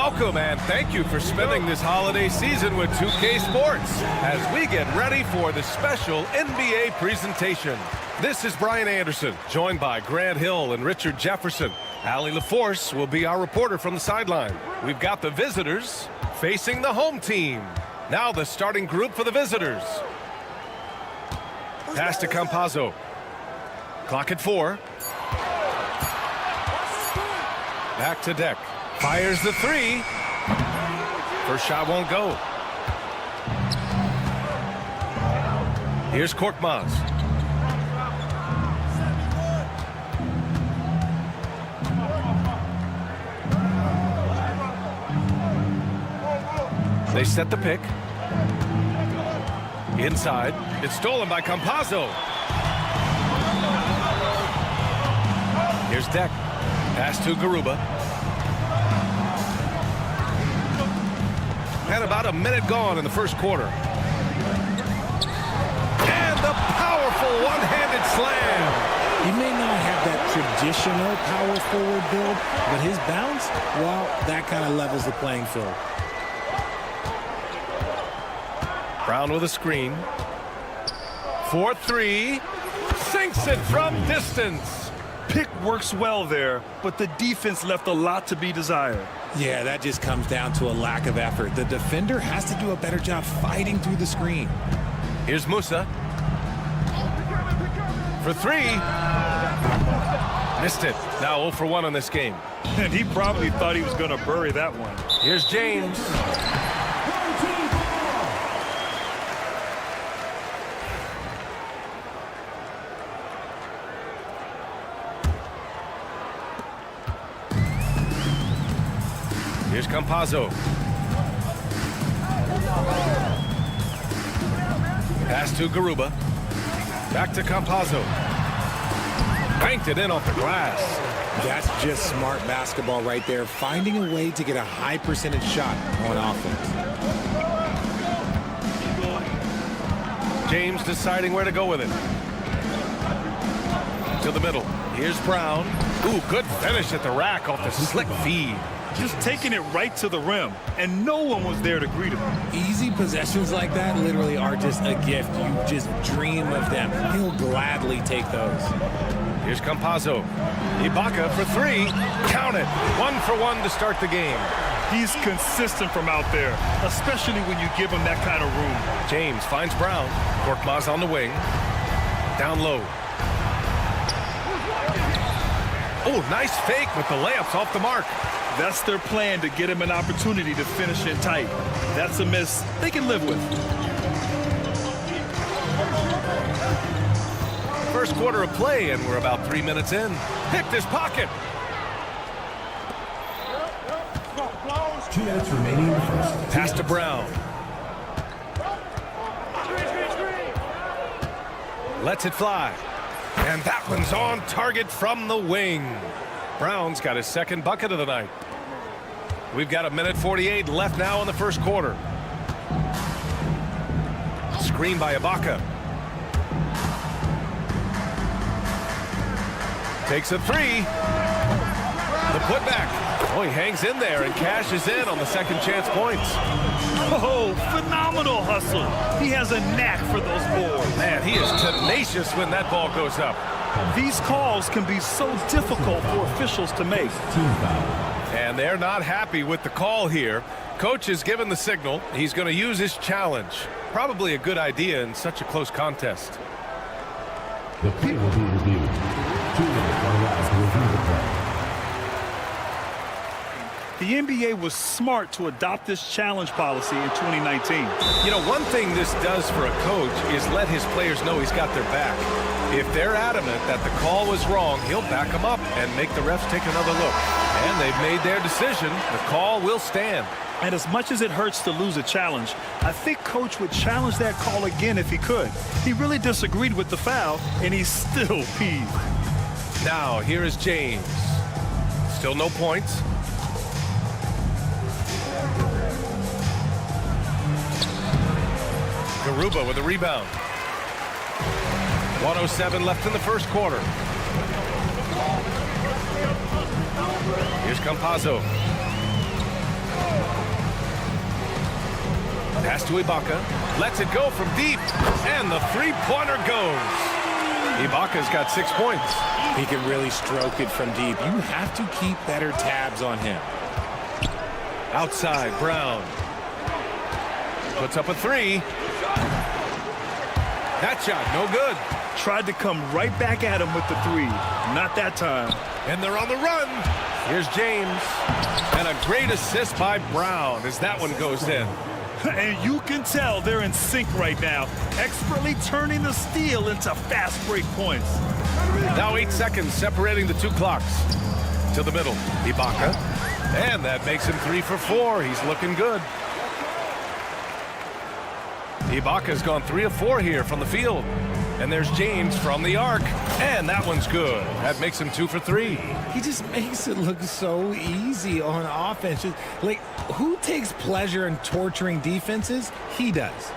Welcome and thank you for spending this holiday season with 2K Sports as we get ready for the special NBA presentation. This is Brian Anderson, joined by Grant Hill and Richard Jefferson. Allie LaForce will be our reporter from the sideline. We've got the visitors facing the home team. Now the starting group for the visitors. Pass to Campazzo. Clock at 4. Back to Deck. Fires the 3. First shot won't go. Here's Korkmaz. They set the pick. Inside. It's stolen by Campazzo. Here's Deck. Pass to Garuba. And about a minute gone in the first quarter. And the powerful one-handed slam. He may not have that traditional power forward build, but his bounce, well, that kind of levels the playing field. Brown with a screen. 4-3. Sinks it from distance. Pick works well there, but the defense left a lot to be desired. Yeah, that just comes down to a lack of effort. The defender has to do a better job fighting through the screen. Here's Musa. For 3. Missed it. Now 0 for 1 on this game. And he probably thought he was going to bury that one. Here's James. Here's Campazzo. Pass to Garuba. Back to Campazzo. Banked it in off the glass. That's just smart basketball right there, finding a way to get a high percentage shot on offense. James deciding where to go with it. To the middle. Here's Brown. Ooh, good finish at the rack off the slick feed. Just taking it right to the rim, and no one was there to greet him. Easy possessions like that literally are just a gift. You just dream of them. He'll gladly take those. Here's Campazzo. Ibaka for 3. Count it. 1 for 1 to start the game. He's consistent from out there, especially when you give him that kind of room. James finds Brown. Korkmaz on the wing. Down low. Oh, nice fake with the layups off the mark. That's their plan, to get him an opportunity to finish it tight. That's a miss they can live with. First quarter of play, and we're about 3 minutes in. Picked his pocket. 2 minutes remaining in the first. Pass to Brown. Lets it fly. And that one's on target from the wing. Brown's got his second bucket of the night. We've got 1:48 left now in the first quarter. Screen by Ibaka. Takes a 3. The putback. Oh, he hangs in there and cashes in on the second chance points. Oh, phenomenal hustle. He has a knack for those boards. Man, he is tenacious when that ball goes up. These calls can be so difficult for officials to make. Team foul. And they're not happy with the call here. Coach has given the signal. He's going to use his challenge. Probably a good idea in such a close contest. The play will be reviewed. 2 minutes are allowed to review the play. The NBA was smart to adopt this challenge policy in 2019. You know, one thing this does for a coach is let his players know he's got their back. If they're adamant that the call was wrong, he'll back them up and make the refs take another look. And they've made their decision. The call will stand. And as much as it hurts to lose a challenge, I think Coach would challenge that call again if he could. He really disagreed with the foul, and he's still peeved. Now, here is James. Still no points. Garuba with a rebound. 1:07 left in the first quarter. Here's Campazzo. Pass to Ibaka. Lets it go from deep. And the three-pointer goes. Ibaka's got 6 points. He can really stroke it from deep. You have to keep better tabs on him. Outside, Brown. Puts up a three. That shot, no good. Tried to come right back at him with the three. Not that time. And they're on the run. Here's James. And a great assist by Brown as that one goes in. And you can tell they're in sync right now, expertly turning the steal into fast break points. Now 8 seconds separating the two clocks. To the middle, Ibaka. And that makes him 3 for 4. He's looking good. Ibaka's gone 3 of 4 here from the field. And there's James from the arc. And that one's good. That makes him 2 for 3. He just makes it look so easy on offense. Like, who takes pleasure in torturing defenses? He does.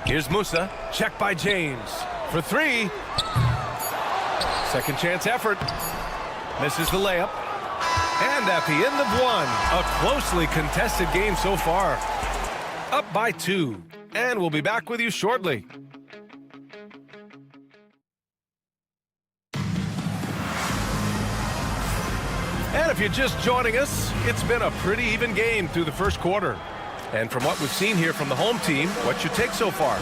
Here's Musa. Check by James. For 3. Second chance effort. Misses the layup. And at the end of 1, a closely contested game so far. Up by 2. And we'll be back with you shortly. And if you're just joining us, it's been a pretty even game through the first quarter. And from what we've seen here from the home team, what's your take so far?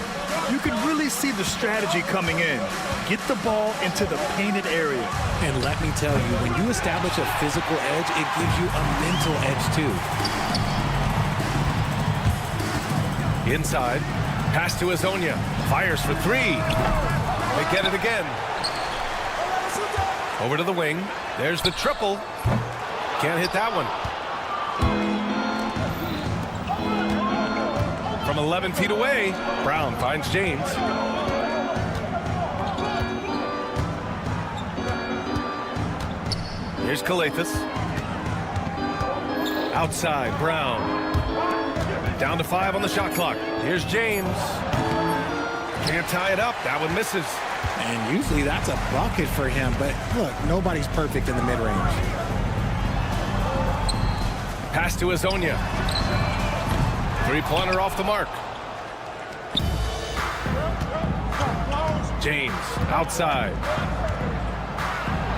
You can really see the strategy coming in. Get the ball into the painted area. And let me tell you, when you establish a physical edge, it gives you a mental edge too. Inside, pass to Azonia. Fires for 3. They get it again. Over to the wing. There's the triple. Can't hit that one. From 11 feet away, Brown finds James. Here's Kalathis. Outside, Brown. Down to 5 on the shot clock. Here's James. Can't tie it up. That one misses. And usually that's a bucket for him. But look, nobody's perfect in the mid-range. Pass to Azonia. Three-pointer off the mark. James outside.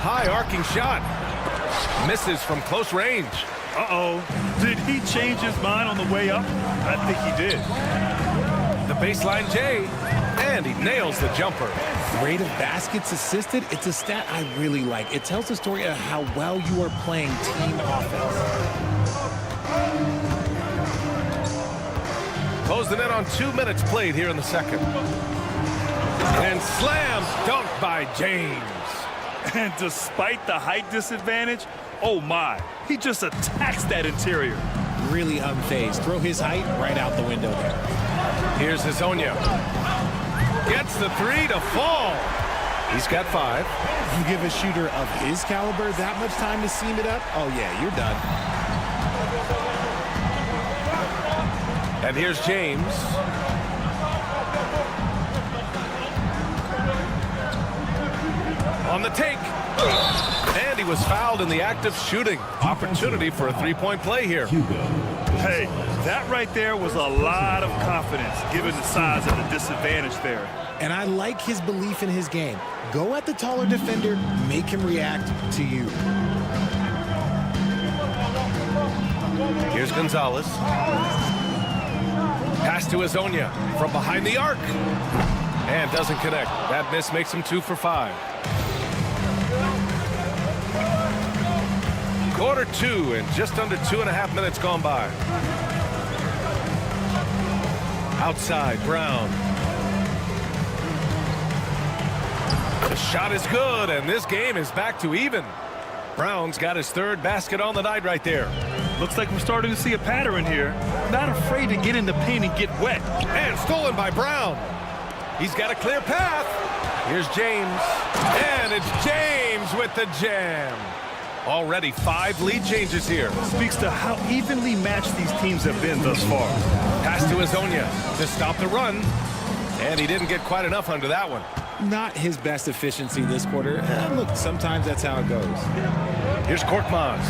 High arcing shot. Misses from close range. Uh-oh. Did he change his mind on the way up? I think he did. The baseline J. And he nails the jumper. Rate of baskets assisted, it's a stat I really like. It tells the story of how well you are playing team offense. Close the net on 2 minutes played here in the second. And slam dunk by James. And despite the height disadvantage, oh my, he just attacks that interior. Really unfazed. Throw his height right out the window there. Here's Azonia. Gets the 3 to fall. He's got 5. You give a shooter of his caliber that much time to seam it up? Oh yeah, you're done. And here's James. On the take. And he was fouled in the act of shooting. Opportunity for a three-point play here. Hey, that right there was a lot of confidence given the size of the disadvantage there. And I like his belief in his game. Go at the taller defender, make him react to you. Here's Gonzalez. Pass to Azonia from behind the arc. And doesn't connect. That miss makes him 2 for 5. Quarter 2 and just under 2.5 minutes gone by. Outside, Brown. The shot is good, and this game is back to even. Brown's got his 3rd basket on the night right there. Looks like we're starting to see a pattern here. Not afraid to get in the paint and get wet. And stolen by Brown. He's got a clear path. Here's James. And it's James with the jam. Already 5 lead changes here. Speaks to how evenly matched these teams have been thus far. Pass to Azonia to stop the run. And he didn't get quite enough under that one. Not his best efficiency this quarter. Look, sometimes that's how it goes. Here's Korkmaz.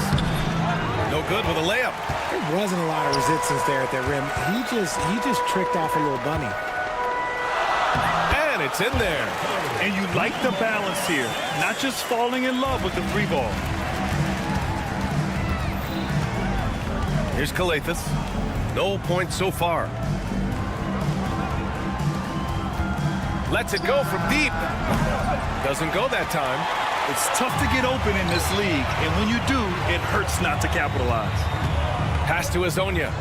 No good with a layup. There wasn't a lot of resistance there at that rim. He just tricked off a little bunny. And it's in there. And you like the balance here, not just falling in love with the three ball. Here's Calathis. No points so far. Lets it go from deep. Doesn't go that time. It's tough to get open in this league, and when you do, it hurts not to capitalize. Pass to Azonia.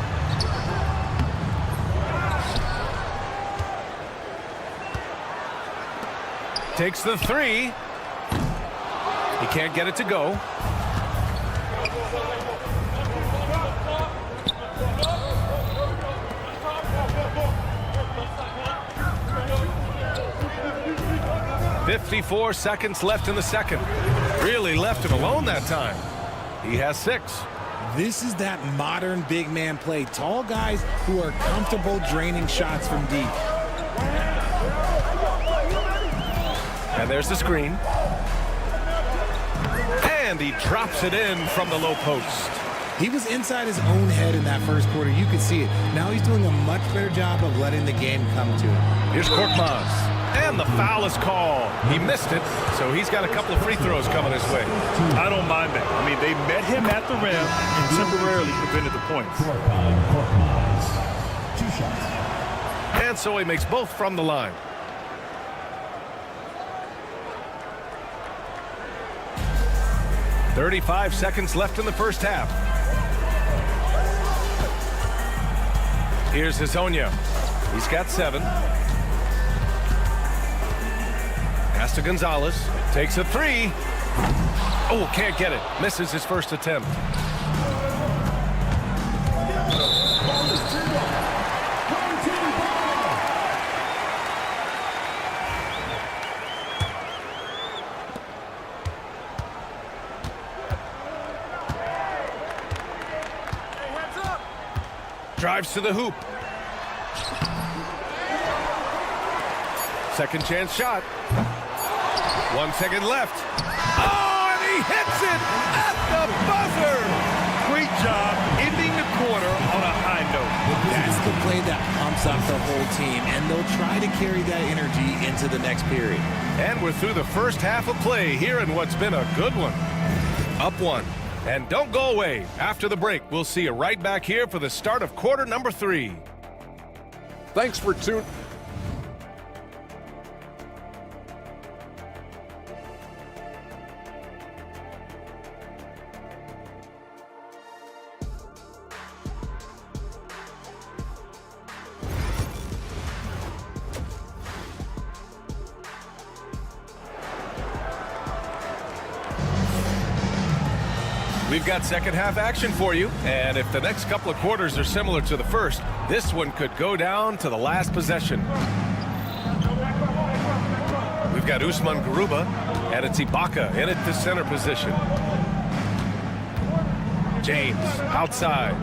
Takes the three. He can't get it to go. .54 seconds left in the second. Really left him alone that time. He has 6. This is that modern big man play. Tall guys who are comfortable draining shots from deep. And there's the screen. And he drops it in from the low post. He was inside his own head in that first quarter. You could see it. Now he's doing a much better job of letting the game come to him. Here's Korkmaz. And the foul is called. He missed it, so he's got a couple of free throws coming his way. I don't mind that. I mean, they met him at the rim and temporarily prevented the points. 2 shots. And so he makes both from the line. .35 seconds left in the first half. Here's Azonia. He's got 7. Pass to Gonzalez. Takes a 3. Oh, can't get it. Misses his first attempt. Drives to the hoop. Second chance shot. 1 second left. Oh, and he hits it at the buzzer. Great job ending the quarter on a high note. That's the play that pumps up the whole team, and they'll try to carry that energy into the next period. And we're through the first half of play here in what's been a good one. Up 1. And don't go away. After the break, we'll see you right back here for the start of quarter number 3. Thanks for tuning. We've got second half action for you, and if the next couple of quarters are similar to the first, this one could go down to the last possession. We've got Usman Garuba, and it's Ibaka in at the center position. James outside.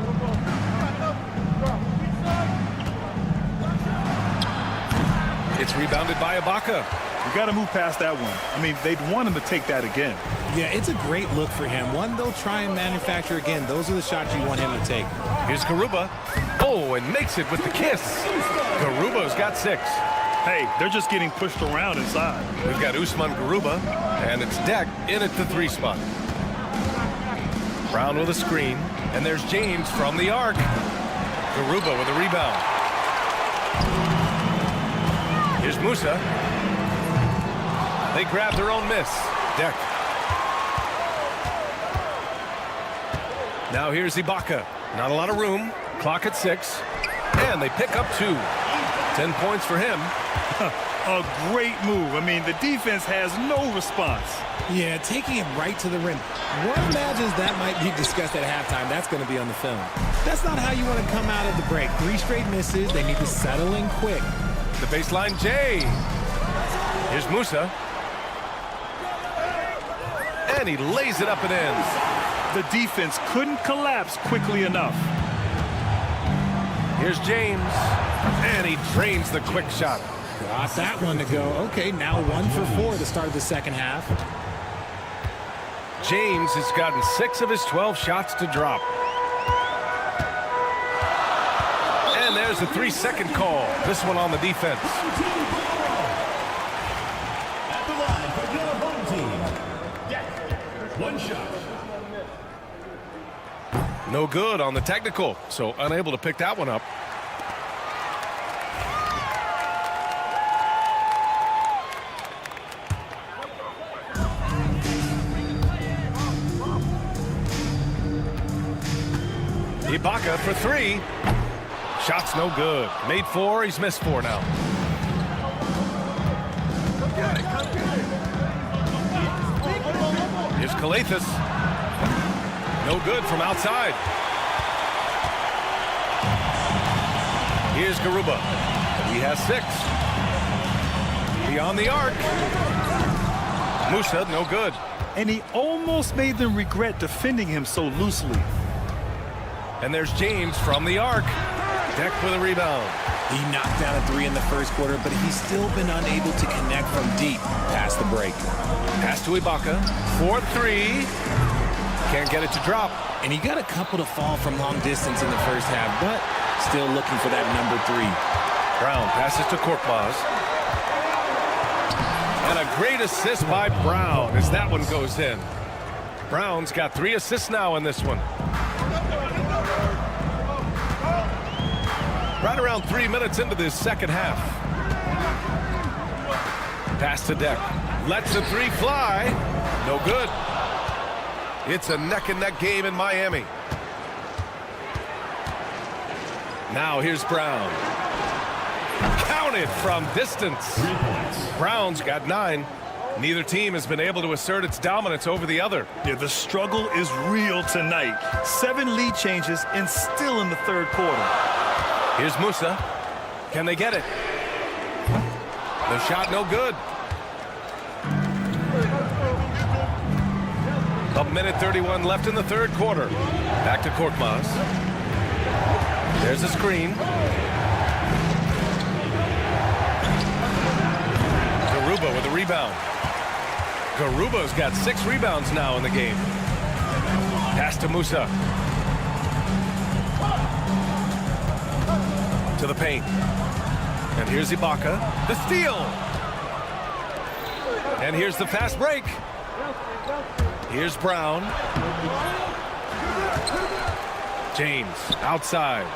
It's rebounded by Ibaka. You got to move past that one. I mean, they'd want him to take that again. Yeah, it's a great look for him. One they'll try and manufacture again. Those are the shots you want him to take. Here's Garuba. Oh, and makes it with the kiss. Garuba's got 6. Hey, they're just getting pushed around inside. We've got Usman Garuba, and it's Deck in at the 3 spot. Brown with a screen, and there's James from the arc. Garuba with a rebound. Here's Musa. They grab their own miss. Deck. Now here's Ibaka. Not a lot of room. Clock at 6. And they pick up 2. 10 points for him. A great move. I mean, the defense has no response. Yeah, taking it right to the rim. One imagines that might be discussed at halftime. That's going to be on the film. That's not how you want to come out of the break. 3 straight misses. They need to settle in quick. The baseline, Jay. Here's Musa. And he lays it up and in. The defense couldn't collapse quickly enough. Here's James. And he drains the quick shot. Got that one to go. Okay, now 1 for 4 at the start of the second half. James has gotten 6 of his 12 shots to drop. There's a 3-second call. This one on the defense. At the line for your home team. One shot. No good on the technical, so unable to pick that one up. Ibaka for 3. Shot's no good. Made 4, he's missed 4 now. Here's Kalathis. No good from outside. Here's Garuba. He has 6. Beyond the arc. Musa, no good. And he almost made them regret defending him so loosely. And there's James from the arc. Deck with a rebound. He knocked down a 3 in the first quarter, but he's still been unable to connect from deep past the break. Pass to Ibaka. 4-3. Can't get it to drop. And he got a couple to fall from long distance in the first half, but still looking for that number 3. Brown passes to Korkmaz. And a great assist by Brown as that one goes in. Brown's got 3 assists now in this one. Right around 3 minutes into this second half. Pass to Deck. Lets the 3 fly. No good. It's a neck-and-neck game in Miami. Now here's Brown. Counted from distance. 3 points. Brown's got 9. Neither team has been able to assert its dominance over the other. Yeah, the struggle is real tonight. 7 lead changes and still in the third quarter. Here's Musa. Can they get it? The shot no good. A minute 31 left in the third quarter. Back to Korkmaz. There's a screen. Garuba with a rebound. Garuba's got 6 rebounds now in the game. Pass to Musa. To the paint. And here's Ibaka. The steal. And here's the fast break. Here's Brown. James outside.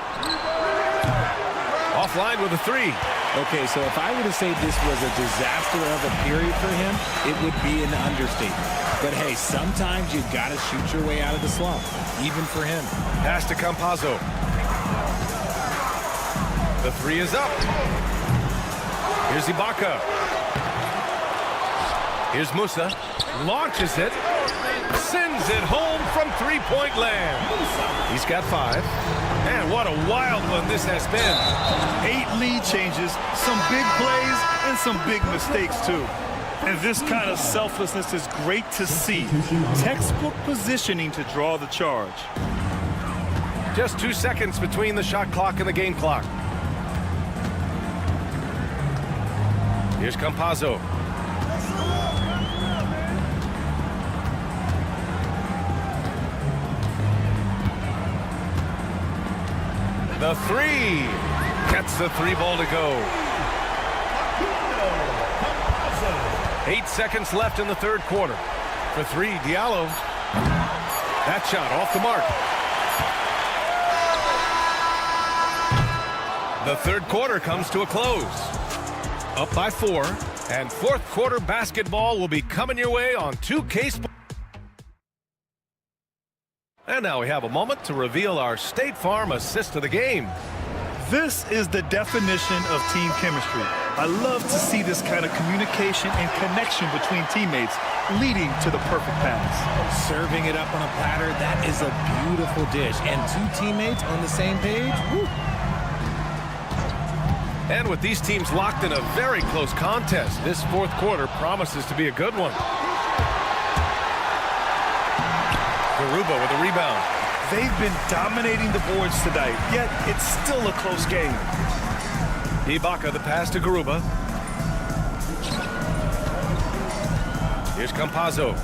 Offline with a 3. Okay, so if I were to say this was a disaster of a period for him, it would be an understatement. But hey, sometimes you got to shoot your way out of the slump, even for him. Pass to Campazzo. The 3 is up. Here's Ibaka. Here's Musa. Launches it. Sends it home from 3-point land. He's got 5. Man, what a wild one this has been. 8 lead changes, some big plays, and some big mistakes, too. And this kind of selflessness is great to see. Textbook positioning to draw the charge. Just 2 seconds between the shot clock and the game clock. Here's Campazzo. The 3. Gets the 3 ball to go. 8 seconds left in the third quarter. For 3, Diallo. That shot off the mark. The third quarter comes to a close. Up by 4, and fourth quarter basketball will be coming your way on 2K Sports. And now we have a moment to reveal our State Farm assist of the game. This is the definition of team chemistry. I love to see this kind of communication and connection between teammates leading to the perfect pass. Serving it up on a platter, that is a beautiful dish. And 2 teammates on the same page, woo. And with these teams locked in a very close contest, this fourth quarter promises to be a good one. Garuba with a rebound. They've been dominating the boards tonight, yet it's still a close game. Ibaka, the pass to Garuba. Here's Campazzo.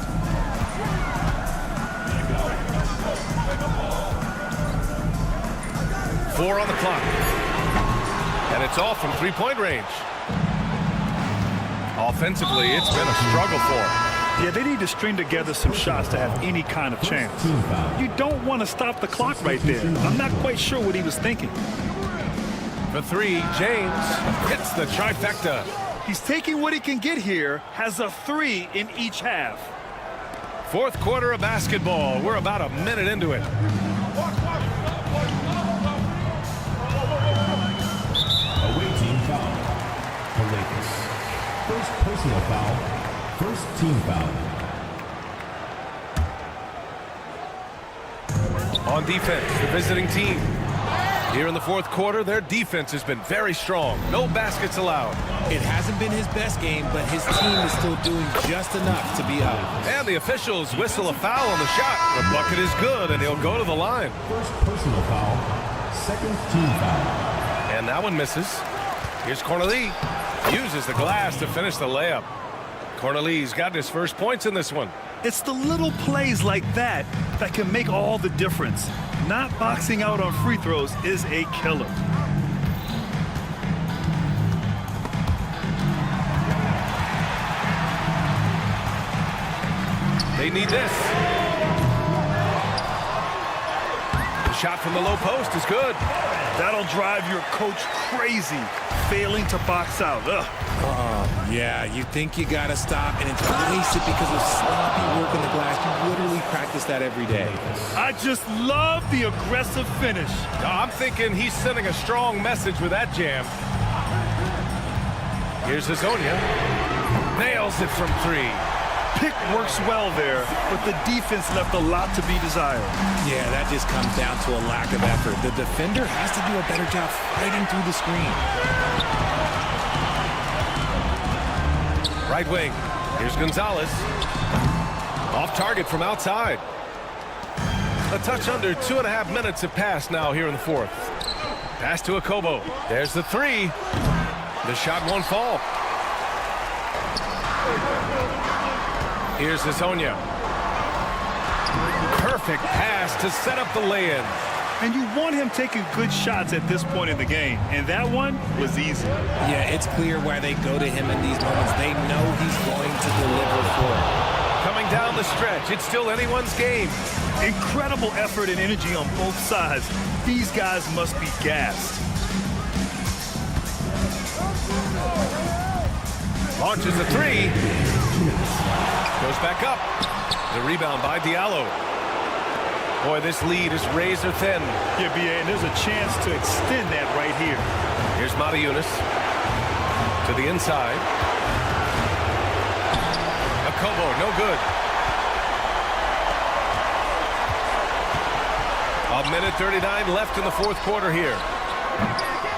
Four on the clock. And it's off from three-point range. Offensively, it's been a struggle for him. Yeah, they need to string together some shots to have any kind of chance. You don't want to stop the clock right there. I'm not quite sure what he was thinking. For three, James hits the trifecta. He's taking what he can get here, has a 3 in each half. Fourth quarter of basketball. We're about a minute into it. Away team foul. The Lakers. First personal foul. First team foul. On defense, the visiting team. Here in the fourth quarter, their defense has been very strong. No baskets allowed. It hasn't been his best game, but his team is still doing just enough to be up. And the officials whistle a foul on the shot. The bucket is good, and he'll go to the line. First personal foul. Second team foul. And that one misses. Here's Cornelie. Uses the glass to finish the layup. Cornelie's got his first points in this one. It's the little plays like that that can make all the difference. Not boxing out on free throws is a killer. They need this. The shot from the low post is good. That'll drive your coach crazy, failing to box out. Ugh. Yeah, you think you got to stop, and it's wasted because of sloppy work in the glass. You literally practice that every day. I just love the aggressive finish. I'm thinking he's sending a strong message with that jam. Here's Hazonia. Nails it from three. Pick works well there, but the defense left a lot to be desired. Yeah, that just comes down to a lack of effort. The defender has to do a better job fighting through the screen. Right wing. Here's Gonzalez. Off target from outside. A touch under 2.5 minutes have passed now here in the fourth. Pass to Akobo. There's the three. The shot won't fall. Here's Hazonia. Perfect pass to set up the lay-in. And you want him taking good shots at this point in the game. And that one was easy. Yeah, it's clear why they go to him in these moments. They know he's going to deliver for it. Coming down the stretch, it's still anyone's game. Incredible effort and energy on both sides. These guys must be gassed. Launches a three. Goes back up. The rebound by Diallo. Boy, this lead is razor thin. Yeah, BA, and there's a chance to extend that right here. Here's Mata Yunus. To the inside. Akobo, no good. A minute 39 left in the fourth quarter here.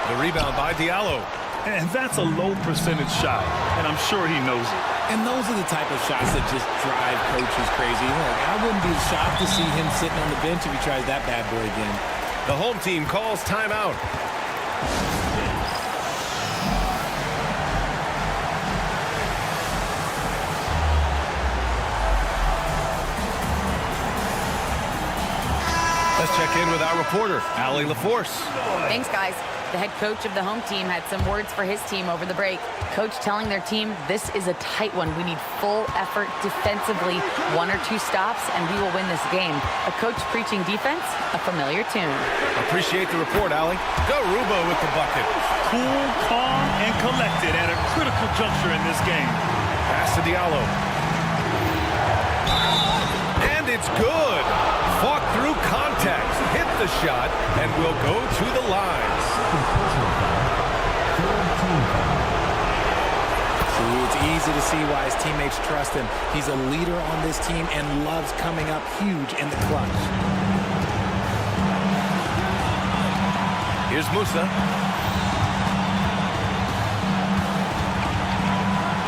The rebound by Diallo. And that's a low percentage shot, and I'm sure he knows it. And those are the type of shots that just drive coaches crazy. Look, I wouldn't be shocked to see him sitting on the bench if he tries that bad boy again. The home team calls timeout. Let's check in with our reporter, Allie LaForce. Thanks, guys. The head coach of the home team had some words for his team over the break. Coach telling their team, this is a tight one. We need full effort defensively, 1 or 2 stops, and we will win this game. A coach preaching defense, a familiar tune. Appreciate the report, Allie. Go Rubo with the bucket. Cool, calm, and collected at a critical juncture in this game. Pass to Diallo. And it's good. Fought through contact, hit the shot, and will go to the lines. See, it's easy to see why his teammates trust him. He's a leader on this team and loves coming up huge in the clutch. Here's Musa.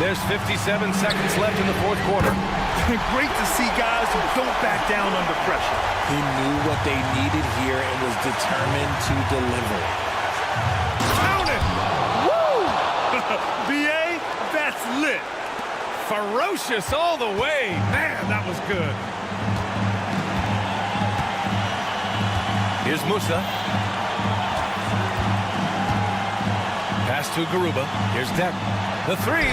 There's 57 seconds left in the fourth quarter. Great to see guys who don't back down under pressure. He knew what they needed here and was determined to deliver. Count it! Woo! BA, that's lit. Ferocious all the way. Man, that was good. Here's Musa. Pass to Garuba. Here's Deck. The three.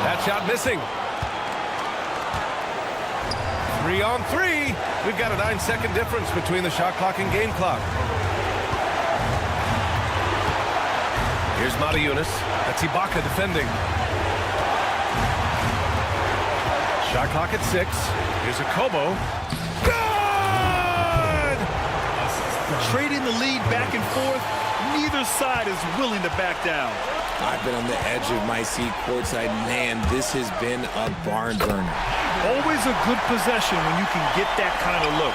That shot missing. 3-on-3. We've got a 9-second difference between the shot clock and game clock. Here's Mata Yunus. That's Ibaka defending. Shot clock at 6. Here's a Kobo. Good! Trading the lead back and forth, neither side is willing to back down. I've been on the edge of my seat courtside. Man, this has been a barn burner. Always a good possession when you can get that kind of look.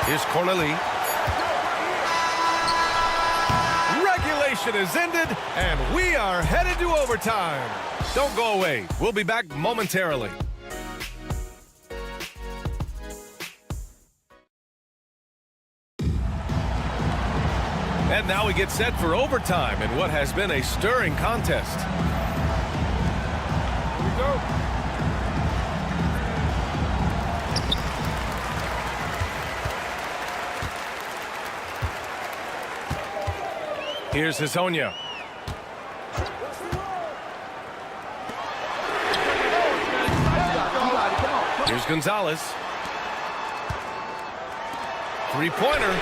Here's Cornelie. Regulation is ended, and we are headed to overtime. Don't go away. We'll be back momentarily. And now we get set for overtime in what has been a stirring contest. Here we go. Here's Hazonia. Here's Gonzalez. Three-pointer.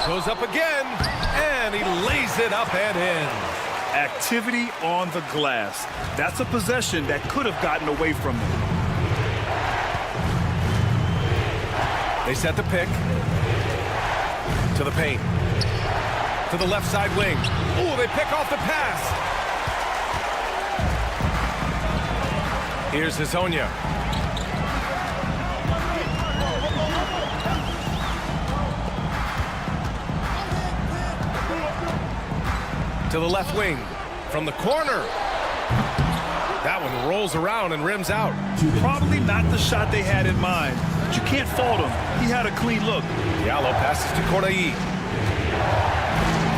Goes up again, and he lays it up and in. Activity on the glass. That's a possession that could have gotten away from them. They set the pick. To the paint. To the left side wing. Ooh, they pick off the pass. Here's Hazonia. To the left wing. From the corner. That one rolls around and rims out. Probably not the shot they had in mind, but you can't fault him. He had a clean look. Diallo passes to Corneille.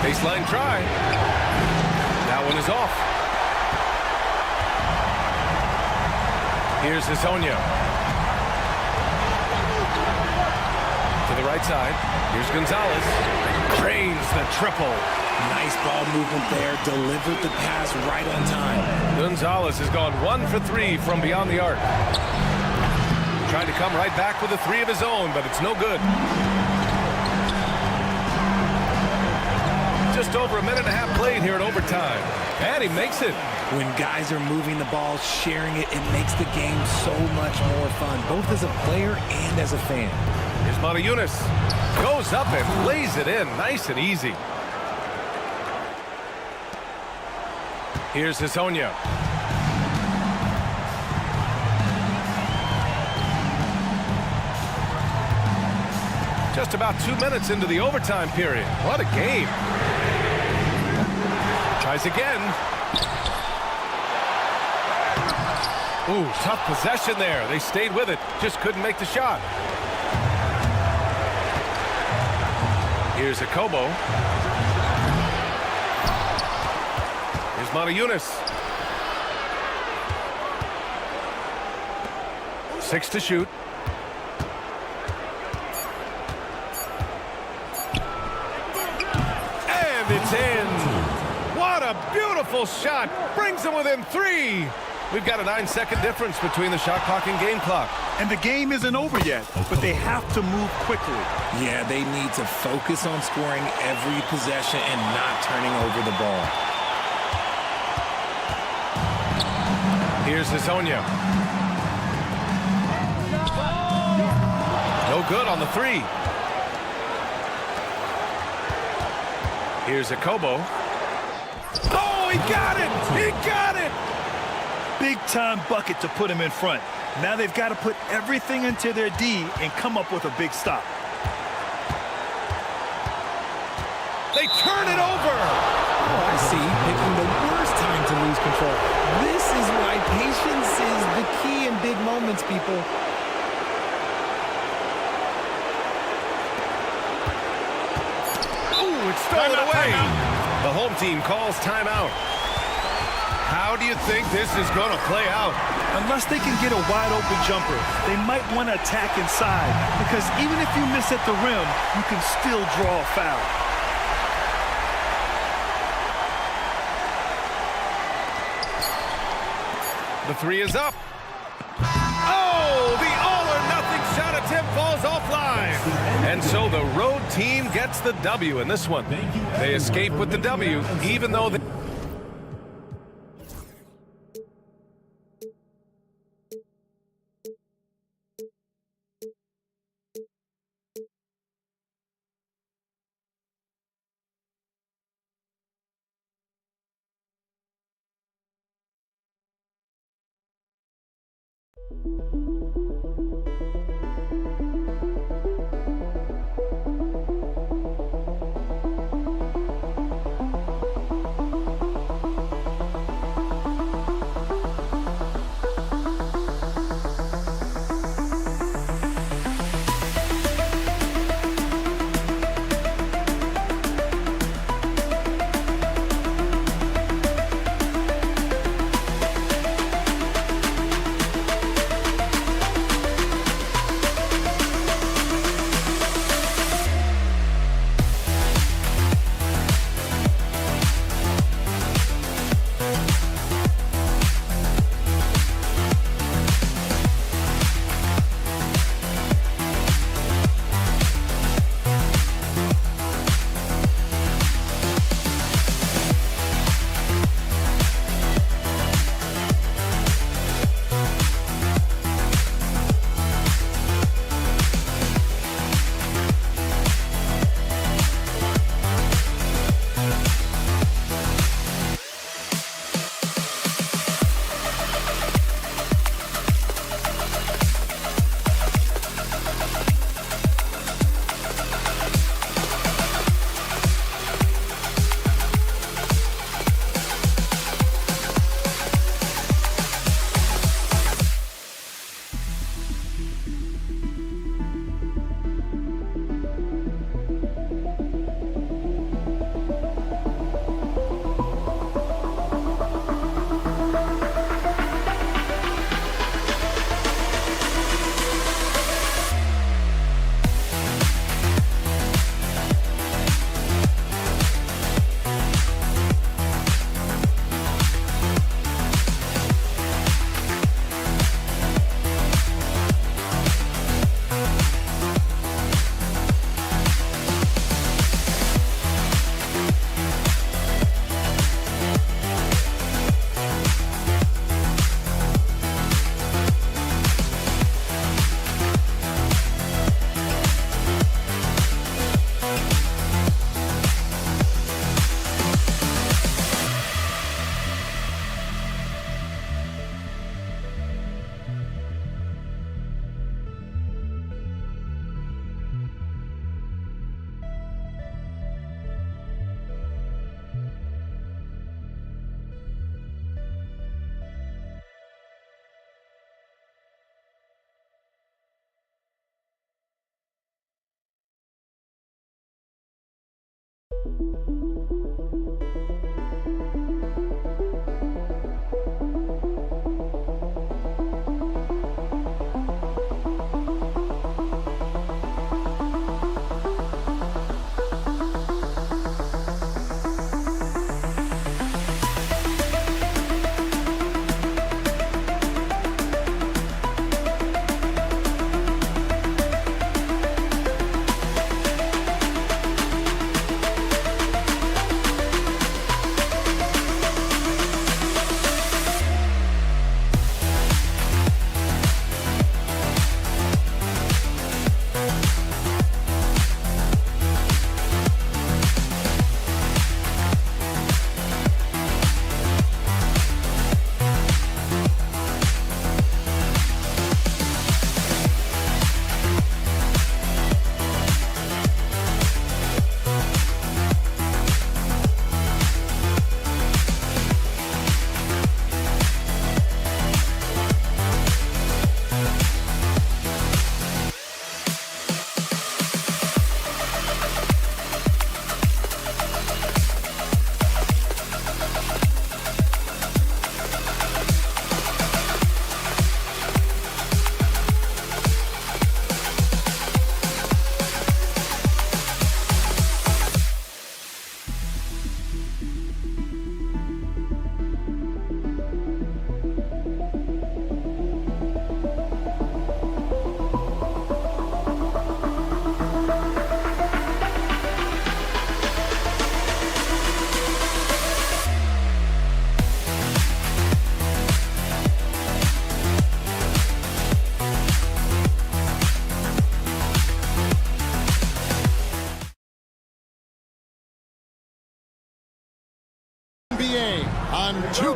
Baseline try. That one is off. Here's Hazonia. To the right side. Here's Gonzalez. Drains the triple. Nice ball movement there. Delivered the pass right on time. Gonzalez has gone 1 for 3 from beyond the arc. Trying to come right back with a 3 of his own, but it's no good. Just over a minute and a half played here in overtime. And he makes it. When guys are moving the ball, sharing it, it makes the game so much more fun, both as a player and as a fan. Here's Mata Yunus. Goes up and lays it in. Nice and easy. Here's Hazonia. Just about 2 minutes into the overtime period. What a game. Tries again. Ooh, tough possession there. They stayed with it. Just couldn't make the shot. Here's a Kobo. Here's Mata Yunus. 6 to shoot. And it's in. What a beautiful shot. Brings them within 3. We've got a 9-second difference between the shot clock and game clock. And the game isn't over yet, but they have to move quickly. Yeah, they need to focus on scoring every possession and not turning over the ball. Here's Hazonia. No good on the 3. Here's a Kobo. Oh, he got it! He got it! Big-time bucket to put him in front. Now they've got to put everything into their D and come up with a big stop. They turn it over! Oh, I see. Picking the worst time to lose control. This is why patience is the key in big moments, people. Ooh, it's stolen away. The home team calls timeout. How How do you think this is going to play out? Unless they can get a wide-open jumper, they might want to attack inside, because even if you miss at the rim, you can still draw a foul. The three is up. Oh, the all-or-nothing shot attempt falls offline. And so the road team gets the W in this one. They escape with the W, even though they...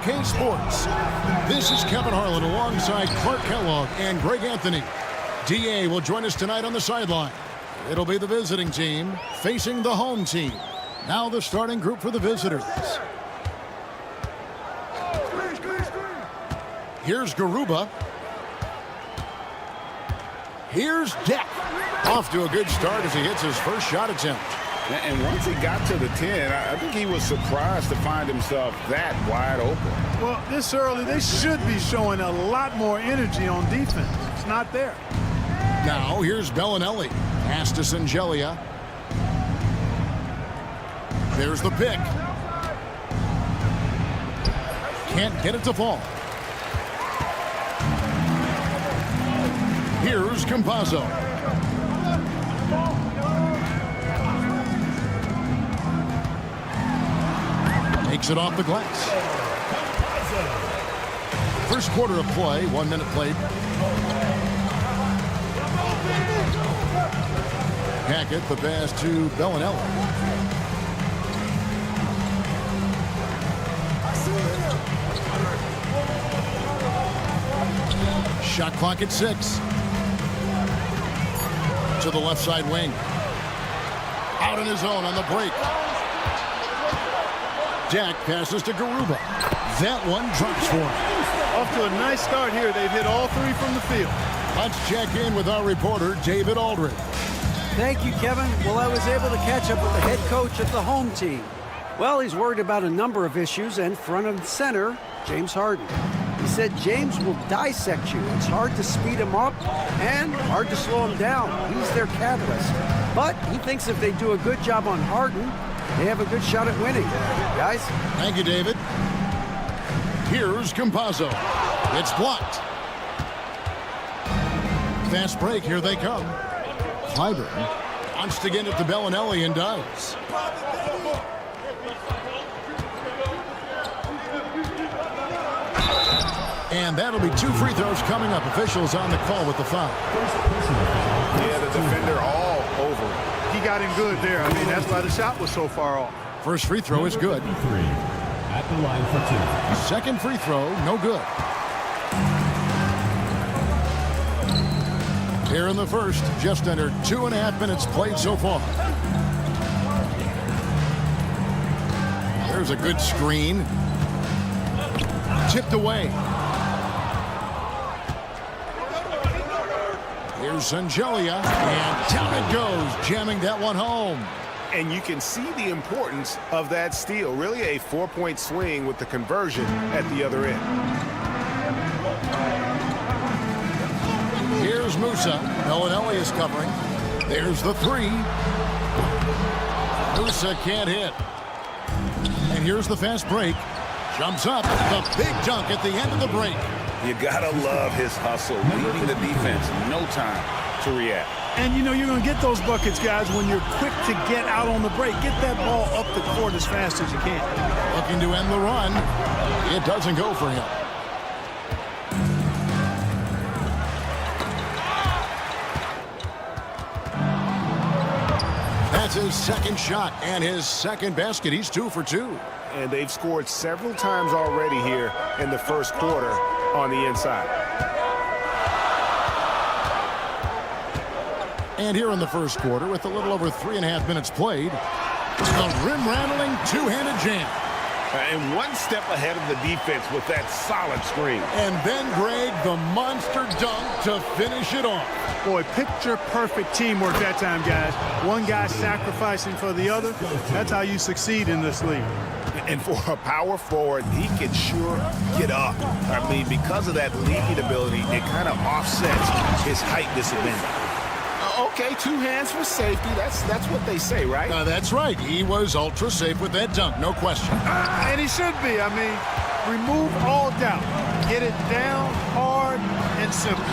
2K Sports. This is Kevin Harlan alongside Clark Kellogg and Greg Anthony. DA will join us tonight on the sideline. It'll be the visiting team facing the home team. Now the starting group for the visitors. Here's Garuba. Here's Deck. Off to a good start as he hits his first shot attempt. And once he got to the 10, I think he was surprised to find himself that wide open. Well, this early, they should be showing a lot more energy on defense. It's not there. Now here's Bellinelli. Pass to Sangelia. There's the pick. Can't get it to fall. Here's Campazzo. Takes it off the glass. First quarter of play, 1 minute played. Hackett, the pass to Bellinelli. Shot clock at 6. To the left side wing. Out on his own on the break. Jack passes to Garuba. That one drops for him. Off to a nice start here. They've hit all 3 from the field. Let's check in with our reporter, David Aldridge. Thank you, Kevin. Well, I was able to catch up with the head coach of the home team. Well, he's worried about a number of issues, and front and center, James Harden. He said James will dissect you. It's hard to speed him up and hard to slow him down. He's their catalyst. But he thinks if they do a good job on Harden, they have a good shot at winning. Guys? Thank you, David. Here's Campazzo. It's blocked. Fast break. Here they come. Clyburn wants to get it to Bellinelli and does. And that'll be 2 free throws coming up. Officials on the call with the foul. Yeah, the defender all over him. He got him good there. I mean, that's why the shot was so far off. First free throw is good. At the line for 2. Second free throw, no good. Here in the first, just under 2.5 minutes played so far. There's a good screen. Tipped away. Here's Sangelia, and down it goes, jamming that one home. And you can see the importance of that steal. Really a 4-point swing with the conversion at the other end. Here's Musa. Bellinelli is covering. There's the 3. Musa can't hit. And here's the fast break. Jumps up. The big dunk at the end of the break. You gotta love his hustle, leaving the defense no time to react. And, you know, you're going to get those buckets, guys, when you're quick to get out on the break. Get that ball up the court as fast as you can. Looking to end the run. It doesn't go for him. That's his second shot and his second basket. He's 2 for 2. And they've scored several times already here in the first quarter on the inside. And here in the first quarter, with a little over 3.5 minutes played, a rim-rattling two-handed jam. And one step ahead of the defense with that solid screen. And then, Greg, the monster dunk to finish it off. Boy, picture-perfect teamwork that time, guys. One guy sacrificing for the other. That's how you succeed in this league. And for a power forward, he can sure get up. I mean, because of that leaping ability, it kind of offsets his height disadvantage. Okay, 2 hands for safety. That's what they say, right? That's right. He was ultra safe with that dunk, no question. And he should be. I mean, remove all doubt. Get it down hard and simple.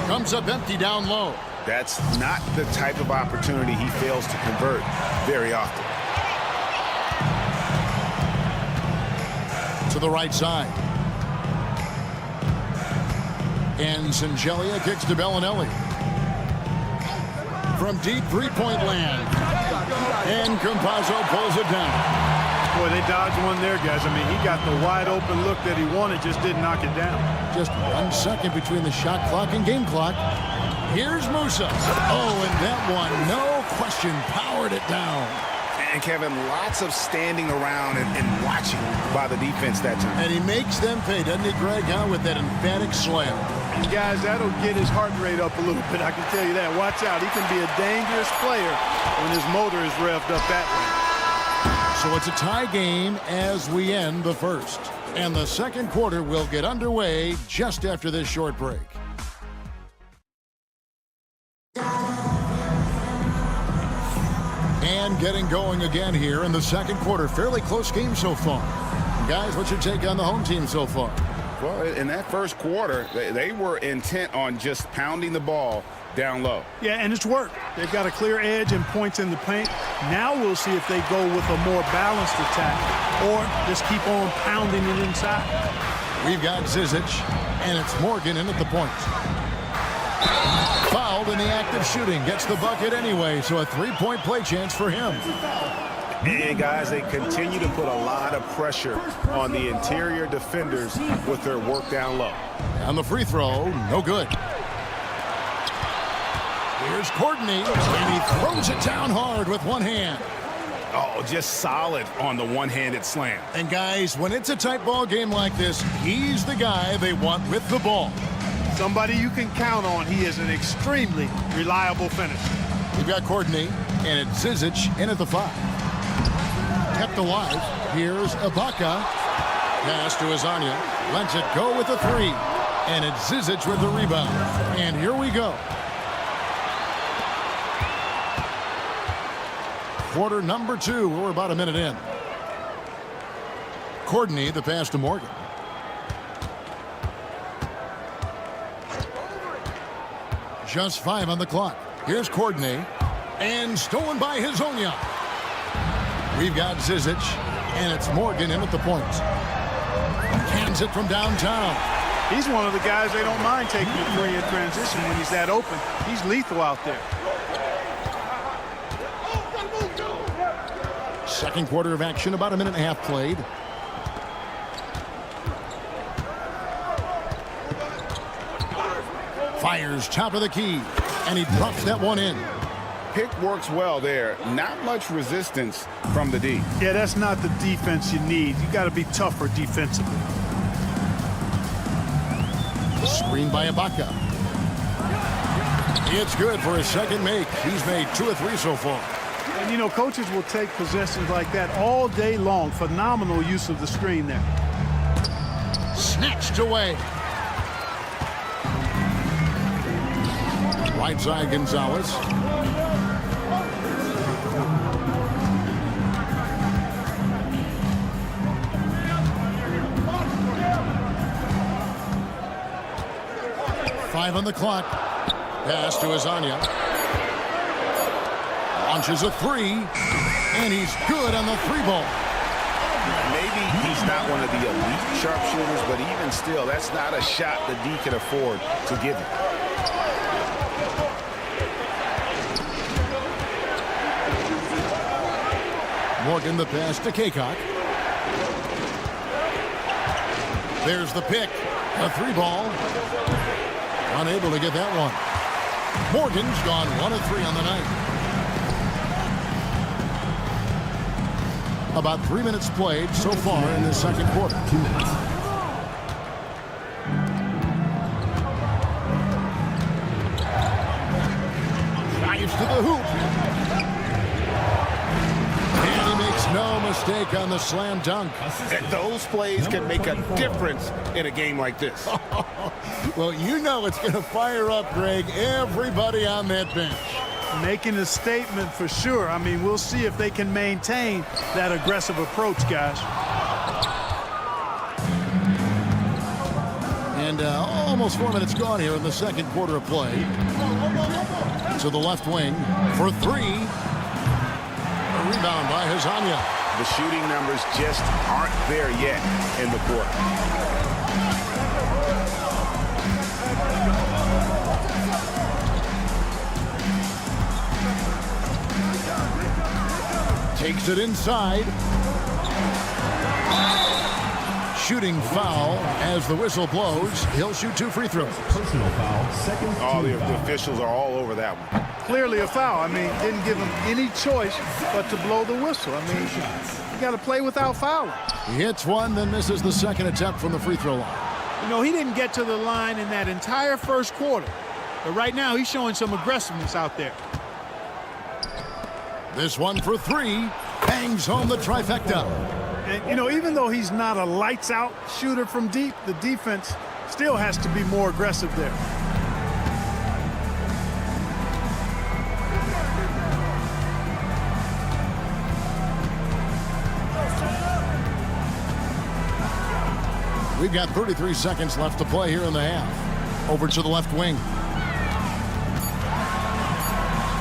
Comes up empty down low. That's not the type of opportunity he fails to convert very often. To the right side. And Sangelia kicks to Bellinelli. From deep three-point land. And Campazzo pulls it down. Boy, they dodged one there, guys. I mean, he got the wide open look that he wanted, just didn't knock it down. Just 1 second between the shot clock and game clock. Here's Musa. Oh, and that one, no question, powered it down. And Kevin, lots of standing around and watching by the defense that time. And he makes them pay, doesn't he, Greg, with that emphatic slam. And guys, that'll get his heart rate up a little bit, I can tell you that. Watch out, he can be a dangerous player when his motor is revved up that way. So it's a tie game as we end the first. And the second quarter will get underway just after this short break. And getting going again here in the second quarter. Fairly close game so far. Guys, what's your take on the home team so far? Well, in that first quarter, they were intent on just pounding the ball down low. Yeah, and it's worked. They've got a clear edge and points in the paint. Now we'll see if they go with a more balanced attack or just keep on pounding it inside. We've got Zizic, and it's Morgan in at the point. Fouled in the act of shooting. Gets the bucket anyway, so a three-point play chance for him. And, guys, they continue to put a lot of pressure on the interior defenders with their work down low. On the free throw, no good. Here's Courtney, and he throws it down hard with one hand. Oh, just solid on the one-handed slam. And, guys, when it's a tight ball game like this, he's the guy they want with the ball. Somebody you can count on. He is an extremely reliable finisher. We've got Courtney, and it's Zizic in at the 5. Kept alive. Here's Ibaka. Pass to Azania. Lets it go with the 3. And it's Zizic with the rebound. And here we go. Quarter number 2. We're about a minute in. Courtney, the pass to Morgan. Just 5 on the clock. Here's Courtney. And stolen by Hazonia. We've got Zizic. And it's Morgan in at the point. Hands it from downtown. He's one of the guys they don't mind taking the 3 in transition when he's that open. He's lethal out there. Second quarter of action, about a minute and a half played. Fires top of the key, and he drops that one in. Pick works well there. Not much resistance from the D. Yeah, that's not the defense you need. You got to be tougher defensively. Screen by Ibaka. It's good for his second make. He's made 2 or 3 so far. And, you know, coaches will take possessions like that all day long. Phenomenal use of the screen there. Snatched away. Right side, Gonzalez. Five on the clock. Pass to Azania. Launches a 3, and he's good on the 3 ball. Maybe he's not one of the elite sharpshooters, but even still, that's not a shot the D can afford to give him. Morgan the pass to Kaycock. There's the pick. A 3 ball. Unable to get that one. Morgan's gone 1 of 3 on the night. About 3 minutes played so far in the second quarter. 2 minutes. Drives to the hoop. And he makes no mistake on the slam dunk. Those plays can make a difference in a game like this. Well, you know it's going to fire up, Greg, everybody on that bench. Making a statement for sure. I mean, we'll see if they can maintain that aggressive approach, guys. And almost 4 minutes gone here in the second quarter of play. To the left wing for 3. A rebound by Hazonia. The shooting numbers just aren't there yet in the quarter. Takes it inside. shooting foul as the whistle blows. He'll shoot 2 free throws. Personal foul, second Oh, team the foul. officials are all over that one. Clearly a foul. I mean, didn't give him any choice but to blow the whistle. I mean, you got to play without fouling. He hits one, then misses the second attempt from the free throw line. You know, he didn't get to the line in that entire first quarter. But right now, he's showing some aggressiveness out there. This one for 3. Bangs home the trifecta. And, you know, even though he's not a lights-out shooter from deep, the defense still has to be more aggressive there. We've got 33 seconds left to play here in the half. Over to the left wing.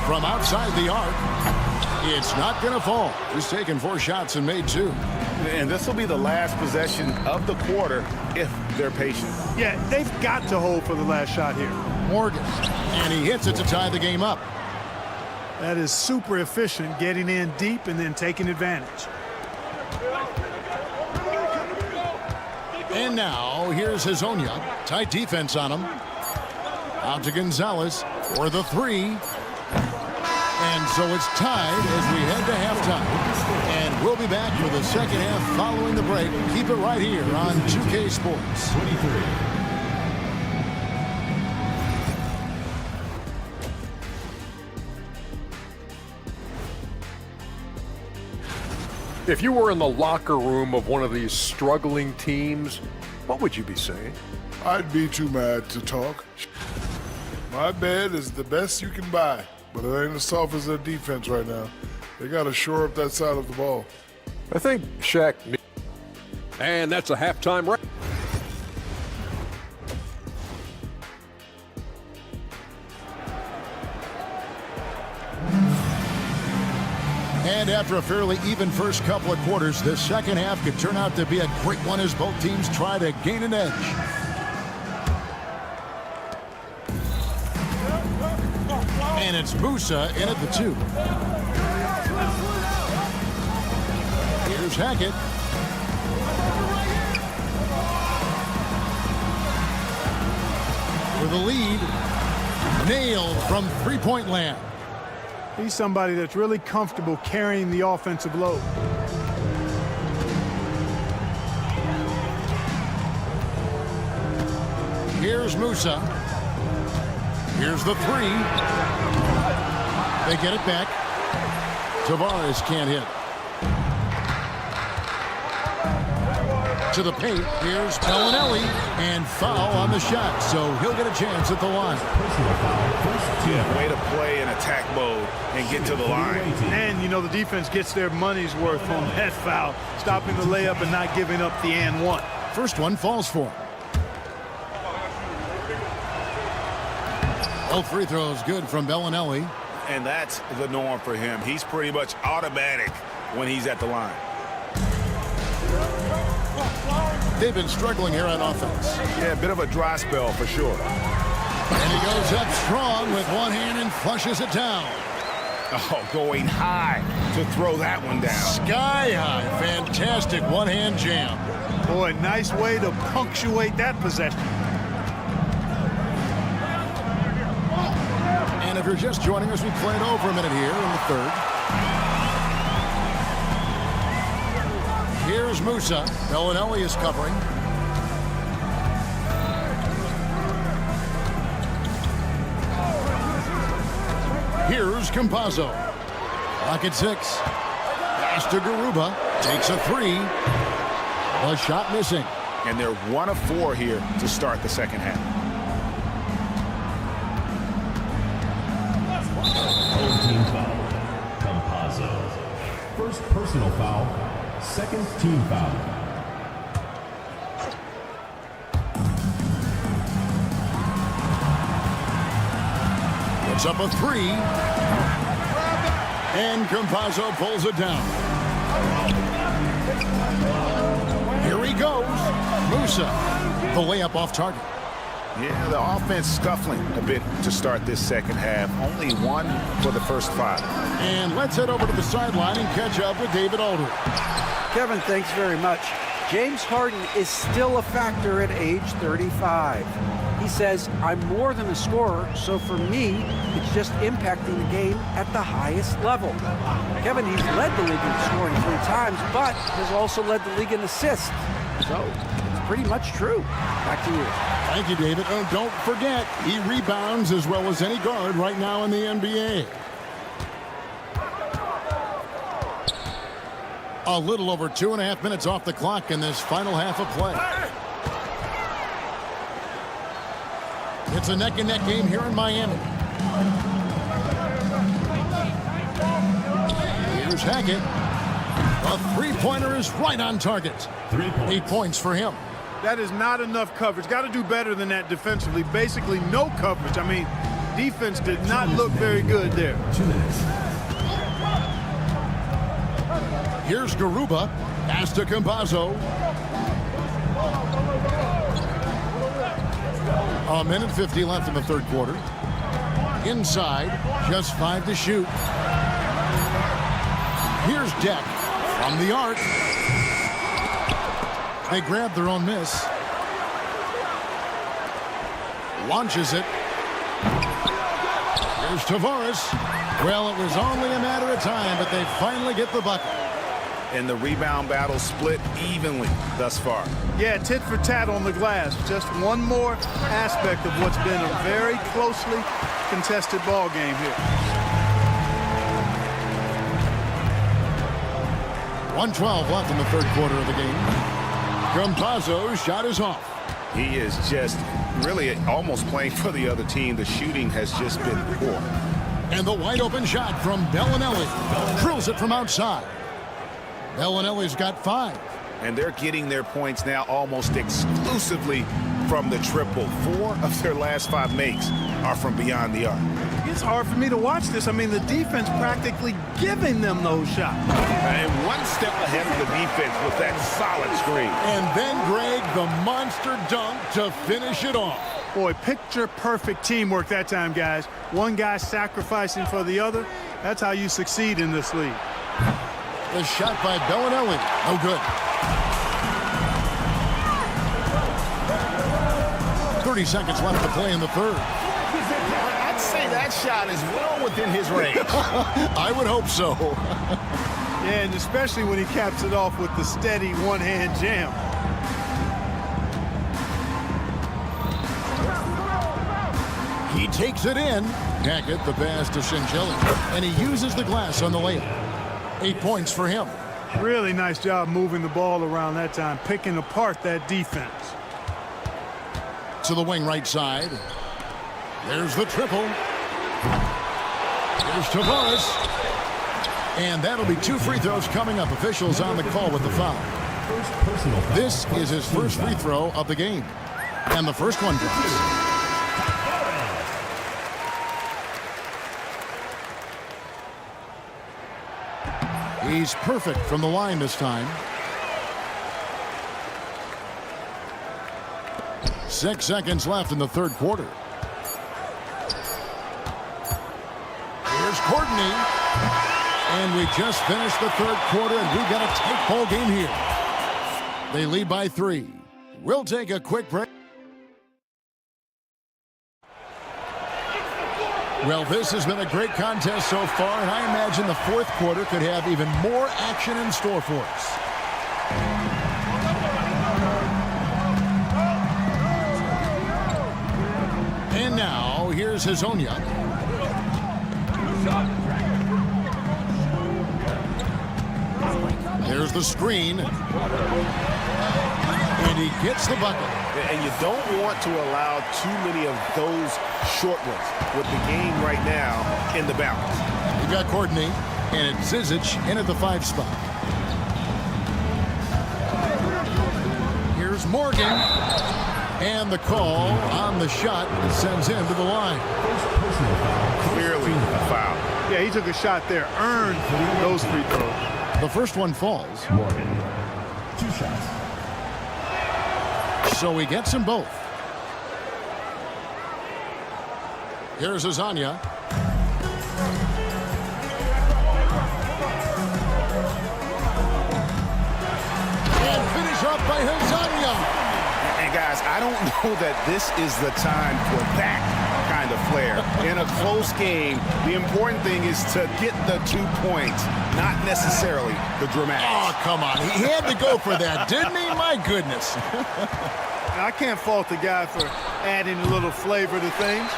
From outside the arc, it's not going to fall. He's taken 4 shots and made 2. And this will be the last possession of the quarter if they're patient. Yeah, they've got to hold for the last shot here. Morgan, and he hits it to tie the game up. That is super efficient, getting in deep and then taking advantage. And now, here's Hazonia. Tight defense on him. Out to Gonzalez for the 3. And so it's tied as we head to halftime. And we'll be back for the second half following the break. Keep it right here on 2K Sports. 23. If you were in the locker room of one of these struggling teams, what would you be saying? I'd be too mad to talk. My bed is the best you can buy, but it ain't as soft as their defense right now. They got to shore up that side of the ball. I think Shaq. And that's a halftime wrap. And after a fairly even first couple of quarters, this second half could turn out to be a great one as both teams try to gain an edge. And it's Musa in at the 2. Here's Hackett. For the lead. Nailed from three-point land. He's somebody that's really comfortable carrying the offensive load. Here's Musa. Here's the 3. They get it back. Tavares can't hit. To the paint. Here's Bellinelli. And foul on the shot. So he'll get a chance at the line. Yeah, way to play in attack mode and get to the line. And, you know, the defense gets their money's worth on that foul, stopping the layup and not giving up the and one. First one falls for him. Both free throws good from Bellinelli. And that's the norm for him. He's pretty much automatic when he's at the line. They've been struggling here on offense. Yeah, a bit of a dry spell for sure. And he goes up strong with one hand and flushes it down. Oh, going high to throw that one down. Sky high. Fantastic one-hand jam. Boy, nice way to punctuate that possession. And if you're just joining us, we played over a minute here in the third. Here's Musa. Bellinelli is covering. Here's Campazzo. Clock at 6. Pass to Garuba. Takes a 3. A shot missing. And they're 1 of 4 here to start the second half. Team foul. Campazzo. First personal foul. Second team foul. It's up a 3. And Campazzo pulls it down. Here he goes. Musa. The layup off target. Yeah, the offense scuffling a bit to start this second half. Only 1 for the first 5. And let's head over to the sideline and catch up with David Aldridge. Kevin, thanks very much. James Harden is still a factor at age 35. He says, I'm more than a scorer, so for me, it's just impacting the game at the highest level. Kevin, he's led the league in scoring 3 times, but has also led the league in assists. So, it's pretty much true. Back to you. Thank you, David. Oh, don't forget, he rebounds as well as any guard right now in the NBA. A little over 2.5 minutes off the clock in this final half of play. It's a neck-and-neck game here in Miami. Here's Hackett. A three-pointer is right on target. 8 points for him. That is not enough coverage. Got to do better than that defensively. Basically, no coverage. I mean, defense did not look very good there. 2 minutes. Here's Garuba. Pass to Campazzo. 1:50 left in the third quarter. Inside, just 5 to shoot. Here's Deck from the arc. They grab their own miss. Launches it. Here's Tavares. Well, it was only a matter of time, but they finally get the bucket. And the rebound battle split evenly thus far. Yeah, tit for tat on the glass. Just one more aspect of what's been a very closely contested ball game here. 1:12 left in the third quarter of the game. Campazzo's shot is off. He is just really almost playing for the other team. The shooting has just been poor. And the wide open shot from Bellinelli. Drills it from outside. Bellinelli's got 5. And they're getting their points now almost exclusively from the triple. 4 of their last 5 makes are from beyond the arc. It's hard for me to watch this. I mean, the defense practically giving them those shots. And one step ahead of the defense with that solid screen. And then, Greg, the monster dunk to finish it off. Boy, picture-perfect teamwork that time, guys. One guy sacrificing for the other. That's how you succeed in this league. The shot by Bellinelli. No good. 30 seconds left to play in the third. I'd say that shot is well within his range. I would hope so. Yeah, and especially when he caps it off with the steady one-hand jam. He takes it in. Hackett, the pass to Shinchilli. And he uses the glass on the layup. 8 points for him. Really nice job moving the ball around that time, picking apart that defense. To the wing right side. There's the triple. Here's Tavares. And that'll be 2 free throws coming up. Officials on the call with the foul. This is his first free throw of the game. And the first one drops. He's perfect from the line this time. 6 seconds left in the third quarter. Here's Courtney. And we just finished the third quarter, and we got a tight ball game here. They lead by 3. We'll take a quick break. Well, this has been a great contest so far, and I imagine the fourth quarter could have even more action in store for us. And now, here's Hazonia. There's the screen. And he gets the bucket. And you don't want to allow too many of those short ones with the game right now in the balance. We got Courtney, and it's Zizic in at the 5 spot. Here's Morgan. And the call on the shot that sends him to the line. Clearly a foul. Yeah, he took a shot there, earned those free throws. The first one falls. Morgan. 2 shots. So he gets them both. Here's Hazonia. And finish off up by Hazanya. And guys, I don't know that this is the time for that kind of flair. In a close game, the important thing is to get the 2 points, not necessarily the dramatics. Oh, come on. He had to go for that, didn't he? My goodness. I can't fault the guy for adding a little flavor to things.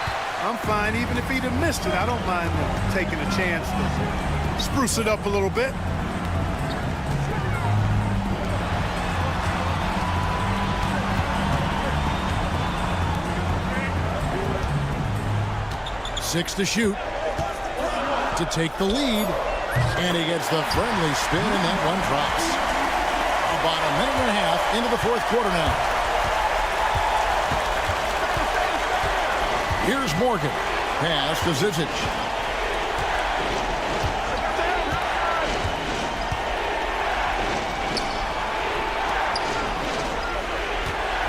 I'm fine even if he'd have missed it. I don't mind taking a chance to spruce it up a little bit. Six to shoot to take the lead, and he gets the friendly spin, and that one drops. About a minute and a half into the fourth quarter now. Here's Morgan. Pass to Zizic.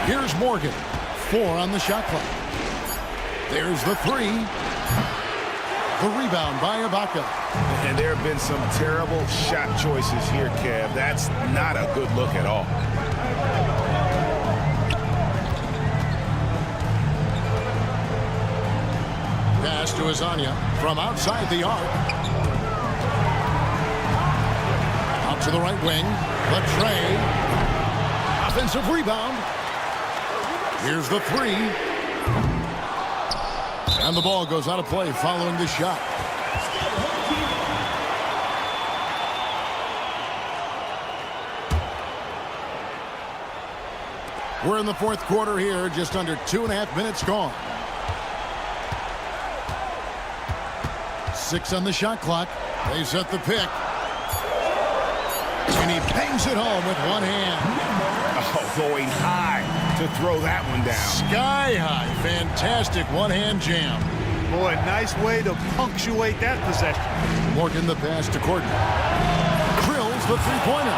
Here's Morgan. 4 on the shot clock. There's the 3. The rebound by Ibaka. And there have been some terrible shot choices here, Kev. That's not a good look at all. Pass to Hazanya from outside the arc. Out to the right wing. Latrey. Offensive rebound. Here's the 3. And the ball goes out of play following the shot. We're in the fourth quarter here, just under 2.5 minutes gone. 6 on the shot clock. They set the pick. And he bangs it home with one hand. Oh, going high to throw that one down. Sky high. Fantastic one-hand jam. Boy, nice way to punctuate that possession. Morgan the pass to Gordon. Drills the three-pointer.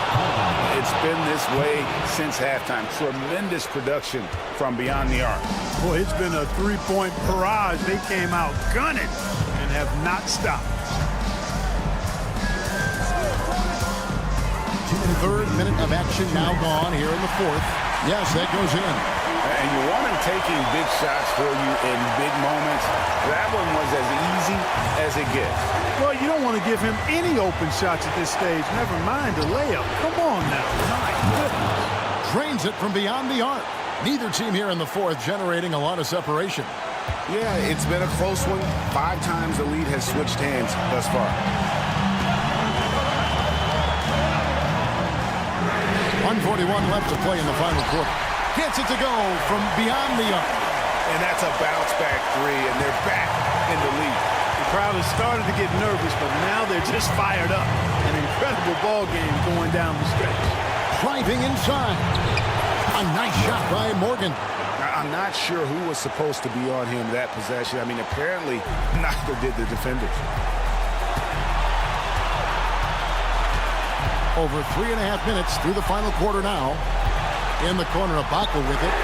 It's been this way since halftime. Tremendous production from beyond the arc. Boy, it's been a three-point barrage. They came out gunning and have not stopped. Third minute of action now gone here in the fourth. Yes, that goes in. And you want him taking big shots for you in big moments. That one was as easy as it gets. Well, you don't want to give him any open shots at this stage. Never mind a layup. Come on now. My goodness. Drains it from beyond the arc. Neither team here in the fourth generating a lot of separation. Yeah, it's been a close one. 5 times the lead has switched hands thus far. 1:41 left to play in the final quarter. Gets it to go from beyond the arc. And that's a bounce-back 3, and they're back in the lead. The crowd has started to get nervous, but now they're just fired up. An incredible ball game going down the stretch. Driving inside. A nice shot by Morgan. I'm not sure who was supposed to be on him that possession. I mean, apparently neither did the defenders. Over 3.5 minutes through the final quarter now. In the corner, Ibaka with it.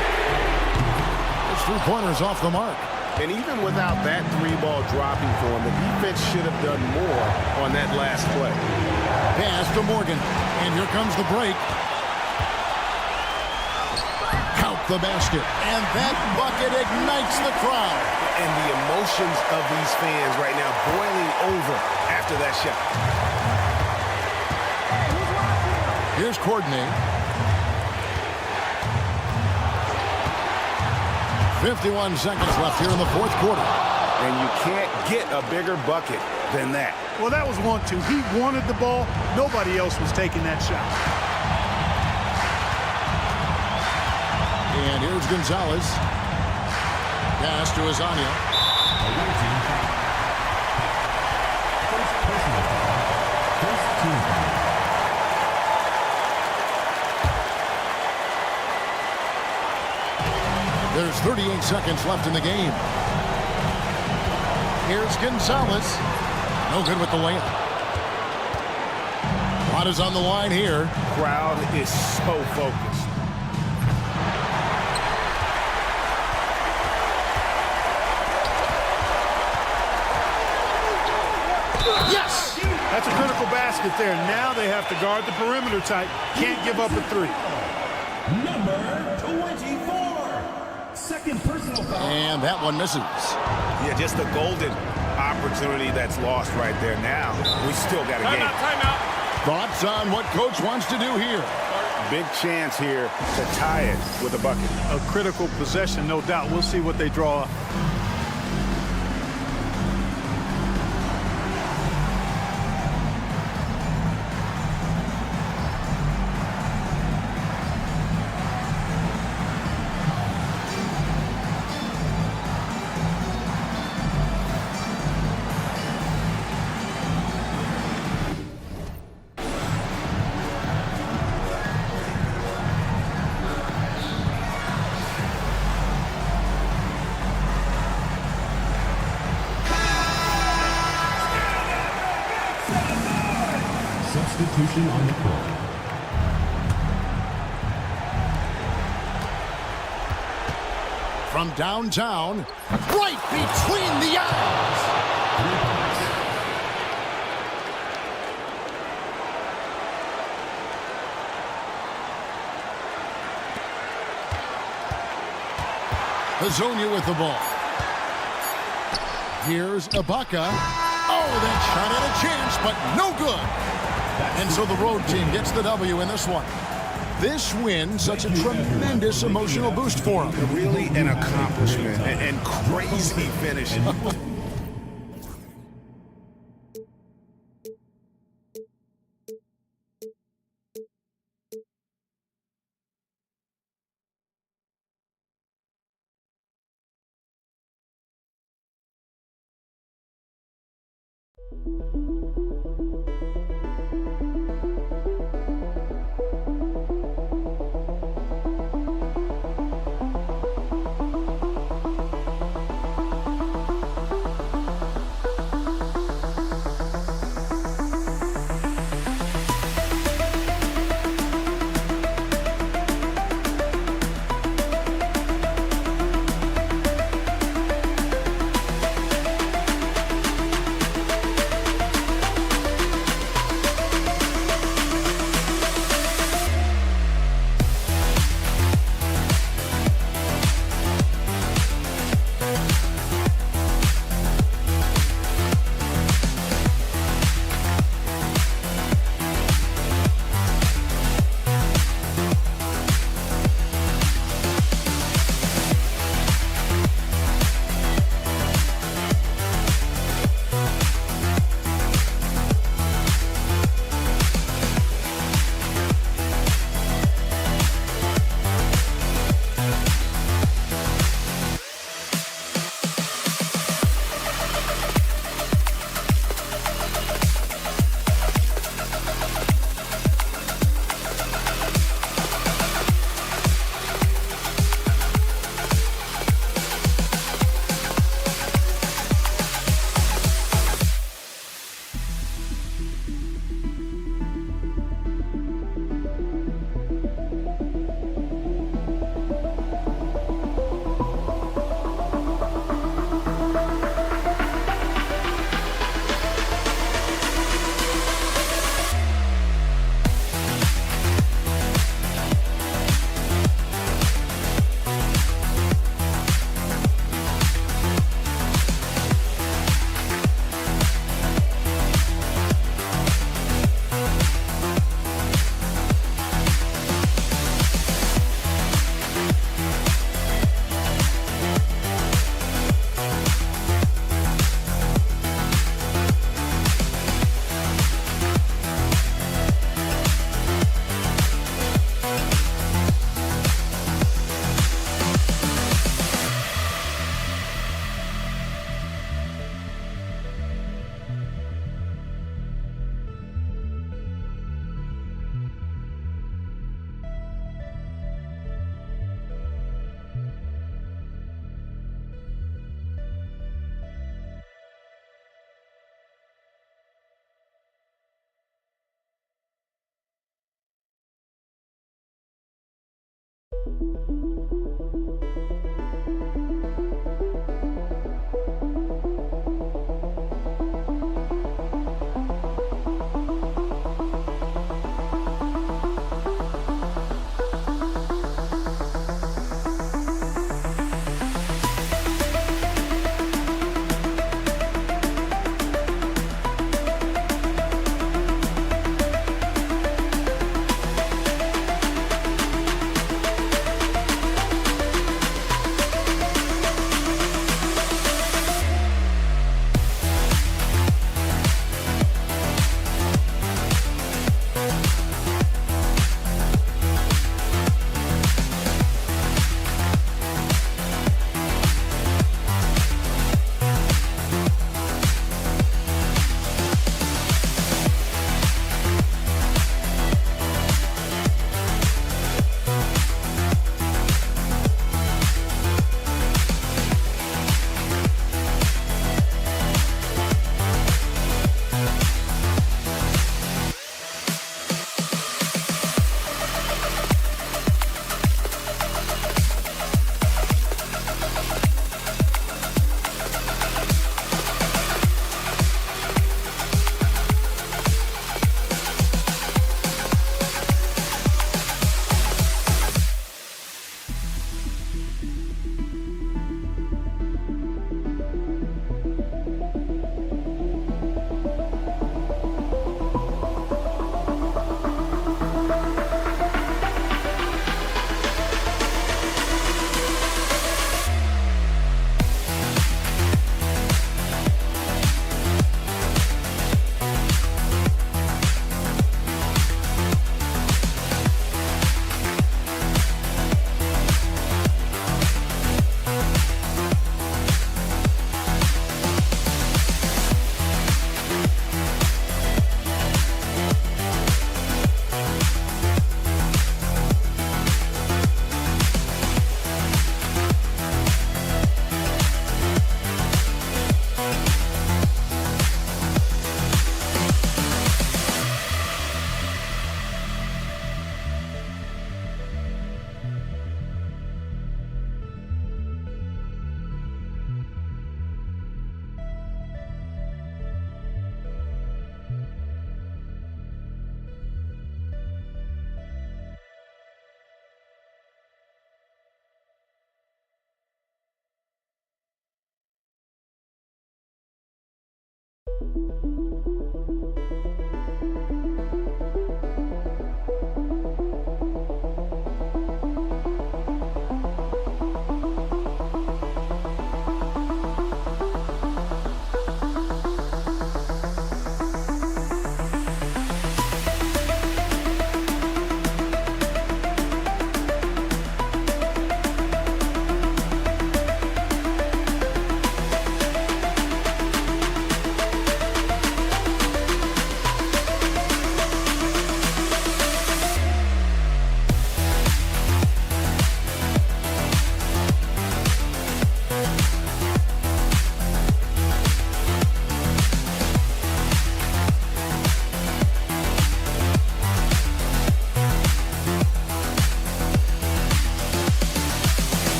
His three-pointer's off the mark. And even without that 3-ball dropping for him, the defense should have done more on that last play. Pass to Morgan. And here comes the break. Count the basket. And that bucket ignites the crowd. And the emotions of these fans right now boiling over after that shot. Here's Courtney. 51 seconds left here in the fourth quarter. And you can't get a bigger bucket than that. Well, that was 1-2. He wanted the ball. Nobody else was taking that shot. And here's Gonzalez. Pass to Hazanya. There's 38 seconds left in the game. Here's Gonzalez. No good with the layup. A lot is on the line here. Crowd is so focused. Yes! That's a critical basket there. Now they have to guard the perimeter tight. Can't give up a 3. Number 24. Second personal foul. And that one misses. Yeah, just a golden opportunity that's lost right there. Now, we still got a game. Timeout. Thoughts on what coach wants to do here? Big chance here to tie it with a bucket. A critical possession, no doubt. We'll see what they draw up. Substitution on the court. From downtown, right between the eyes. Hazonia with the ball. Here's Ibaka. Oh, that shot had a chance, but no good. And so the road team gets the W in this one. This win, such a tremendous emotional boost for them. Really an accomplishment and crazy finish.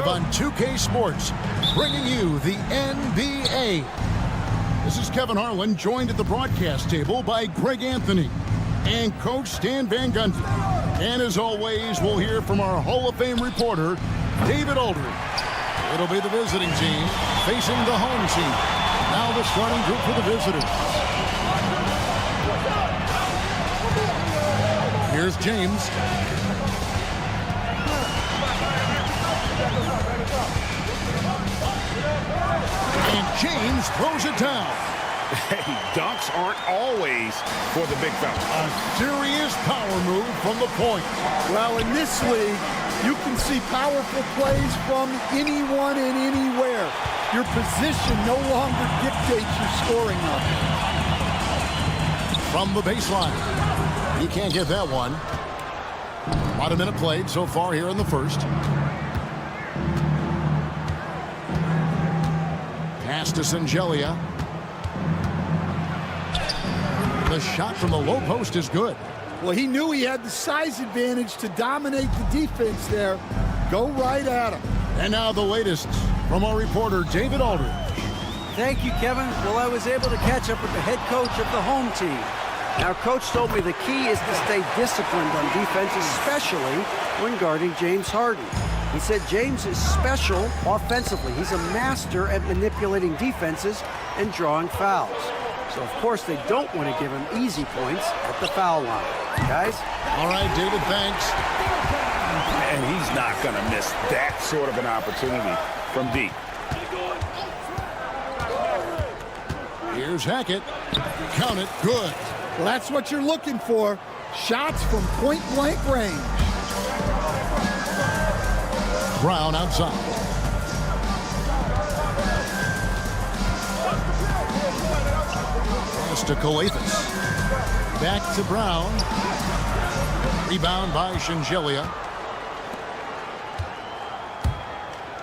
Live on 2K Sports, bringing you the NBA. This is Kevin Harlan, joined at the broadcast table by Greg Anthony and Coach Stan Van Gundy. And as always, we'll hear from our Hall of Fame reporter, David Aldridge. It'll be the visiting team facing the home team. Now the starting group for the visitors. Here's James. And James throws it down. Hey, dunks aren't always for the big fella. A serious power move from the point. Well, in this league, you can see powerful plays from anyone and anywhere. Your position no longer dictates your scoring number. From the baseline. He can't get that one. About a minute played so far here in the first. Pass to Singelia. The shot from the low post is good. Well, he knew he had the size advantage to dominate the defense there. Go right at him. And now the latest from our reporter, David Aldridge. Thank you, Kevin. Well, I was able to catch up with the head coach of the home team. Our coach told me the key is to stay disciplined on defense, especially when guarding James Harden. He said James is special offensively. He's a master at manipulating defenses and drawing fouls. So, of course, they don't want to give him easy points at the foul line. Guys? All right, David, thanks. And he's not going to miss that sort of an opportunity from deep. Here's Hackett. Count it. Good. Well, that's what you're looking for. Shots from point-blank range. Brown outside. Pass to Coathis. Back to Brown. Rebound by Shengelia.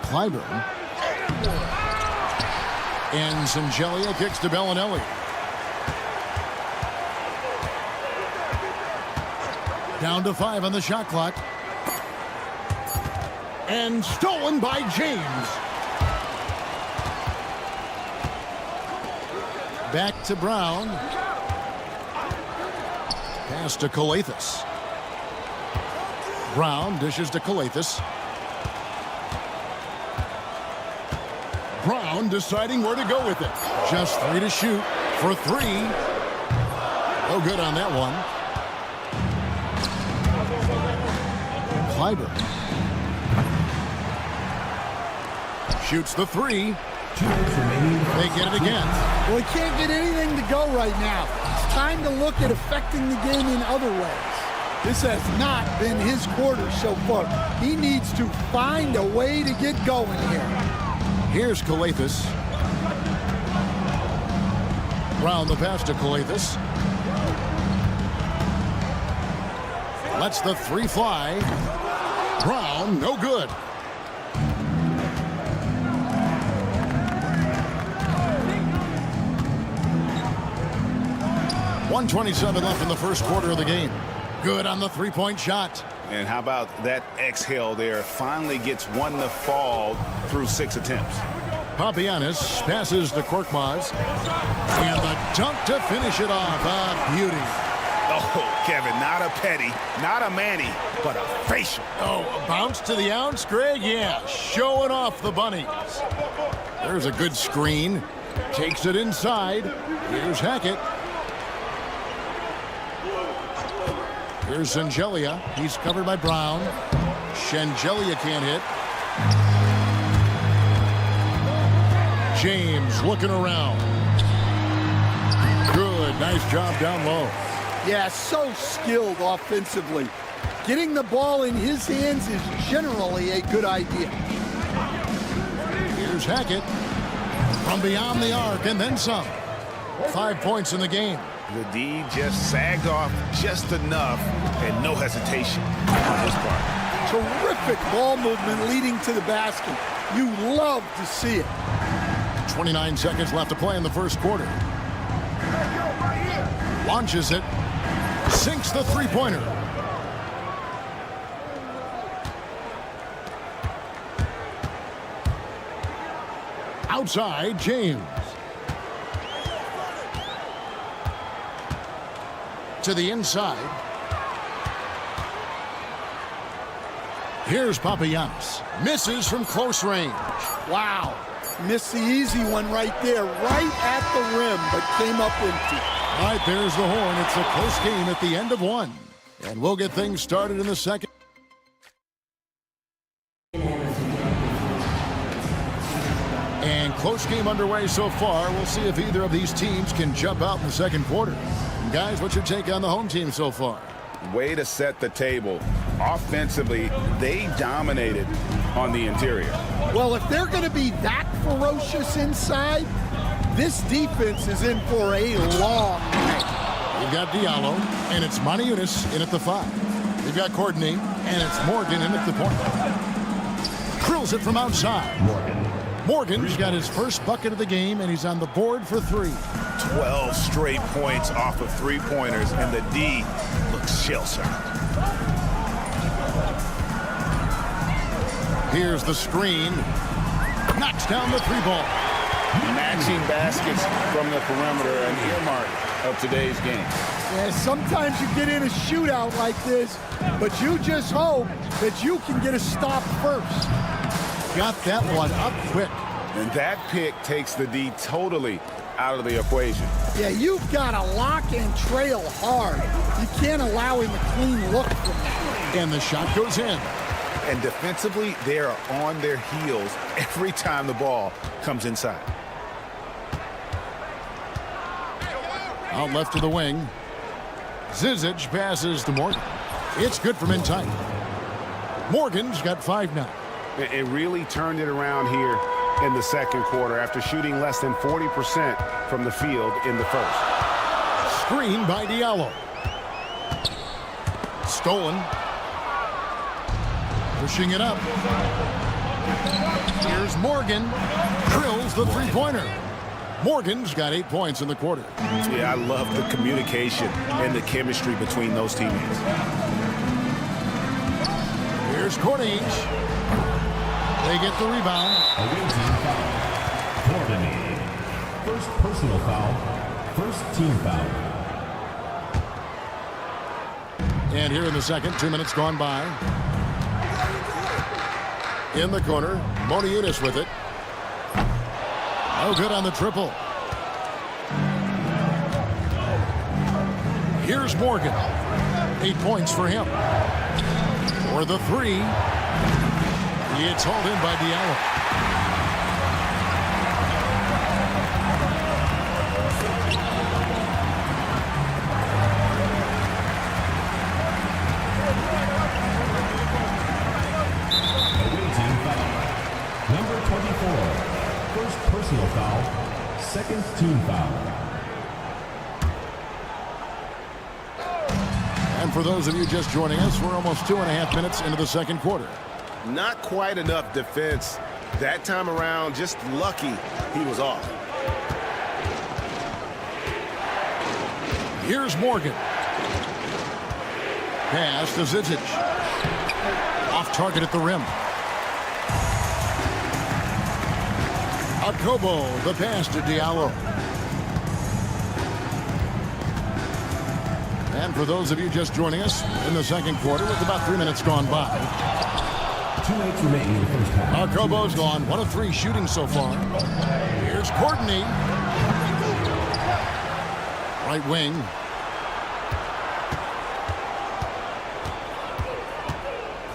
Clyburn. And Shengelia kicks to Bellinelli. Down to 5 on the shot clock. And stolen by James. Back to Brown. Pass to Coathis. Brown dishes to Coathis. Brown deciding where to go with it. Just 3 to shoot for 3. No good on that one. Clyburn shoots the 3. They get it again. Well, he can't get anything to go right now. It's time to look at affecting the game in other ways. This has not been his quarter so far. He needs to find a way to get going here. Here's Coathis. Brown the pass to Coathis. Lets the 3 fly. Brown, no good. .127 left in the first quarter of the game. Good on the 3-point shot. And how about that exhale there? Finally gets one to fall through 6 attempts. Papagiannis passes to Korkmaz. And the dunk to finish it off. A beauty. Oh, Kevin, not a petty, not a Manny, but a facial. Oh, a bounce to the ounce, Greg? Yeah, showing off the bunnies. There's a good screen. Takes it inside. Here's Hackett. Here's Shengelia. He's covered by Brown. Shengelia can't hit. James looking around. Good. Nice job down low. Yeah, so skilled offensively. Getting the ball in his hands is generally a good idea. Here's Hackett. From beyond the arc and then some. 5 points in the game. The D just sagged off just enough and no hesitation on his part. Terrific ball movement leading to the basket. You love to see it. 29 seconds left to play in the first quarter. Launches it. Sinks the 3-pointer. Outside, James. To the inside. Here's Papagiannis. Misses from close range. Wow. Missed the easy one right there, right at the rim, but came up empty. All right, there's the horn. It's a close game at the end of 1. And we'll get things started in the second. And close game underway so far. We'll see if either of these teams can jump out in the second quarter. And guys, what's your take on the home team so far? Way to set the table. Offensively, they dominated on the interior. Well, if they're going to be that ferocious inside, this defense is in for a long night. We've got Diallo, and it's Maniunas in at the 5. We've got Courtney, and it's Morgan in at the point. Drills it from outside. Morgan's got his first bucket of the game, and he's on the board for 3. 12 straight points off of 3-pointers, and the D looks shell-shocked. Here's the screen. Knocks down the 3-ball. Matching baskets from the perimeter, an earmark of today's game. Yeah, sometimes you get in a shootout like this, but you just hope that you can get a stop first. Got that one up quick. And that pick takes the D totally out of the equation. Yeah, you've got to lock and trail hard. You can't allow him a clean look from that. And the shot goes in. And defensively, they are on their heels every time the ball comes inside. Out left to the wing. Zizic passes to Morgan. It's good from in tight. Morgan's got 5 now. It really turned it around here in the second quarter after shooting less than 40% from the field in the first. Screen by Diallo. Stolen. Pushing it up. Here's Morgan. Drills the three-pointer. Morgan's got 8 points in the quarter. Yeah, I love the communication and the chemistry between those teammates. Here's Corniche. They get the rebound. Away team foul. Coordinated. First personal foul. First team foul. And here in the second, 2 minutes gone by. In the corner, Moniunas with it. No good on the triple. Here's Morgan. 8 points for him. For the three. It's hauled in by Diallo. Number 24, first personal foul, second team foul. And for those of you just joining us, we're almost 2.5 minutes into the second quarter. Not quite enough defense that time around. Just lucky he was off. Here's Morgan. Pass to Zizic. Off target at the rim. Akobo, the pass to Diallo. And for those of you just joining us in the second quarter, with about 3 minutes gone by. 2 minutes remaining in the first half. Akobo's gone 1 of 3 shooting so far. Here's Courtney. Right wing.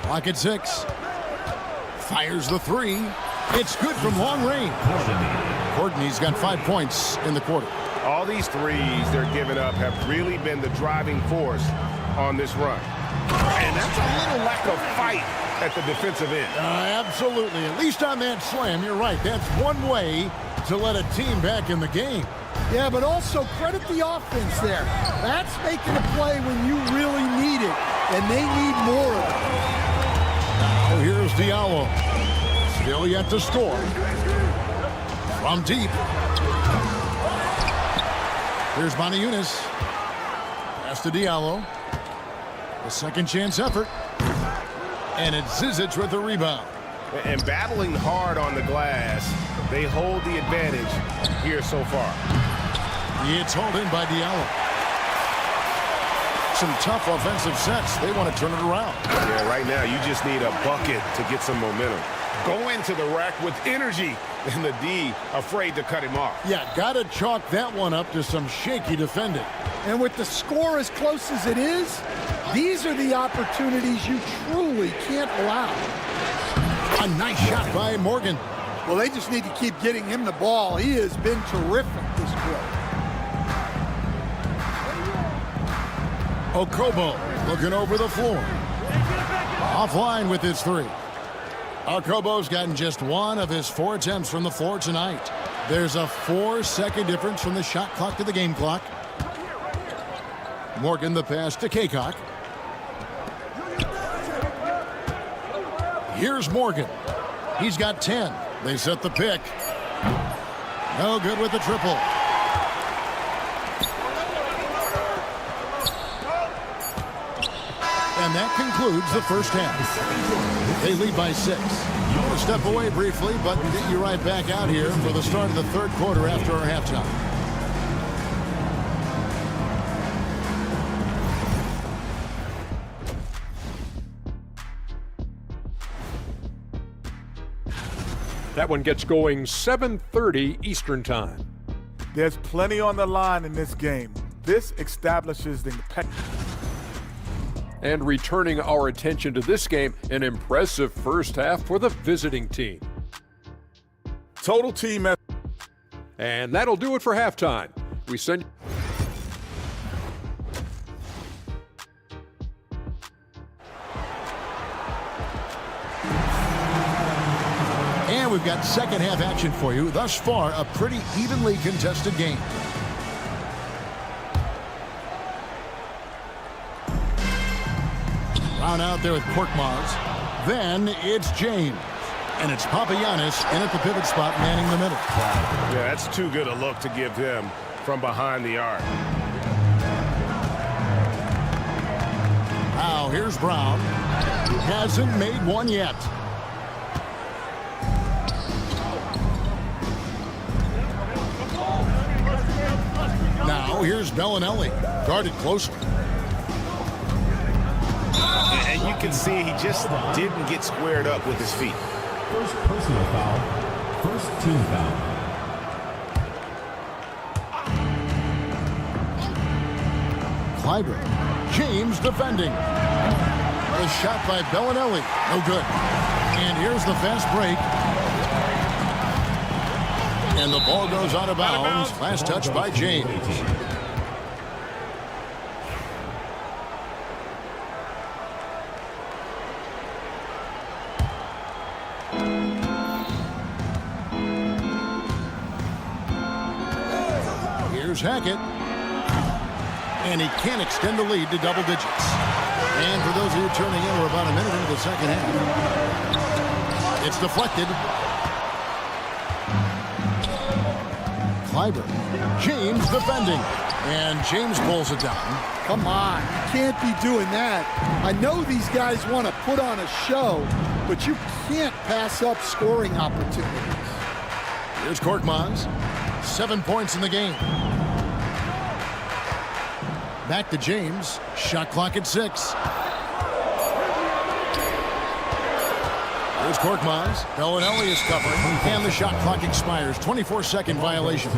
Clock at 6. Fires the three. It's good from long range. Courtney's got 5 points in the quarter. All these threes they're giving up have really been the driving force on this run. And that's a little lack of fight at the defensive end. Absolutely. At least on that slam, you're right. That's one way to let a team back in the game. Yeah, but also credit the offense there. That's making a play when you really need it, and they need more of it. Now here's Diallo. Still yet to score. From deep. Here's Moniunas. Pass to Diallo. A second chance effort. And it's Zizic with the rebound. And battling hard on the glass, they hold the advantage here so far. It's hauled in by Diallo. Some tough offensive sets. They want to turn it around. Yeah, right now you just need a bucket to get some momentum. Go into the rack with energy, and the D afraid to cut him off. Yeah, got to chalk that one up to some shaky defending. And with the score as close as it is, these are the opportunities you truly can't allow. A nice shot by Morgan. Well, they just need to keep getting him the ball. He has been terrific this quarter. Okobo looking over the floor. Offline with his three. Okobo's gotten just 1 of his 4 attempts from the floor tonight. There's a 4-second difference from the shot clock to the game clock. Morgan the pass to Kaycock. Here's Morgan. He's got 10. They set the pick. No good with the triple. And that concludes the first half. They lead by 6. We'll step away briefly, but get you right back out here for the start of the third quarter after our halftime. That one gets going 7:30 Eastern Time. There's plenty on the line in this game. This establishes the And returning our attention to this game, an impressive first half for the visiting team. total team. And that'll do it for halftime. We send And we've got second half action for you. Thus far, a pretty evenly contested game. Brown out there with Korkmaz. Then it's James. And it's Papagiannis in at the pivot spot, manning the middle. Yeah, that's too good a look to give him from behind the arc. Now here's Brown. Hasn't made one yet. Now here's Bellinelli, guarded closely. And you can see he just didn't get squared up with his feet. First personal foul. First team foul. Clyburn. James defending. The shot by Bellinelli. No good. And here's the fast break. And the ball goes out of bounds. Last touch by James. Here's Hackett. And he can't extend the lead to double digits. And for those of you turning in, we're about a minute into the second half. It's deflected. Clyburn. James defending. And James pulls it down. Come on, you can't be doing that. I know these guys want to put on a show, but you can't pass up scoring opportunities. Here's Korkmaz. 7 points in the game. Back to James. Shot clock at 6. Here's Korkmaz. Bellinelli is covering. And the shot clock expires. 24-second violation.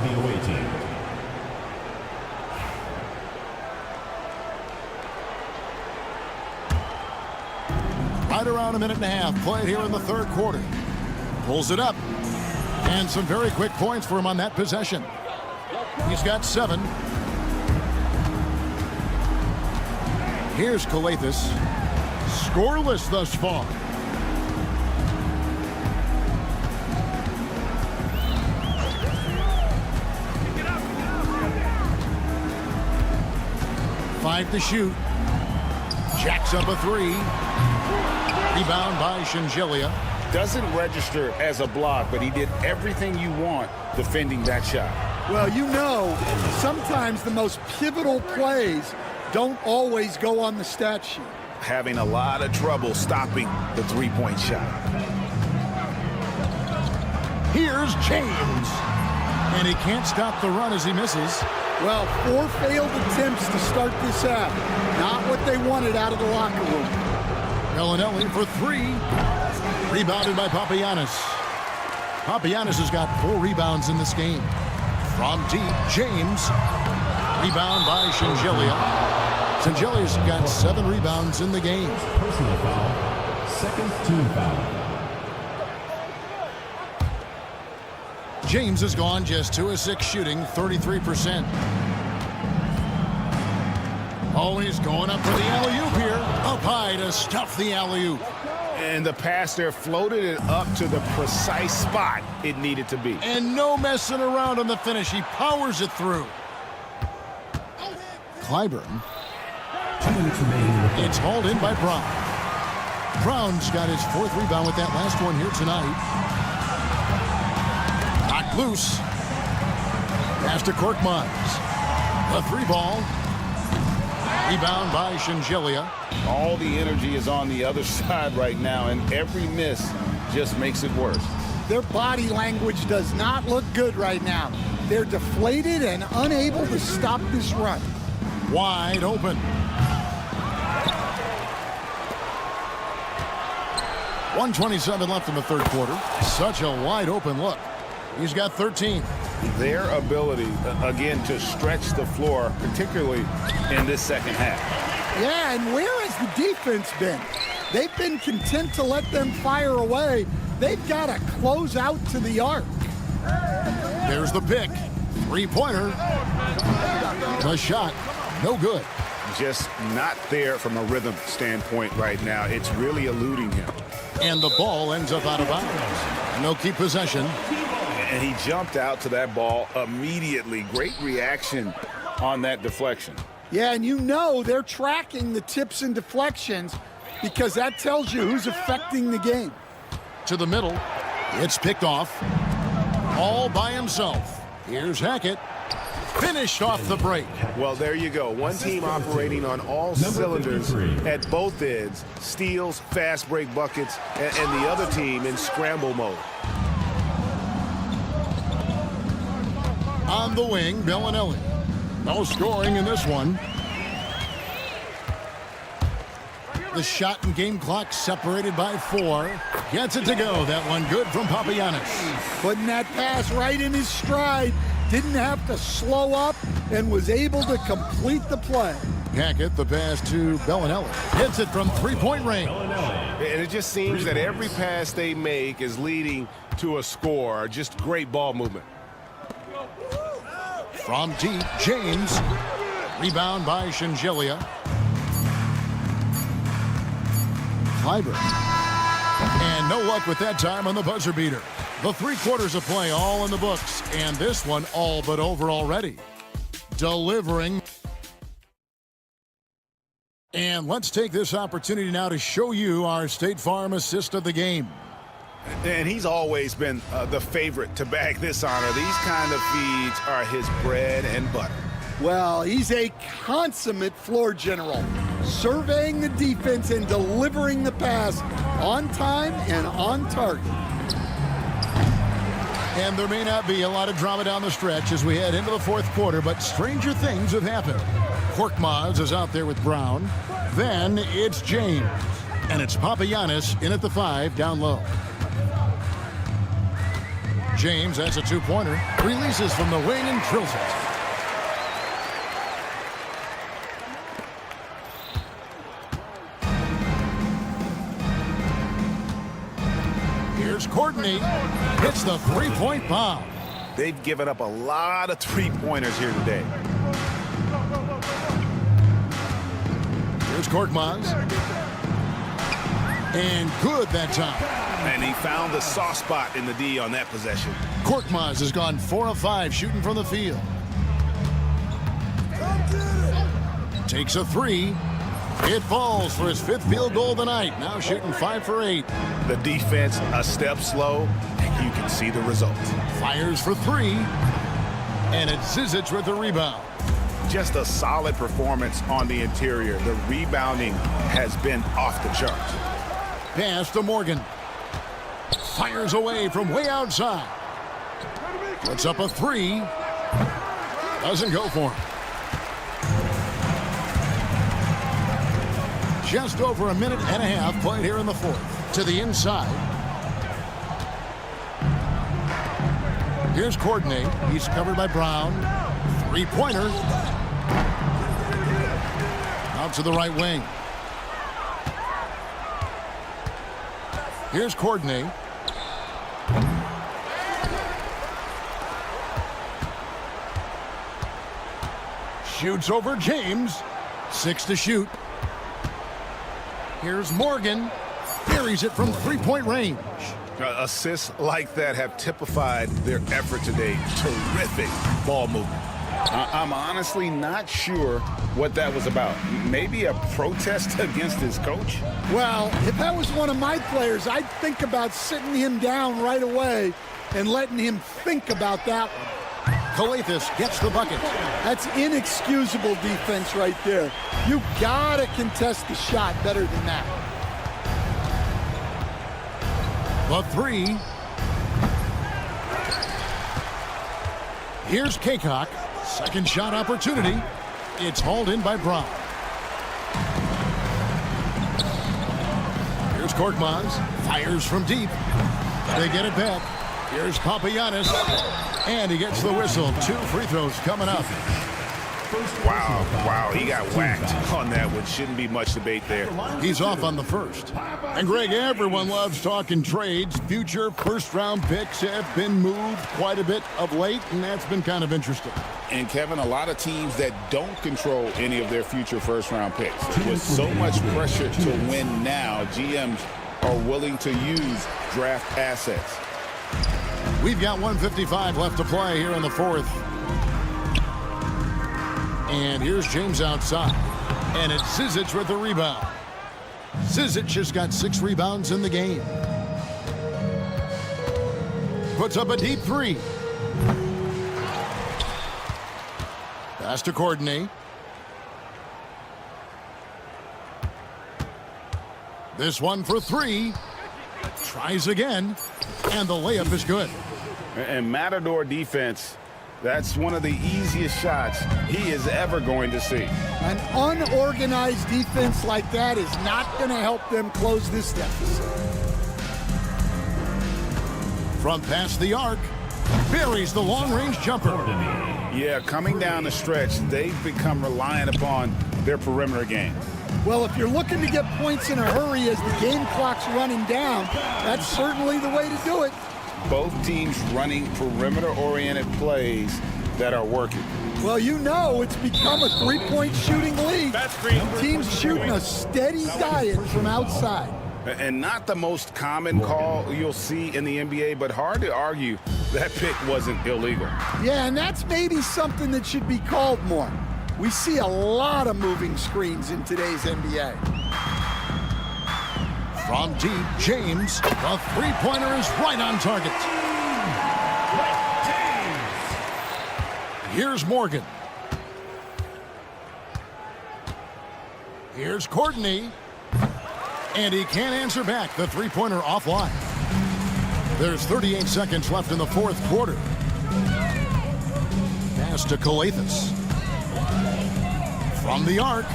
Right around a minute and a half. Played here in the third quarter. Pulls it up. And some very quick points for him on that possession. He's got 7. Here's Calathis. Scoreless thus far. Five to shoot. Jacks up a 3. Rebound by Shingelia. Doesn't register as a block, but he did everything you want defending that shot. Well, you know, sometimes the most pivotal plays don't always go on the stat sheet. Having a lot of trouble stopping the three-point shot. Here's James. And he can't stop the run as he misses. Well, 4 failed attempts to start this out. Not what they wanted out of the locker room. Bellinelli for 3. Rebounded by Papagiannis. Papagiannis has got 4 rebounds in this game. From deep, James. Rebound by Shingelia. Shingelia's got 7 rebounds in the game. Personal foul. Second team foul. James has gone just 2 of 6 shooting, 33%. Oh, he's going up for the alley-oop here. Up high to stuff the alley-oop. And the pass there floated it up to the precise spot it needed to be. And no messing around on the finish. He powers it through. Clyburn. 2 minutes remaining. It's hauled in by Brown. Brown's got his 4th rebound with that last one here tonight. Knocked loose. Pass to Korkmaz. A 3-ball. Rebound by Shingelia. All the energy is on the other side right now, and every miss just makes it worse. Their body language does not look good right now. They're deflated and unable to stop this run. Wide open. 1:27 left in the third quarter. Such a wide open look. He's got 13. their ability, again, to stretch the floor, particularly in this second half. Yeah, and where has the defense been? They've been content to let them fire away. They've got to close out to the arc. There's the pick. Three-pointer. The shot. No good. Just not there from a rhythm standpoint right now. It's really eluding him. And the ball ends up out of bounds. No key possession. And he jumped out to that ball immediately. Great reaction on that deflection. Yeah, and you know they're tracking the tips and deflections because that tells you who's affecting the game. To the middle. It's picked off. All by himself. Here's Hackett. Finished off the break. Well, there you go. One team operating on all cylinders at both ends. Steals, fast break buckets, and the other team in scramble mode. On the wing, Bellinelli. No scoring in this one. The shot and game clock separated by 4. Gets it to go. That one good from Papagiannis. Putting that pass right in his stride. Didn't have to slow up and was able to complete the play. Hackett, the pass to Bellinelli. Hits it from three-point range. And it just seems that every pass they make is leading to a score. Just great ball movement. From deep, James. Rebound by Shingelia. Kleiber. And no luck with that time on the buzzer beater. The 3 quarters of play all in the books, and this one all but over already. Delivering. And let's take this opportunity now to show you our State Farm assist of the game. And he's always been the favorite to bag this honor. These kind of feeds are his bread and butter. Well, he's a consummate floor general, surveying the defense and delivering the pass on time and on target. And there may not be a lot of drama down the stretch as we head into the 4th quarter, but stranger things have happened. Korkmaz is out there with Brown. Then it's James. And it's Papagiannis in at the 5 down low. James has a 2-pointer. Releases from the wing and drills it. Here's Courtney. Hits the 3-point bomb. They've given up a lot of 3-pointers here today. Here's Korkmaz. And good that time. And he found the soft spot in the D on that possession. Korkmaz has gone 4 of 5 shooting from the field. Takes a 3. It falls for his 5th field goal of the night. Now shooting 5 for 8. The defense a step slow, and you can see the result. Fires for 3. And it's Zizic with the rebound. Just a solid performance on the interior. The rebounding has been off the charts. Pass to Morgan. Fires away from way outside. Puts up a 3. Doesn't go for him. Just over a minute and a half played here in the 4th. To the inside. Here's Courtney. He's covered by Brown. 3-pointer. Out to the right wing. Here's Courtney. Shoots over James. 6 to shoot. Here's Morgan. Buries it from 3-point range. Assists like that have typified their effort today. Terrific ball movement. I'm honestly not sure what that was about. Maybe a protest against his coach? Well, if that was one of my players, I'd think about sitting him down right away and letting him think about that one. Kalathis gets the bucket. That's inexcusable defense right there. You gotta contest the shot better than that. The 3. Here's Kaycock. Second shot opportunity. It's hauled in by Brown. Here's Korkmaz. Fires from deep. They get it back. Here's Papagiannis. And he gets the whistle. 2 free throws coming up. Wow, he got whacked on that one. Shouldn't be much debate there. He's off on the first. And Greg, everyone loves talking trades. Future first-round picks have been moved quite a bit of late, and that's been kind of interesting. And Kevin, a lot of teams that don't control any of their future first-round picks. With so much pressure to win now, GMs are willing to use draft assets. We've got 1:55 left to play here in the fourth. And here's James outside. And it's Zizic with the rebound. Zizic has got 6 rebounds in the game. Puts up a deep 3. Pass to Courtney. This one for 3. Tries again. And the layup is good. And Matador defense, that's one of the easiest shots he is ever going to see. An unorganized defense like that is not going to help them close this deficit. From past the arc, buries the long-range jumper. Yeah, coming down the stretch, they've become reliant upon their perimeter game. Well, if you're looking to get points in a hurry as the game clock's running down, that's certainly the way to do it. Both teams running perimeter-oriented plays that are working. Well, you know it's become a three-point shooting league. Teams shooting a steady diet from outside. And not the most common call you'll see in the NBA, but hard to argue that pick wasn't illegal. Yeah, and that's maybe something that should be called more. We see a lot of moving screens in today's NBA. From deep, James, the three-pointer is right on target. Here's Morgan. Here's Courtney. And he can't answer back. The three-pointer offline. There's 38 seconds left in the fourth quarter. Pass to Calathis. From the arc.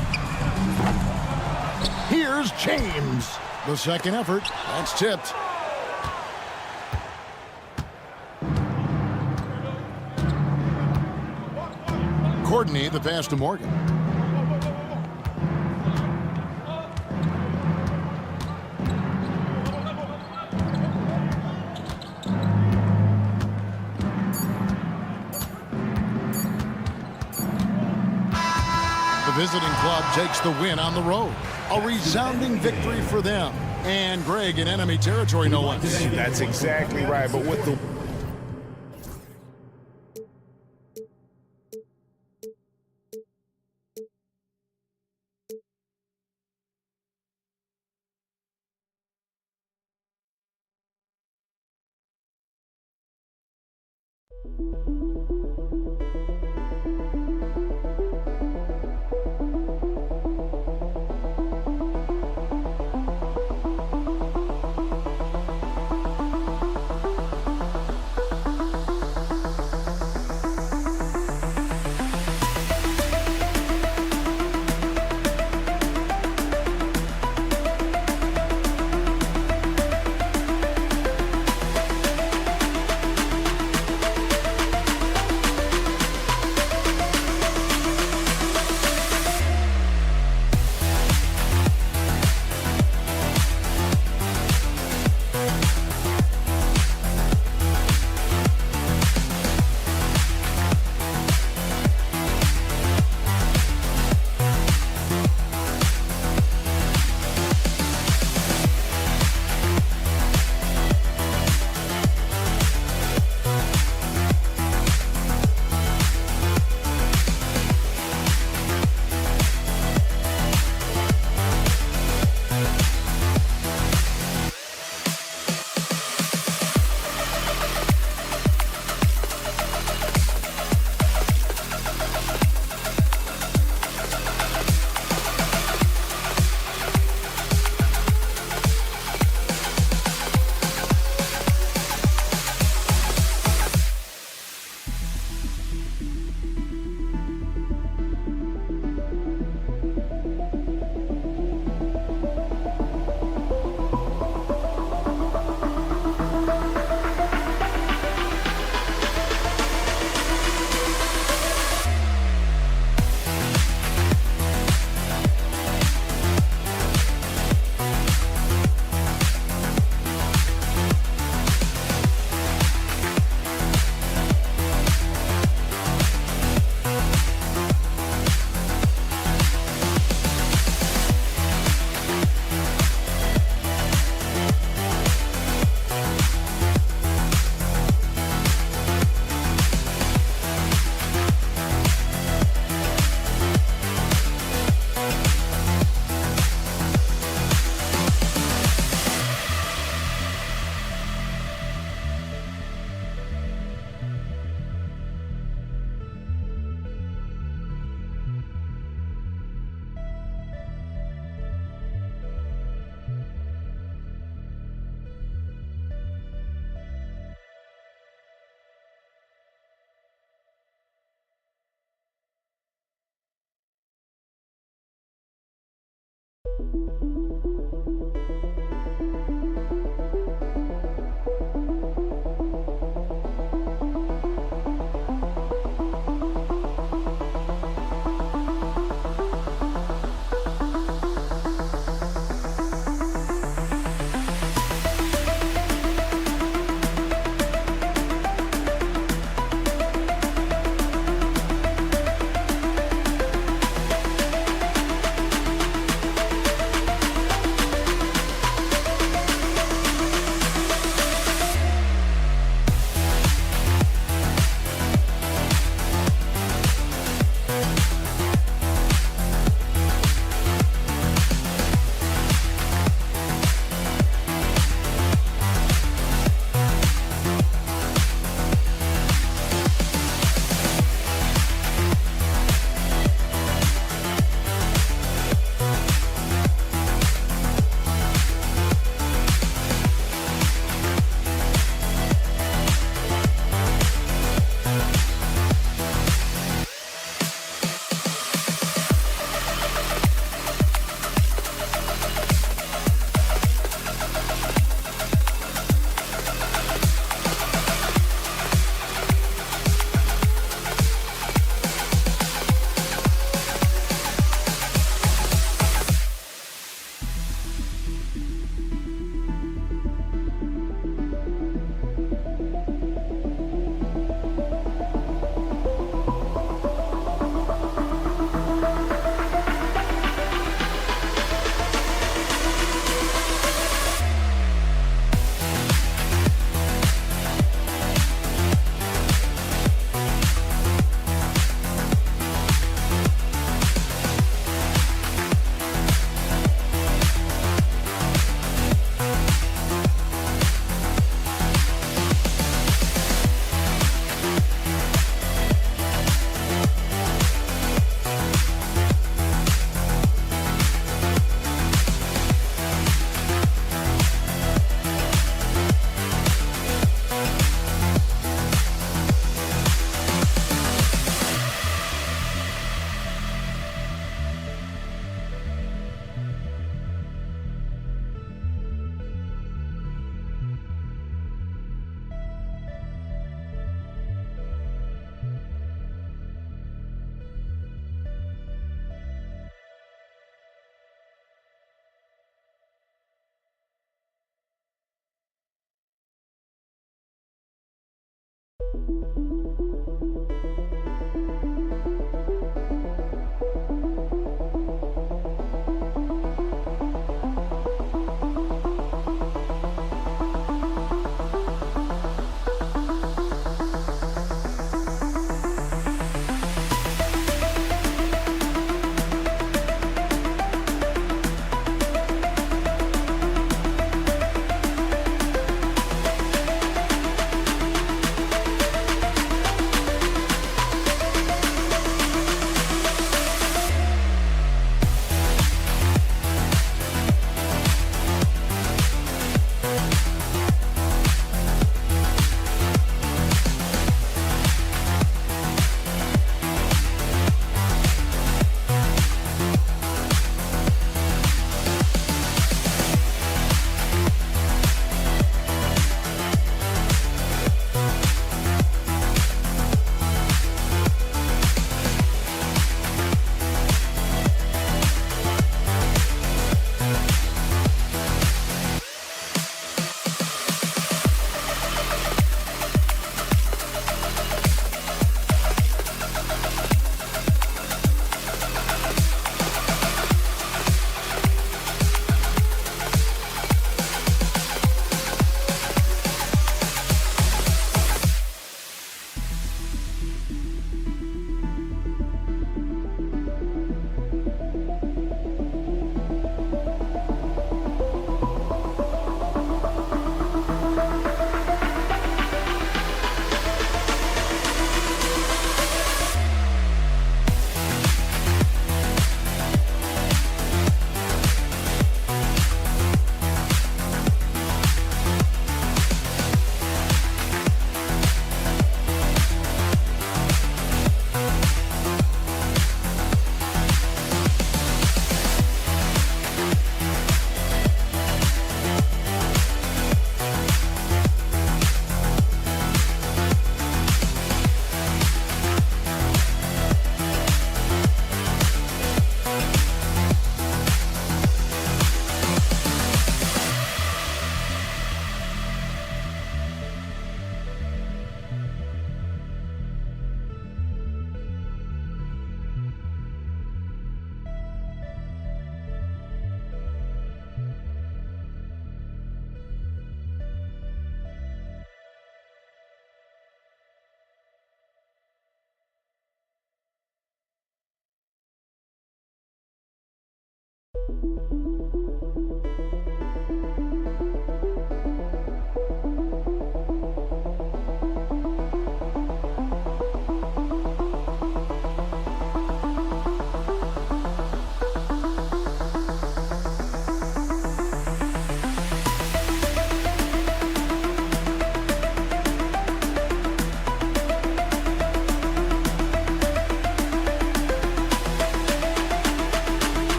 Here's James. The second effort. That's tipped. Courtney, the pass to Morgan. The visiting club takes the win on the road. A resounding victory for them. And Greg in enemy territory, no less. That's exactly right. But with the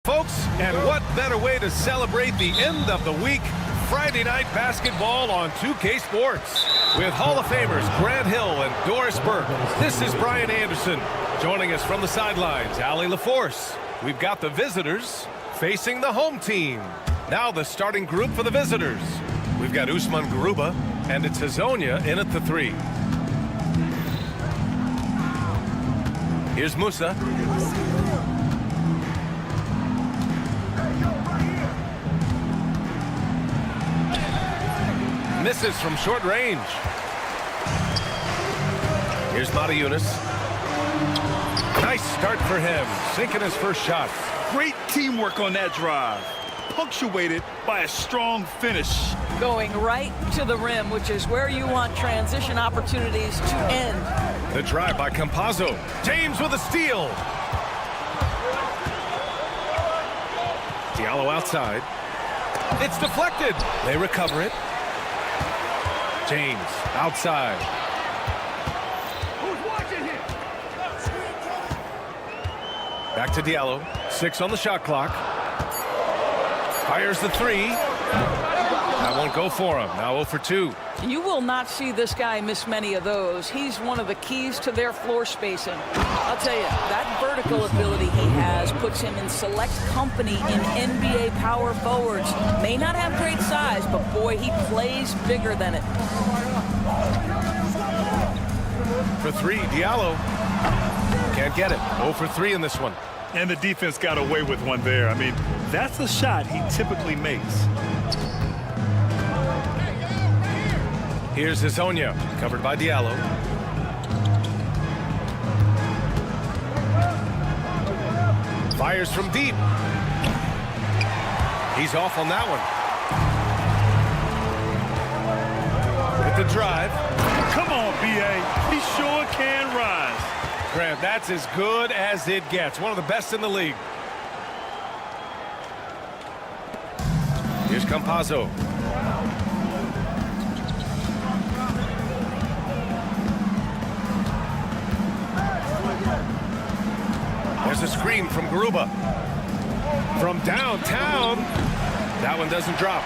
Folks, and what better way to celebrate the end of the week? Friday night basketball on 2K Sports. With Hall of Famers Grant Hill and Doris Burke, this is Brian Anderson. Joining us from the sidelines, Allie LaForce. We've got the visitors facing the home team. Now the starting group for the visitors. We've got Usman Garuba, and it's Hazonia in at the 3. Here's Musa. Misses from short range. Here's Mata Yunus. Nice start for him, sinking his first shot. Great teamwork on that drive, punctuated by a strong finish. Going right to the rim, which is where you want transition opportunities to end. The drive by Campazzo. James with a steal. Diallo outside. It's deflected. They recover it. James outside. Who's watching him? Back to Diallo. 6 on the shot clock. Fires the 3. That won't go for him. Now 0 for 2. You will not see this guy miss many of those. He's one of the keys to their floor spacing. I'll tell you, that vertical ability he has puts him in select company in NBA power forwards. May not have great size, but boy, he plays bigger than it. For 3, Diallo. Can't get it. 0 for 3 in this one. And the defense got away with one there. I mean, that's a shot he typically makes. Here's Hazonia, covered by Diallo. Fires from deep. He's off on that one. With the drive. Come on, B.A. He sure can rise. Grant, that's as good as it gets. One of the best in the league. Here's Campazzo. There's a screen from Garuba. From downtown. That one doesn't drop.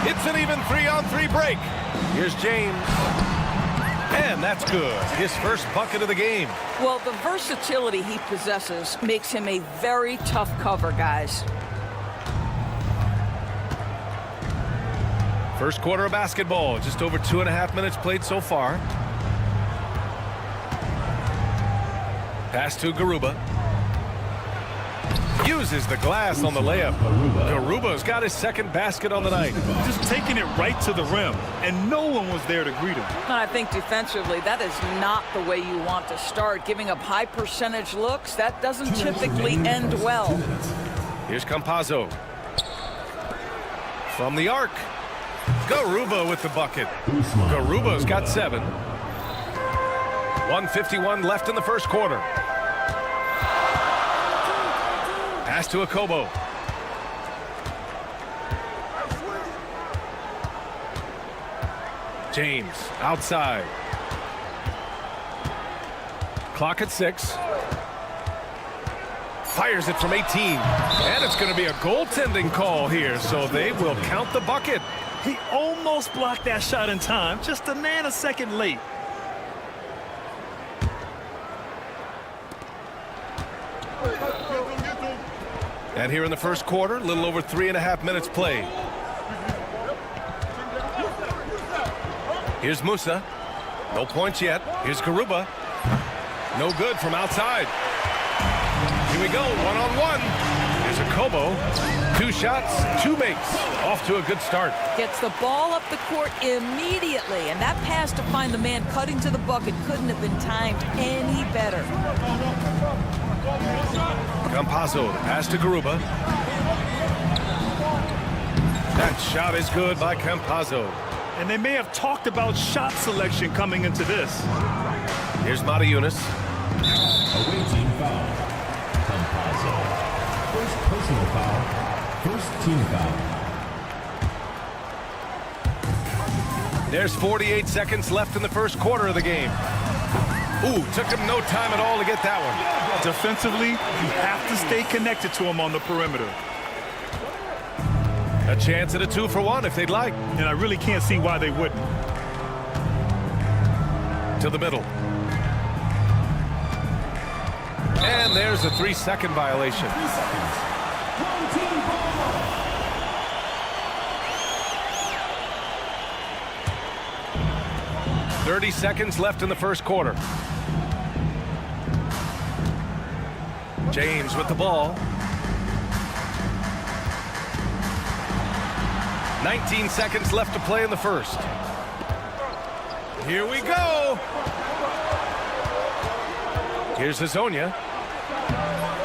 It's an even 3-on-3 break. Here's James. And that's good. His first bucket of the game. Well, the versatility he possesses makes him a very tough cover, guys. First quarter of basketball. Just over 2.5 minutes played so far. Pass to Garuba. Uses the glass on the layup. Garuba's got his second basket on the night. Just taking it right to the rim, and no one was there to greet him. And I think defensively, that is not the way you want to start. Giving up high percentage looks, that doesn't typically end well. Here's Campazzo. From the arc. Garuba with the bucket. Garuba's got 7. 1:51 left in the first quarter. Pass to Akobo. James outside. Clock at 6. Fires it from 18. And it's going to be a goaltending call here, so they will count the bucket. He almost blocked that shot in time, just a nanosecond late. And here in the first quarter, a little over 3.5 minutes played. Here's Musa. No points yet. Here's Garuba. No good from outside. Here we go, one-on-one. Here's Akobo. 2 shots, 2 makes. Off to a good start. Gets the ball up the court immediately, and that pass to find the man cutting to the bucket couldn't have been timed any better. Campazzo, pass to Garuba. That shot is good by Campazzo. And they may have talked about shot selection coming into this. Here's Matajunas. Away team foul. Campazzo. First personal foul. First team foul. There's 48 seconds left in the first quarter of the game. Ooh, took him no time at all to get that one. Defensively, you have to stay connected to him on the perimeter. A chance at a 2-for-1 if they'd like. And I really can't see why they wouldn't. To the middle. And there's a 3-second violation. 3 seconds. One team ball. 30 seconds left in the first quarter. James with the ball. 19 seconds left to play in the first. Here we go. Here's Hazonia.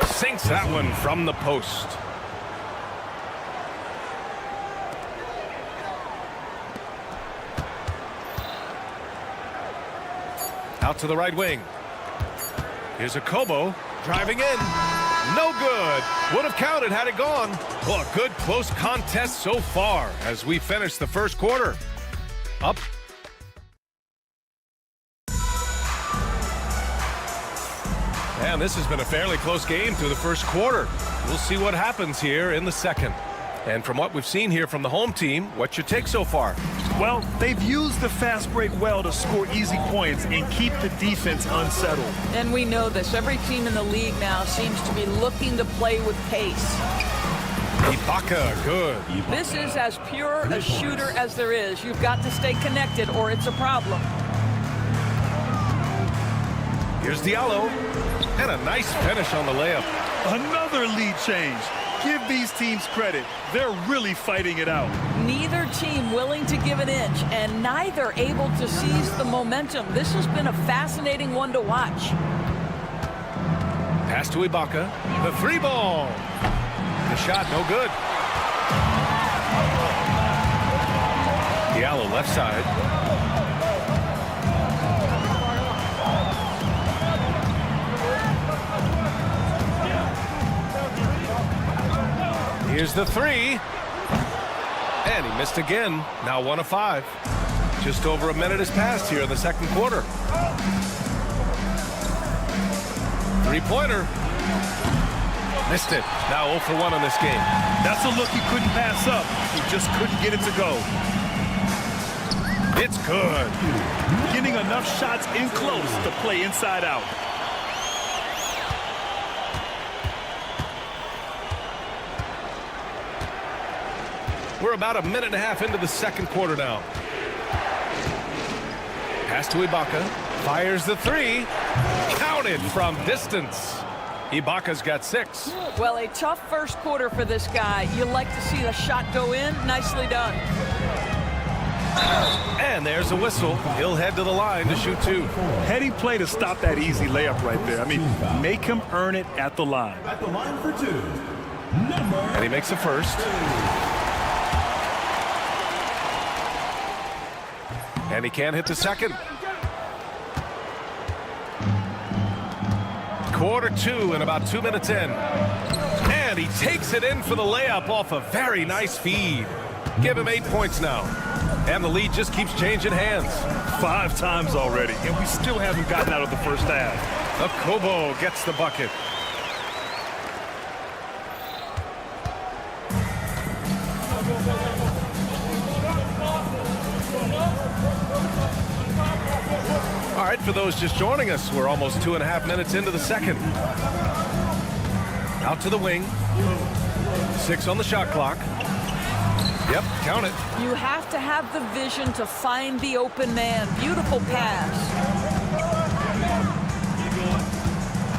Sinks that one from the post. Out to the right wing. Here's Akobo driving in. No good. Would have counted had it gone. Well, a good close contest so far as we finish the first quarter. Up. And this has been a fairly close game through the first quarter. We'll see what happens here in the second. And from what we've seen here from the home team, what's your take so far? Well, they've used the fast break well to score easy points and keep the defense unsettled. And we know this. Every team in the league now seems to be looking to play with pace. Ibaka, good. This is as pure a shooter as there is. You've got to stay connected or it's a problem. Here's Diallo. And a nice finish on the layup. Another lead change. Give these teams credit. They're really fighting it out. Neither team willing to give an inch, and neither able to seize the momentum. This has been a fascinating one to watch. Pass to Ibaka. The 3-ball. The shot, no good. Diallo left side. Here's the 3. And he missed again. Now 1 of 5. Just over a minute has passed here in the second quarter. Three-pointer. Missed it. Now 0 for 1 in this game. That's a look he couldn't pass up. He just couldn't get it to go. It's good. Getting enough shots in close to play inside out. We're about a minute and a half into the second quarter now. Pass to Ibaka. Fires the three. Counted from distance. Ibaka's got 6. Well, a tough first quarter for this guy. You like to see the shot go in. Nicely done. And there's a whistle. He'll head to the line to shoot 2. Heady play to stop that easy layup right there. I mean, make him earn it at the line. At the line for 2. And he makes the first. And he can't hit the second. Quarter 2 and about 2 minutes in. And he takes it in for the layup off a very nice feed. Give him 8 points now. And the lead just keeps changing hands. 5 times already, and we still haven't gotten out of the first half. Okobo gets the bucket. All right, for those just joining us, we're almost 2.5 minutes into the second. Out to the wing. 6 on the shot clock. Yep, count it. You have to have the vision to find the open man. Beautiful pass.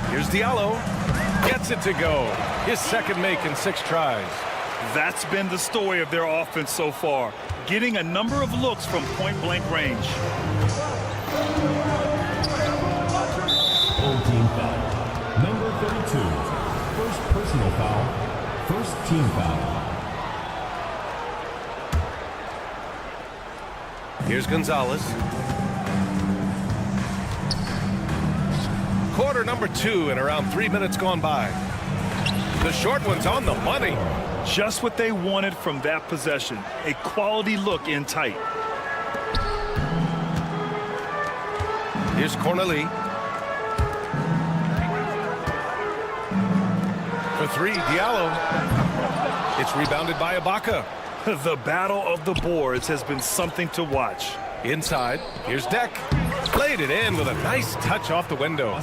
Here's Diallo. Gets it to go. His second make in 6 tries. That's been the story of their offense so far. Getting a number of looks from point-blank range. Home team foul. Number 32. First personal foul. First team foul. Here's Gonzalez. Quarter number 2 and around 3 minutes gone by. The short one's on the money. Just what they wanted from that possession. A quality look in tight. Here's Corneli. For 3, Diallo. It's rebounded by Ibaka. The battle of the boards has been something to watch. Inside, here's Deck. Played it in with a nice touch off the window.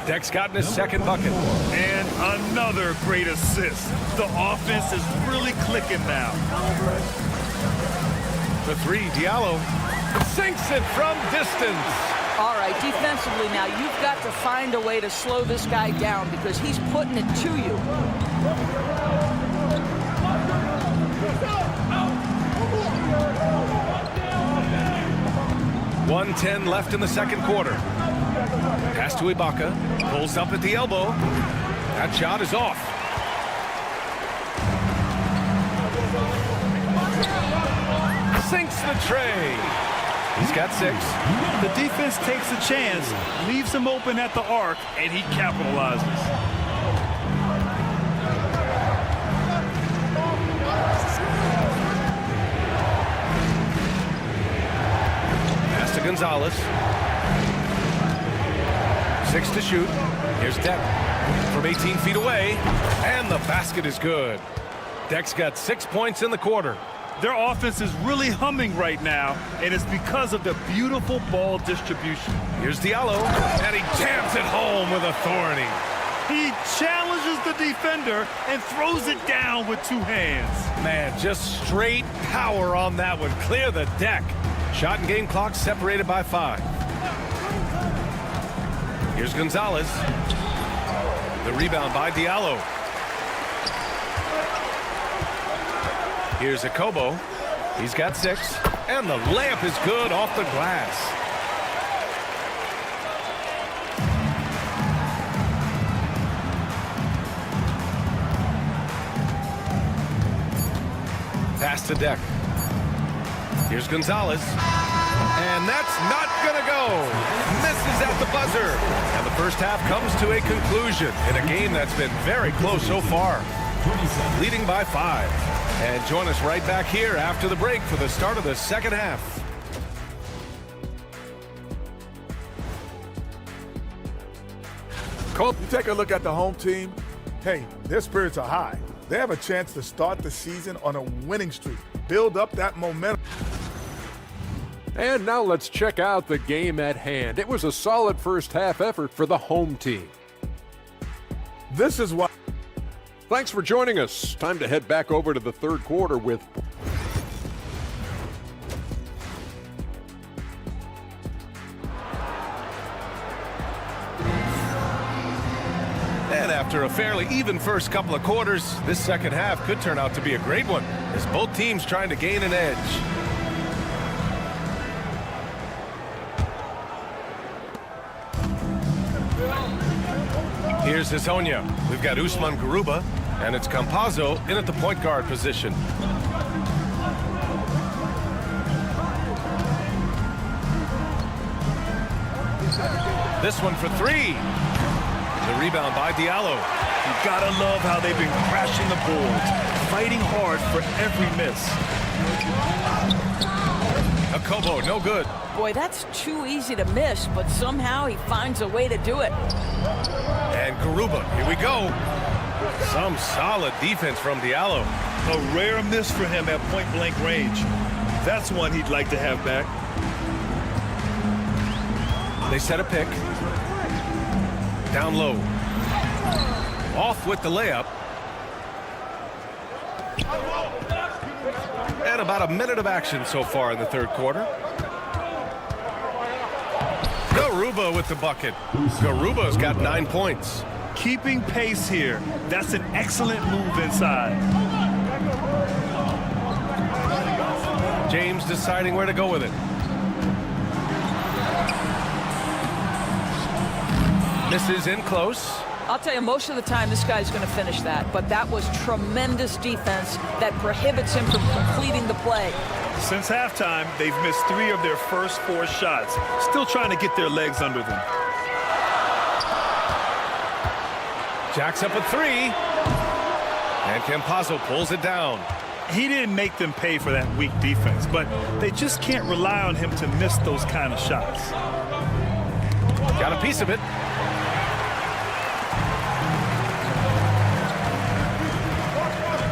Deck's gotten his second bucket. And another great assist. The offense is really clicking now. For 3, Diallo sinks it from distance. All right, defensively now, you've got to find a way to slow this guy down because he's putting it to you. 1:10 left in the second quarter. Pass to Ibaka. Pulls up at the elbow. That shot is off. Sinks the tray. He's got 6. The defense takes a chance, leaves him open at the arc, and he capitalizes. Pass to Gonzalez. 6 to shoot. Here's Deck from 18 feet away, and the basket is good. Deck's got 6 points in the quarter. Their offense is really humming right now, and it's because of the beautiful ball distribution. Here's Diallo, and he jams it home with authority. He challenges the defender and throws it down with 2 hands. Man, just straight power on that one. Clear the deck. Shot and game clock separated by 5. Here's Gonzalez. The rebound by Diallo. Here's Okobo. He's got 6. And the layup is good off the glass. Pass to Deck. Here's Gonzalez. And that's not going to go. Misses at the buzzer. And the first half comes to a conclusion in a game that's been very close so far. Leading by 5. And join us right back here after the break for the start of the second half. call. You take a look at the home team. Hey, their spirits are high. They have a chance to start the season on a winning streak. Build up that momentum. And now let's check out the game at hand. It was a solid first half effort for the home team. This is why. Thanks for joining us. Time to head back over to the third quarter with And after a fairly even first couple of quarters, this second half could turn out to be a great one, as both teams trying to gain an edge. Here's Hezonja. We've got Usman Garuba, and it's Campazzo in at the point guard position. This one for three. The rebound by Diallo. You gotta love how they've been crashing the boards, fighting hard for every miss. Akobo, no good. Boy, that's too easy to miss, but somehow he finds a way to do it. And Garuba, here we go. Some solid defense from Diallo. A rare miss for him at point-blank range. That's one he'd like to have back. They set a pick. Down low. Off with the layup. And about a minute of action so far in the third quarter. Garuba with the bucket. Garuba's got 9 points. Keeping pace here. That's an excellent move inside. James deciding where to go with it. Misses in close. I'll tell you, most of the time this guy's going to finish that, but that was tremendous defense that prohibits him from completing the play. Since halftime, they've missed 3 of their first 4 shots. Still trying to get their legs under them. Jacks up a 3. And Campazzo pulls it down. He didn't make them pay for that weak defense, but they just can't rely on him to miss those kind of shots. Got a piece of it.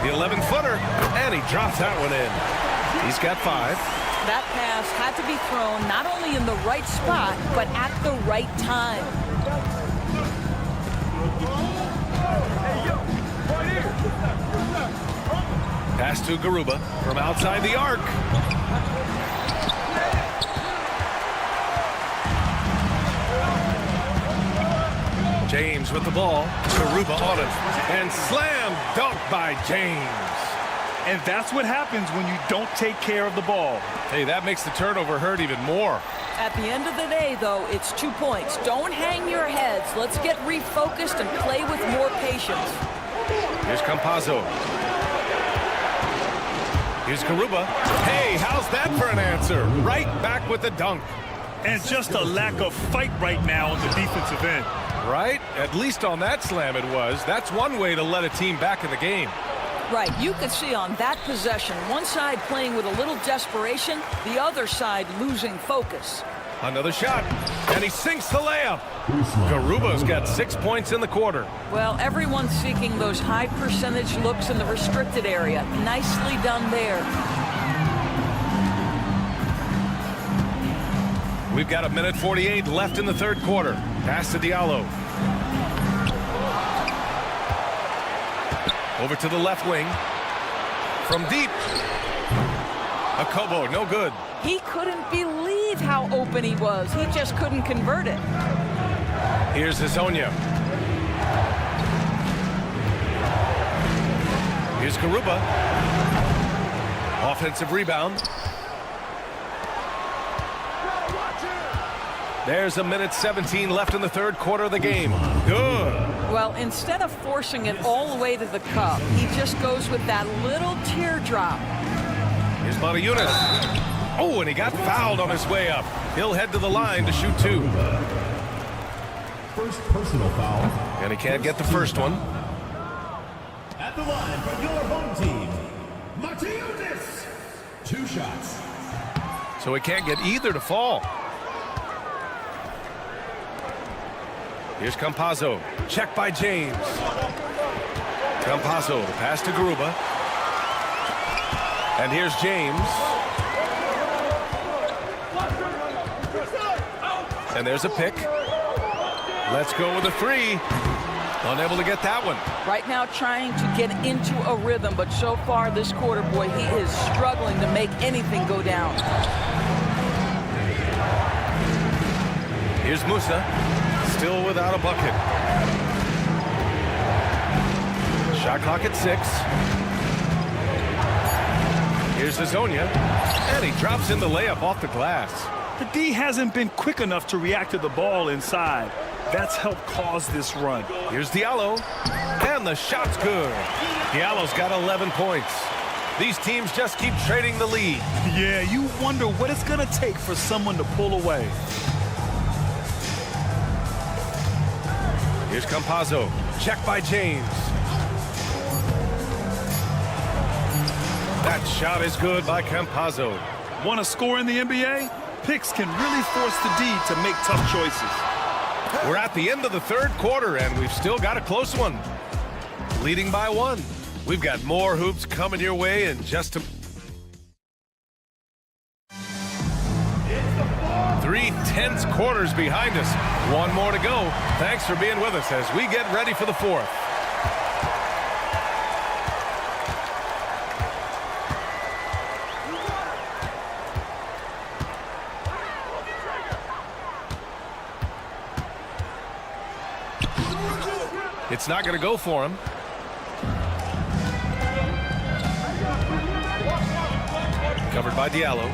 The 11-footer, and he drops that one in. He's got 5. That pass had to be thrown not only in the right spot, but at the right time. Pass to Garuba from outside the arc. James with the ball. Garuba on it. And slam dunk by James. And that's what happens when you don't take care of the ball. Hey, that makes the turnover hurt even more. At the end of the day, though, it's 2 points. Don't hang your heads. Let's get refocused and play with more patience. Here's Campazzo. Here's Garuba. Hey, how's that for an answer? Right back with the dunk. And just a lack of fight right now on the defensive end. Right? At least on that slam it was. That's one way to let a team back in the game. Right, you could see on that possession, one side playing with a little desperation, the other side losing focus. Another shot, and he sinks the layup. Garuba's got 6 points in the quarter. Well, everyone's seeking those high percentage looks in the restricted area. Nicely done there. We've got a minute 48 left in the third quarter. Pass to Diallo. Over to the left wing. From deep. Akobo, no good. He couldn't believe how open he was. He just couldn't convert it. Here's Hezonja. Here's Garuba. Offensive rebound. There's a minute 17 left in the third quarter of the game. Good. Well, instead of forcing it all the way to the cup, he just goes with that little teardrop. Here's Montejunas. Oh, and he got fouled on his way up. He'll head to the line to shoot 2. First personal foul. And he can't get the first one. At the line for your home team, Montejunas. 2 shots. So he can't get either to fall. Here's Campazzo. Check by James. Campazzo to pass to Gruba. And here's James. And there's a pick. Let's go with a three. Unable to get that one. Right now trying to get into a rhythm, but so far this quarter, boy, he is struggling to make anything go down. Here's Musa. Still without a bucket. Shot clock at 6. Here's Hazonia. And he drops in the layup off the glass. The D hasn't been quick enough to react to the ball inside. That's helped cause this run. Here's Diallo. And the shot's good. Diallo's got 11 points. These teams just keep trading the lead. Yeah, you wonder what it's going to take for someone to pull away. Here's Campazzo. Check by James. That shot is good by Campazzo. Want to score in the NBA? Picks can really force the D to make tough choices. We're at the end of the third quarter, and we've still got a close one. Leading by 1. We've got more hoops coming your way in just a... 3 tense quarters behind us. 1 more to go. Thanks for being with us as we get ready for the 4th. It's not going to go for him. Covered by Diallo.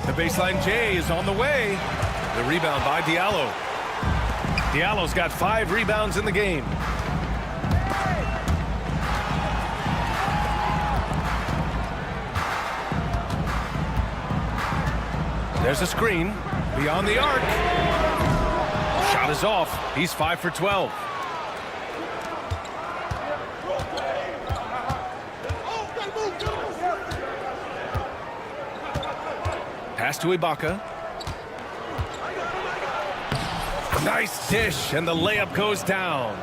The baseline J is on the way. The rebound by Diallo. Diallo's got 5 rebounds in the game. There's a screen beyond the arc. Shot is off. He's 5 for 12. Pass to Ibaka. Nice dish, and the layup goes down.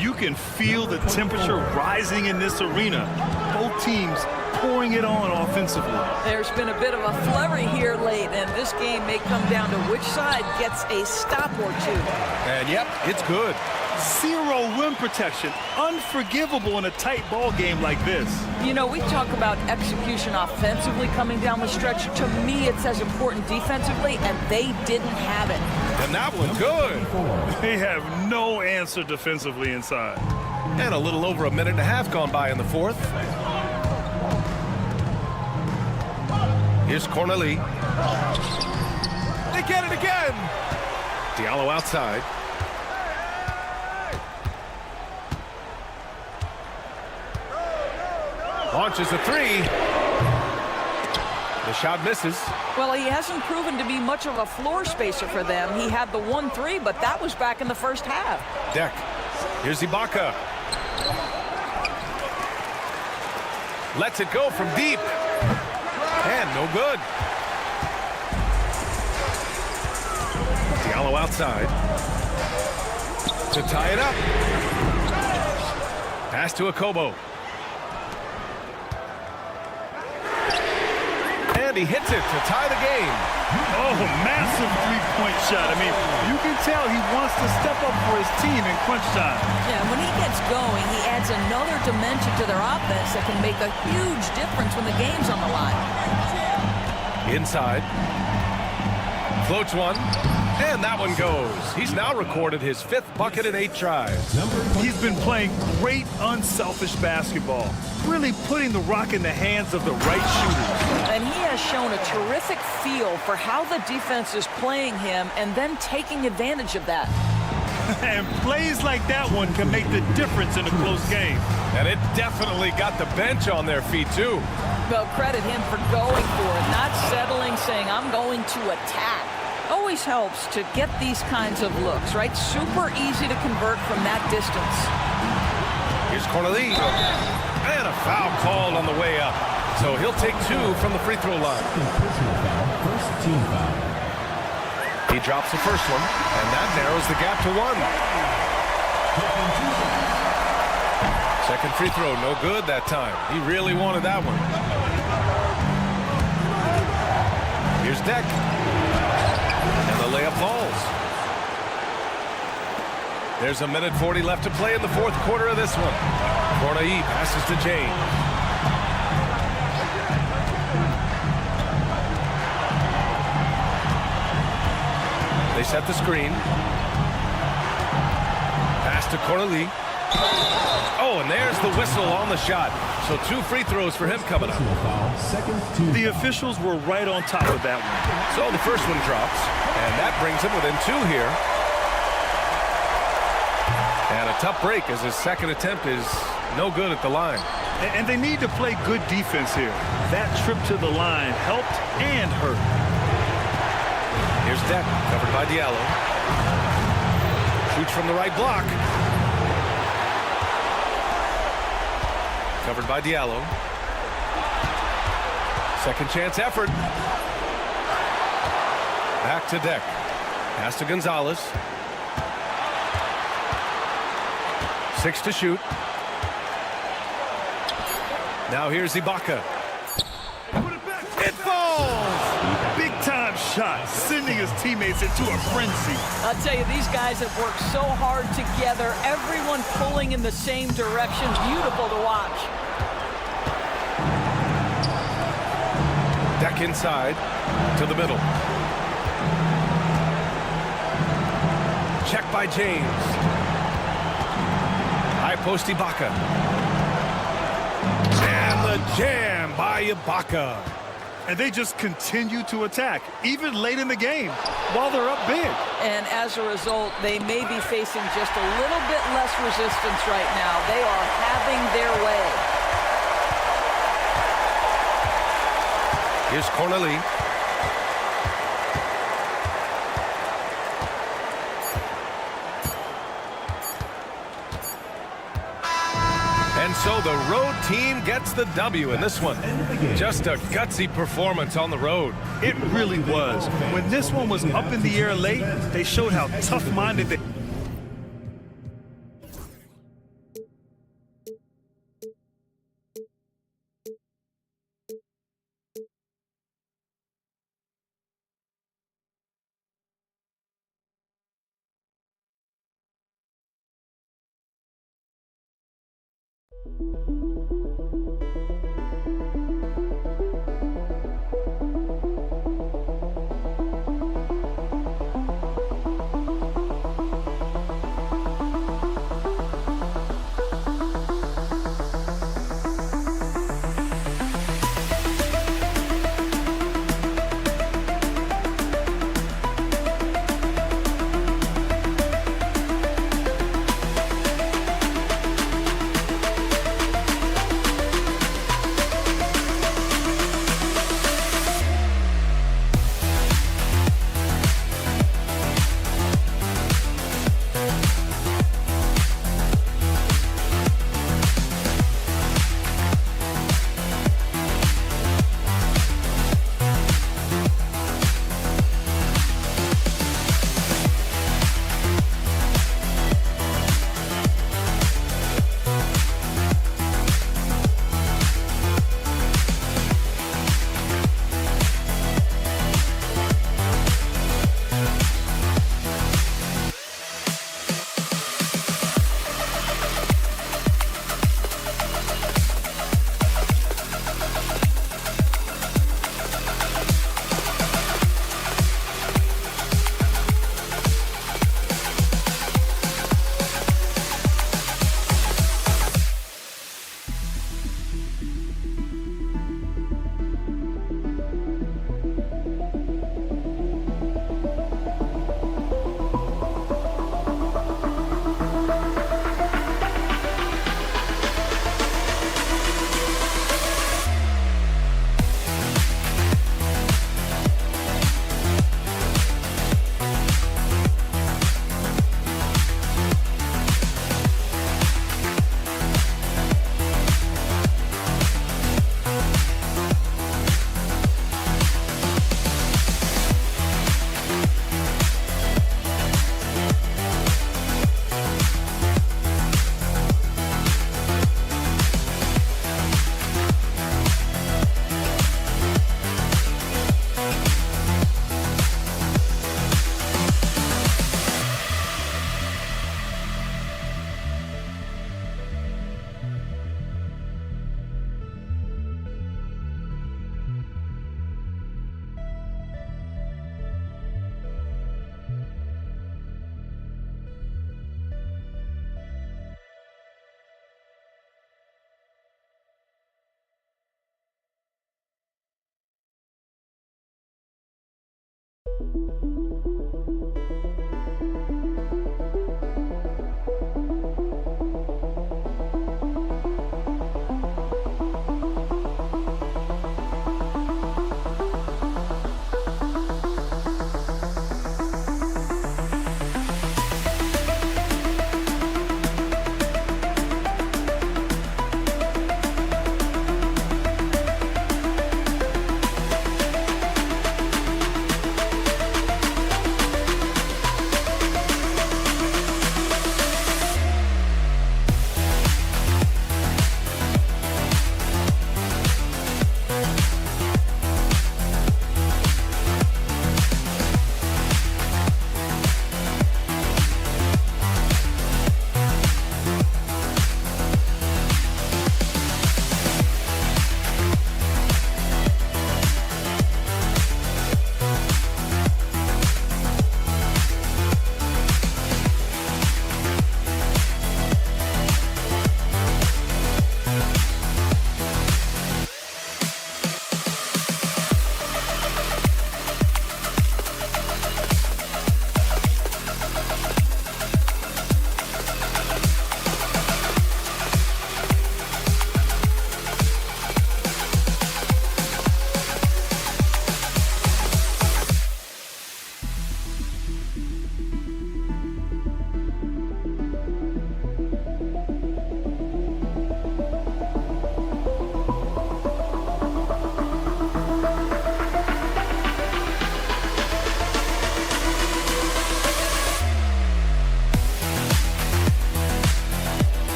You can feel the temperature rising in this arena. Both teams pouring it on offensively. There's been a bit of a flurry here late, and this game may come down to which side gets a stop or 2. And yep, it's good. 0 rim protection. Unforgivable in a tight ball game like this. You know, we talk about execution offensively coming down the stretch. To me, it's as important defensively, and they didn't have it. And that one's good. They have no answer defensively inside. And a little over a minute and a half gone by in the 4th. Here's Cornelie. They get it again. Diallo outside. Launches a 3. The shot misses. Well, he hasn't proven to be much of a floor spacer for them. He had the 1-3, but that was back in the first half. Deck. Here's Ibaka. Lets it go from deep. And no good. Diallo outside. To tie it up. Pass to Akobo. And he hits it to tie the game. Oh, massive three-point shot. I mean, you can tell he wants to step up for his team in crunch time. Yeah, when he gets going, he adds another dimension to their offense that can make a huge difference when the game's on the line. Inside. Floats one. And that one goes. He's now recorded his 5th bucket in 8 tries. He's been playing great, unselfish basketball. Really putting the rock in the hands of the right shooters. And he has shown a terrific feel for how the defense is playing him and then taking advantage of that. And plays like that one can make the difference in a close game. And it definitely got the bench on their feet, too. Well, credit him for going for it, not settling, saying, I'm going to attack. Always helps to get these kinds of looks, right? Super easy to convert from that distance. Here's Cornelie. And a foul called on the way up. So he'll take 2 from the free throw line. First team foul. He drops the first one, and that narrows the gap to 1. Second free throw, no good that time. He really wanted that one. Here's Deck. And the layup falls. There's a minute 40 left to play in the fourth quarter of this one. Corneille passes to James. They set the screen. Pass to Corneille. Oh, and there's the whistle on the shot. So 2 free throws for him coming up. The officials were right on top of that one. So the first one drops, and that brings him within 2 here. And a tough break as his second attempt is no good at the line. And they need to play good defense here. That trip to the line helped and hurt. Here's Deck, covered by Diallo. Shoots from the right block. Covered by Diallo. Second chance effort. Back to Deck. Pass to Gonzalez. 6 to shoot. Now here's Ibaka. It falls! Big time shot, sending his teammates into a frenzy. I'll tell you, these guys have worked so hard together. Everyone pulling in the same direction. Beautiful to watch. Deck inside to the middle. Check by James. High post Ibaka. And the jam by Ibaka. And they just continue to attack, even late in the game, while they're up big. And as a result, they may be facing just a little bit less resistance right now. They are having their way. Here's Corneille. And so the road team gets the W in this one. Just a gutsy performance on the road. It really was. When this one was up in the air late, they showed how tough-minded they...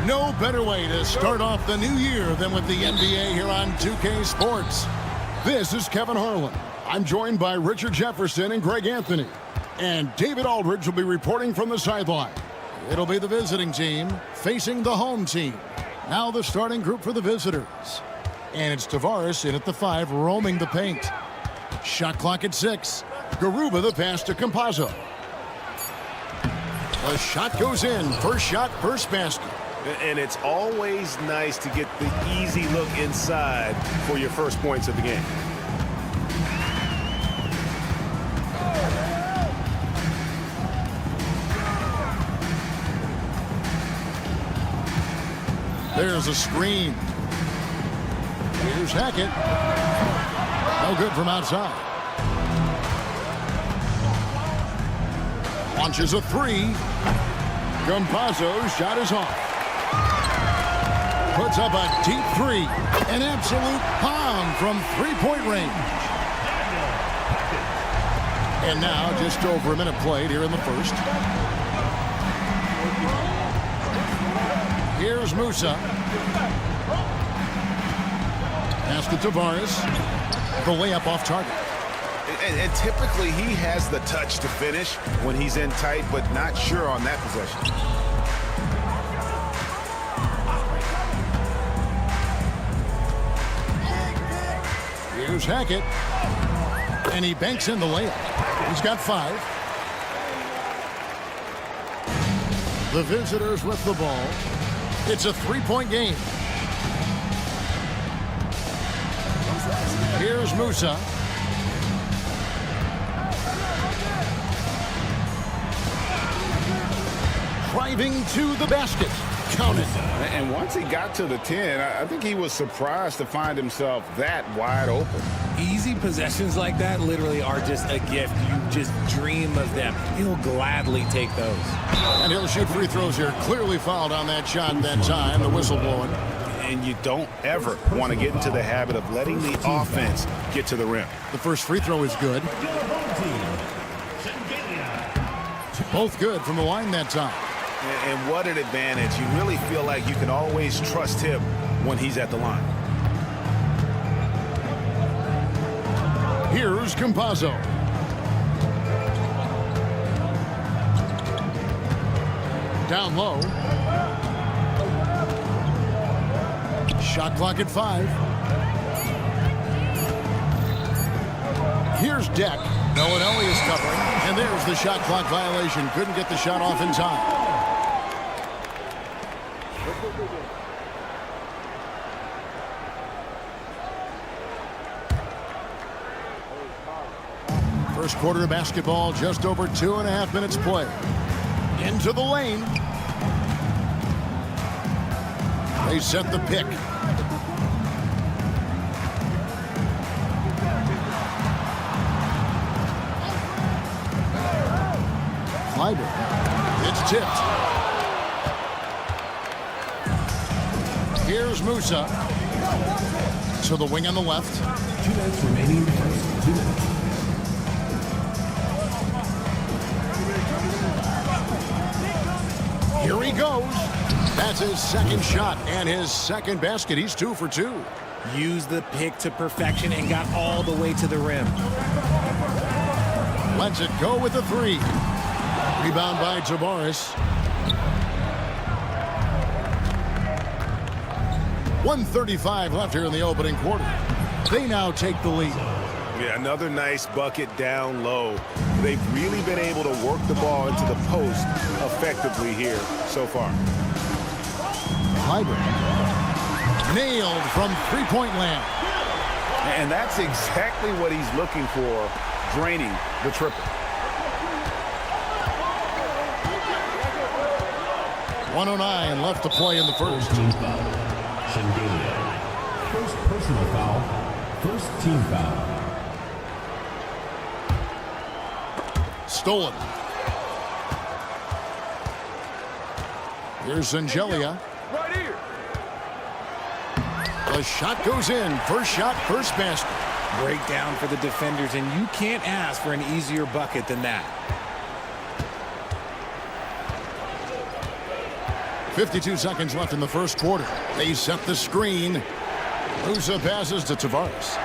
No better way to start off the new year than with the NBA here on 2K Sports. This is Kevin Harlan. I'm joined by Richard Jefferson and Greg Anthony. And David Aldridge will be reporting from the sideline. It'll be the visiting team facing the home team. Now the starting group for the visitors. And it's Tavares in at the 5, roaming the paint. Shot clock at 6. Garuba the pass to Campazzo. The shot goes in. First shot, first basket. And it's always nice to get the easy look inside for your first points of the game. There's a screen. Here's Hackett. No good from outside. Launches a 3. Campazzo's shot is off. Puts up a deep 3. An absolute bomb from three-point range. And now just over a minute played here in the first. Here's Musa. Pass to Tavares. The layup off target. And typically he has the touch to finish when he's in tight, but not sure on that possession. Here's Hackett. And he banks in the layup. He's got 5. The visitors with the ball. It's a 3-point game. Here's Musa. Driving to the basket. Count it. And once he got to the 10, I think he was surprised to find himself that wide open. Easy possessions like that literally are just a gift. You just dream of them. He'll gladly take those. And he'll shoot free throws here. Clearly fouled on that shot that time. The whistle blowing. And you don't ever want to get into the habit of letting the offense get to the rim. The first free throw is good. Both good from the line that time. And what an advantage. You really feel like you can always trust him when he's at the line. Here's Campazzo. Down low. Shot clock at 5. Here's Deck. Bellinelli is covering. And there's the shot clock violation. Couldn't get the shot off in time. First quarter of basketball, just over 2.5 minutes play. Into the lane. They set the pick. Clyburn. It's tipped. Here's Musa. To the wing on the left. 2 minutes remaining in the first. 2 minutes. Here he goes. That's his second shot and his second basket. He's 2 for 2. Used the pick to perfection and got all the way to the rim. Lets it go with the 3. Rebound by Tavares. 1:35 left here in the opening quarter. They now take the lead. Yeah, another nice bucket down low. They've really been able to work the ball into the post effectively here so far. Clyburn. Nailed from three-point land. And that's exactly what he's looking for, draining the triple. 1:09 left to play in the first. First personal foul. First team foul. Stolen. Here's Angelia. Right here. The shot goes in. First shot, first basket. Breakdown for the defenders, and you can't ask for an easier bucket than that. 52 seconds left in the first quarter. They set the screen. Musa passes to Tavares.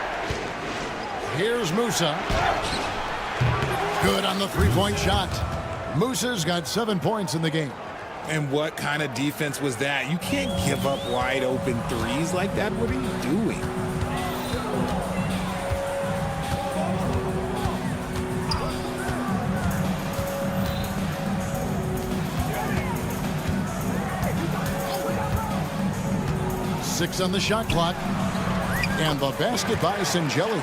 Here's Musa. Good on the three-point shot. Musa's got 7 points in the game. And what kind of defense was that? You can't give up wide open threes like that. What are you doing? Six on the shot clock. And the basket by Singeli.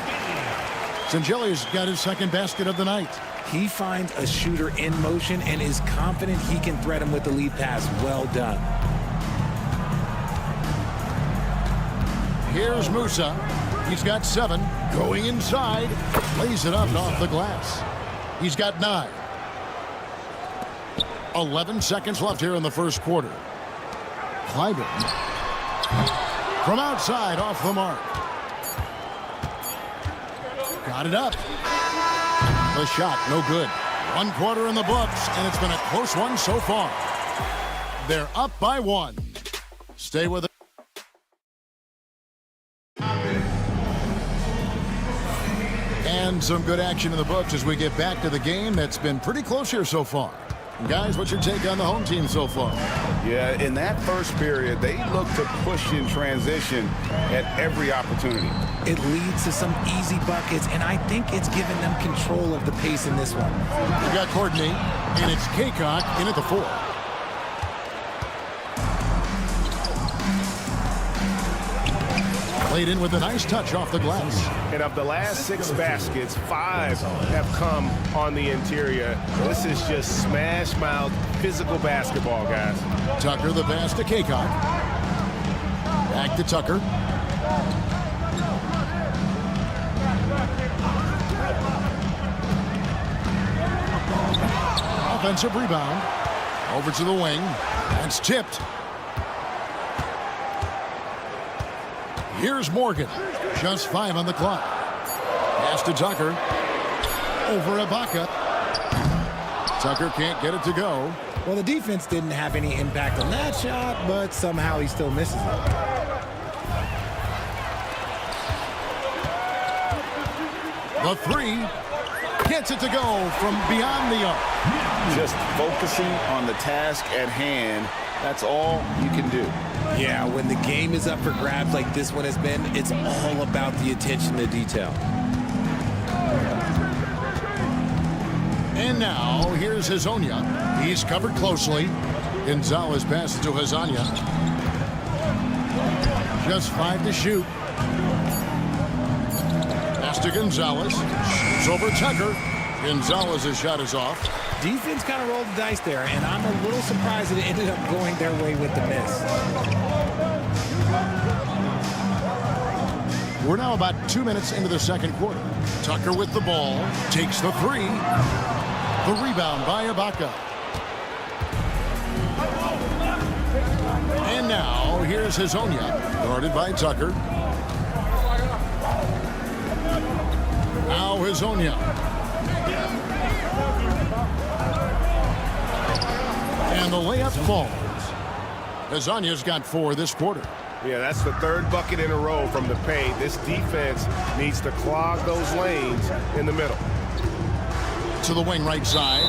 Singeli's got his second basket of the night. He finds a shooter in motion and is confident he can thread him with the lead pass. Well done. Here's Musa. He's got 7. Going inside. Lays it up and off the glass. He's got 9. 11 seconds left here in the first quarter. Clyburn. From outside, off the mark. Got it up. The shot, no good. 1 quarter in the books, and it's been a close one so far. They're up by 1. Stay with it. And some good action in the books as we get back to the game that's been pretty close here so far. Guys, what's your take on the home team so far? Yeah, in that first period, they look to push in transition at every opportunity. It leads to some easy buckets, and I think it's given them control of the pace in this one. We got Courtney, and it's Kaycock in at the 4. Played in with a nice touch off the glass. And of the last 6 baskets, 5 have come on the interior. This is just smash mouth physical basketball, guys. Tucker the pass to Kaycock. Back to Tucker. Offensive rebound. Over to the wing. That's tipped. Here's Morgan. Just 5 on the clock. Pass to Tucker. Over Ibaka. Tucker can't get it to go. Well, the defense didn't have any impact on that shot, but somehow he still misses it. The 3. Gets it to go from beyond the arc. Just focusing on the task at hand. That's all you can do. Yeah, when the game is up for grabs like this one has been, it's all about the attention to detail. And now, here's Hazonia. He's covered closely. Gonzalez passes to Hazonia. Just 5 to shoot. Pass to Gonzalez. Shoots over Tucker. Gonzalez's shot is off. Defense kind of rolled the dice there, and I'm a little surprised that it ended up going their way with the miss. We're now about 2 minutes into the second quarter. Tucker with the ball. Takes the 3. The rebound by Ibaka. And now, here's Hazonia. Guarded by Tucker. Now Hazonia. And the layup falls. Hazonia's got 4 this quarter. Yeah, that's the 3rd bucket in a row from the paint. This defense needs to clog those lanes in the middle. To the wing right side.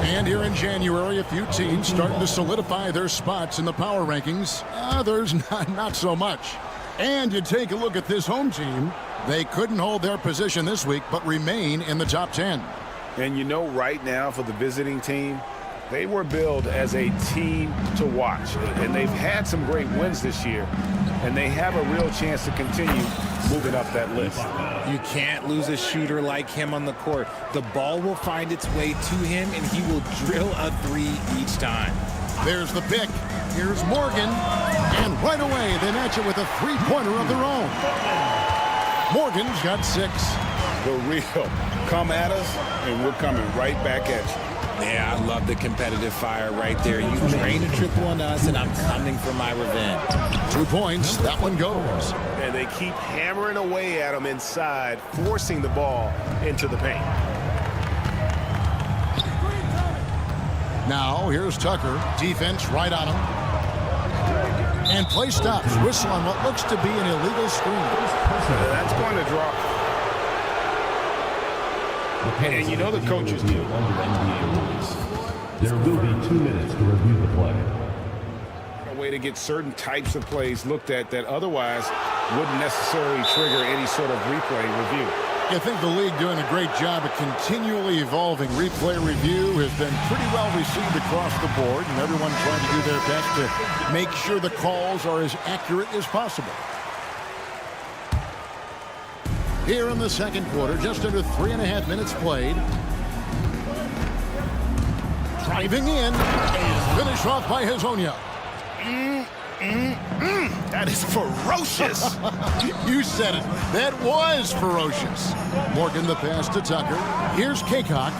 And here in January, a few teams starting to solidify their spots in the power rankings. Others not so much. And you take a look at this home team. They couldn't hold their position this week, but remain in the top 10. And you know, right now for the visiting team, they were billed as a team to watch. And they've had some great wins this year. And they have a real chance to continue moving up that list. You can't lose a shooter like him on the court. The ball will find its way to him, and he will drill a 3 each time. There's the pick. Here's Morgan. And right away, they match it with a 3-pointer of their own. Morgan's got 6. The real come at us, and we're coming right back at you. Yeah, I love the competitive fire right there. You drain a triple on us, and I'm coming for my revenge. 2 points. That one goes. And they keep hammering away at him inside, forcing the ball into the paint. Now, here's Tucker. Defense right on him. And play stops. Whistle on what looks to be an illegal screen. That's going to draw. And you know the coaches do. Under NBA rules, there will be 2 minutes to review the play. A way to get certain types of plays looked at that otherwise wouldn't necessarily trigger any sort of replay review. I think the league doing a great job of continually evolving. Replay review has been pretty well received across the board, and everyone trying to do their best to make sure the calls are as accurate as possible. Here in the second quarter, just under 3.5 minutes played. Driving in, and finished off by Hezonja. That is ferocious. You said it. That was ferocious. Morgan the pass to Tucker. Here's Kaycock.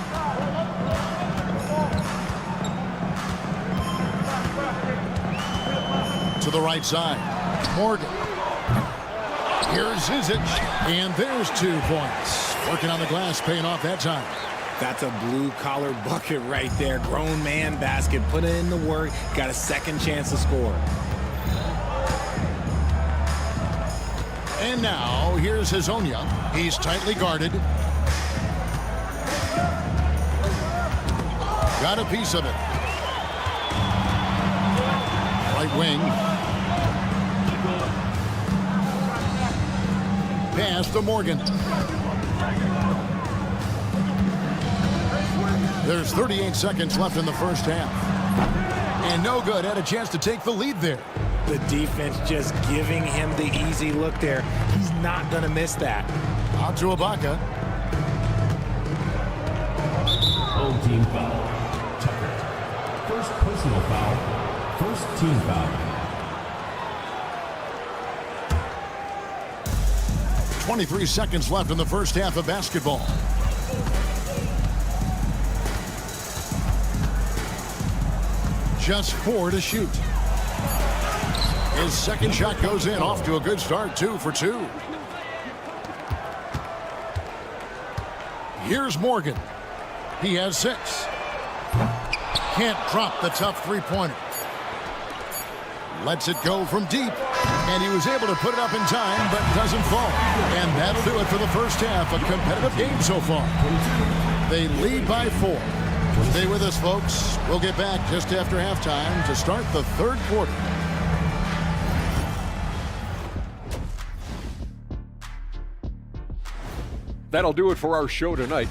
To the right side. Morgan. Here's Zizic. And there's 2 points. Working on the glass, paying off that time. That's a blue-collar bucket right there. Grown man basket. Put in the work. Got a second chance to score. And now, here's Hezonja. He's tightly guarded. Got a piece of it. Right wing. Pass to Morgan. There's 38 seconds left in the first half. And no good. Had a chance to take the lead there. The defense just giving him the easy look there. He's not going to miss that. Out to Ibaka. Home team foul. Tucker. First personal foul. First team foul. 23 seconds left in the first half of basketball. Just 4 to shoot. His second shot goes in, off to a good start, 2 for 2. Here's Morgan. He has 6. Can't drop the tough three-pointer. Lets it go from deep. And he was able to put it up in time, but doesn't fall. And that'll do it for the first half. A competitive game so far. They lead by 4. Stay with us, folks. We'll get back just after halftime to start the third quarter. That'll do it for our show tonight.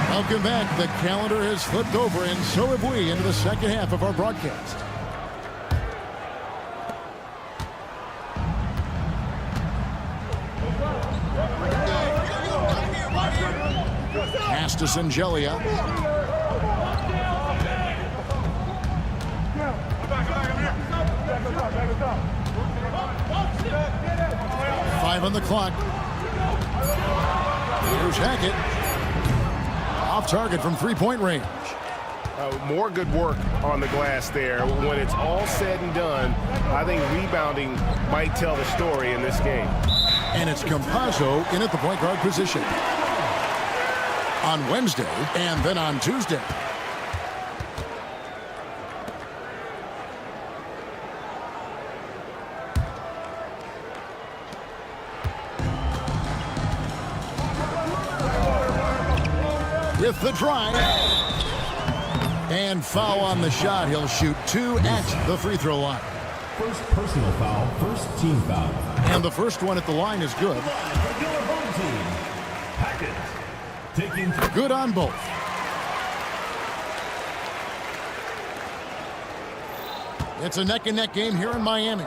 Welcome back. The calendar has flipped over, and so have we, into the second half of our broadcast. Pass to Singelia. Five on the clock. Here's Hackett. Off target from three-point range. More good work on the glass there. When it's all said and done, I think rebounding might tell the story in this game. And it's Campazzo in at the point guard position. On Wednesday and then on Tuesday. With the drive. And foul on the shot. He'll shoot 2 at the free throw line. First personal foul, first team foul. And the first one at the line is good. Good on both. It's a neck-and-neck game here in Miami.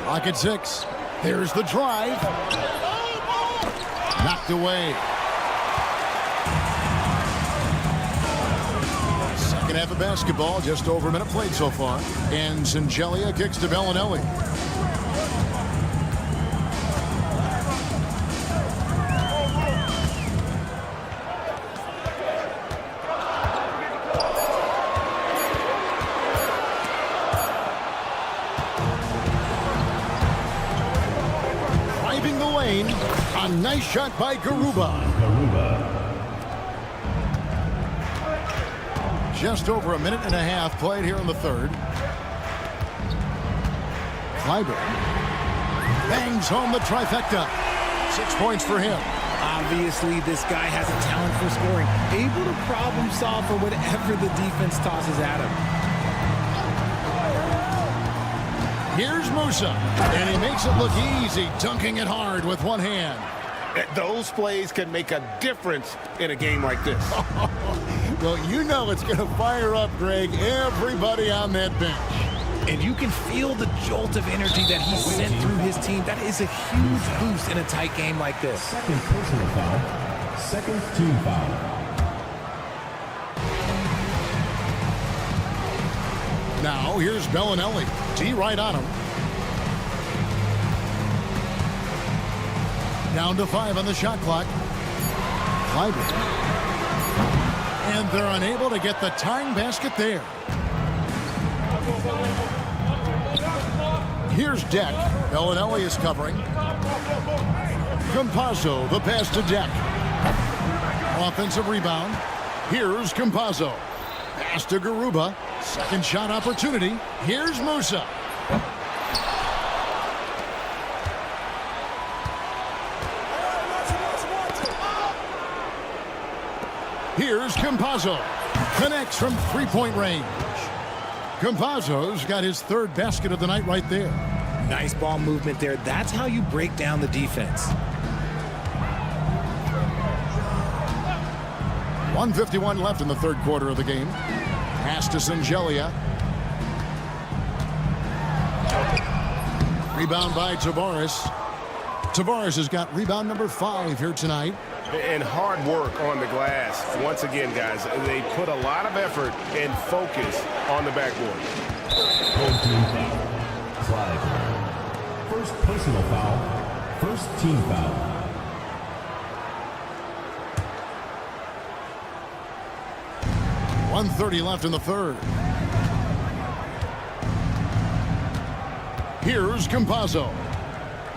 Clock at 6. There's the drive. Knocked away. Second half of basketball, just over a minute played so far. And Singelia kicks to Bellinelli. Driving the lane. A nice shot by Garuba. Just over a minute and a half played here in the third. Clyburn bangs home the trifecta. 6 points for him. Obviously, this guy has a talent for scoring. Able to problem solve for whatever the defense tosses at him. Here's Musa, and he makes it look easy, dunking it hard with one hand. Those plays can make a difference in a game like this. Well, you know it's going to fire up, Greg, everybody on that bench. And you can feel the jolt of energy that he sent through his team. That is a huge boost in a tight game like this. Second personal foul. Second team foul. Now, here's Bellinelli. T right on him. Down to 5 on the shot clock. Clyburn. And they're unable to get the tying basket there. Here's Deck. Bellinelli is covering. Campazzo, the pass to Deck. Offensive rebound. Here's Campazzo. Pass to Garuba. Second shot opportunity. Here's Musa. Here's Campazzo. Connects from three-point range. Campazzo's got his third basket of the night right there. Nice ball movement there. That's how you break down the defense. 1:51 left in the third quarter of the game. Pass to Singelia. Rebound by Tavares. Tavares has got rebound number 5 here tonight. And hard work on the glass. Once again, guys, they put a lot of effort and focus on the backboard. Home team foul. Clyde. First personal foul. First team foul. .130 left in the third. Here's Campazzo.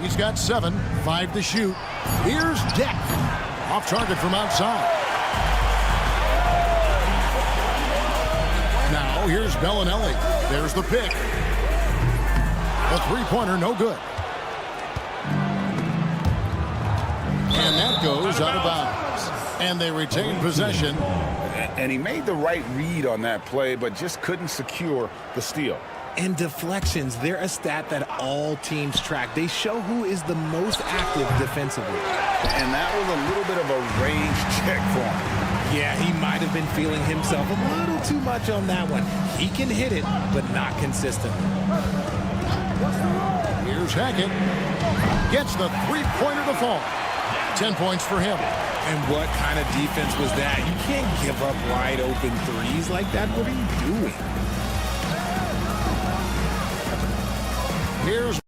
He's got 7, 5 to shoot. Here's Deck. Off target from outside. Now here's Bellinelli. There's the pick. The three-pointer no good. And that goes out of bounds. And they retain possession. And he made the right read on that play, but just couldn't secure the steal. And deflections, they're a stat that all teams track. They show who is the most active defensively. And that was a little bit of a range check for him. Yeah, he might have been feeling himself a little too much on that one. He can hit it, but not consistently. Here's Hackett. Gets the three-pointer to fall. 10 points for him. And what kind of defense was that? You can't give up wide open threes like that. What are you doing? Here's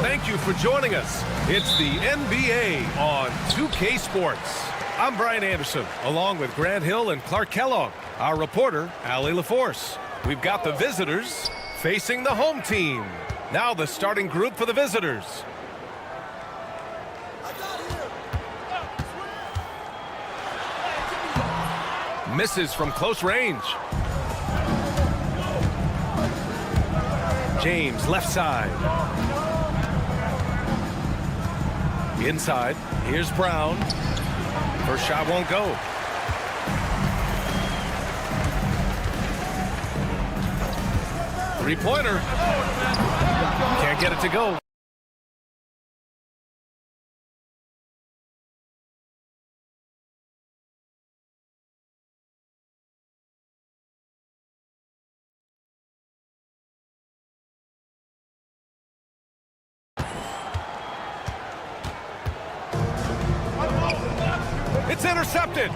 Thank you for joining us. It's the NBA on 2K Sports. I'm Brian Anderson, along with Grant Hill and Clark Kellogg. Our reporter, Allie LaForce. We've got the visitors facing the home team. Now the starting group for the visitors. Misses from close range. James, left side. Inside, here's Brown. First shot won't go. Three-pointer. Can't get it to go. It's intercepted.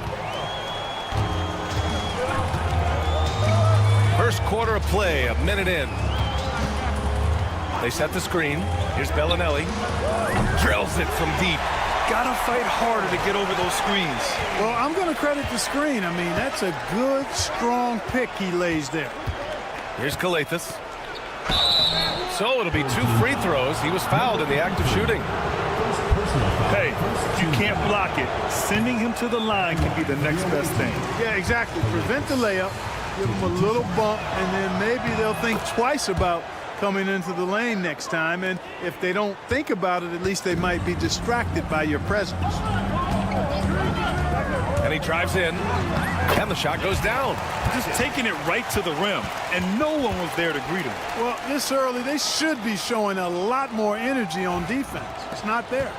First quarter of play, a minute in. They set the screen. Here's Bellinelli. Drills it from deep. Gotta fight harder to get over those screens. Well, I'm going to credit the screen. I mean, that's a good, strong pick he lays there. Here's Calathes. So it'll be 2 free throws. He was fouled in the act of shooting. Hey, you can't block it. Sending him to the line can be the next best thing. Yeah, exactly. Prevent the layup, give him a little bump, and then maybe they'll think twice about coming into the lane next time. And if they don't think about it, at least they might be distracted by your presence. And he drives in, and the shot goes down. Just taking it right to the rim, and no one was there to greet him. Well, this early, they should be showing a lot more energy on defense. It's not there.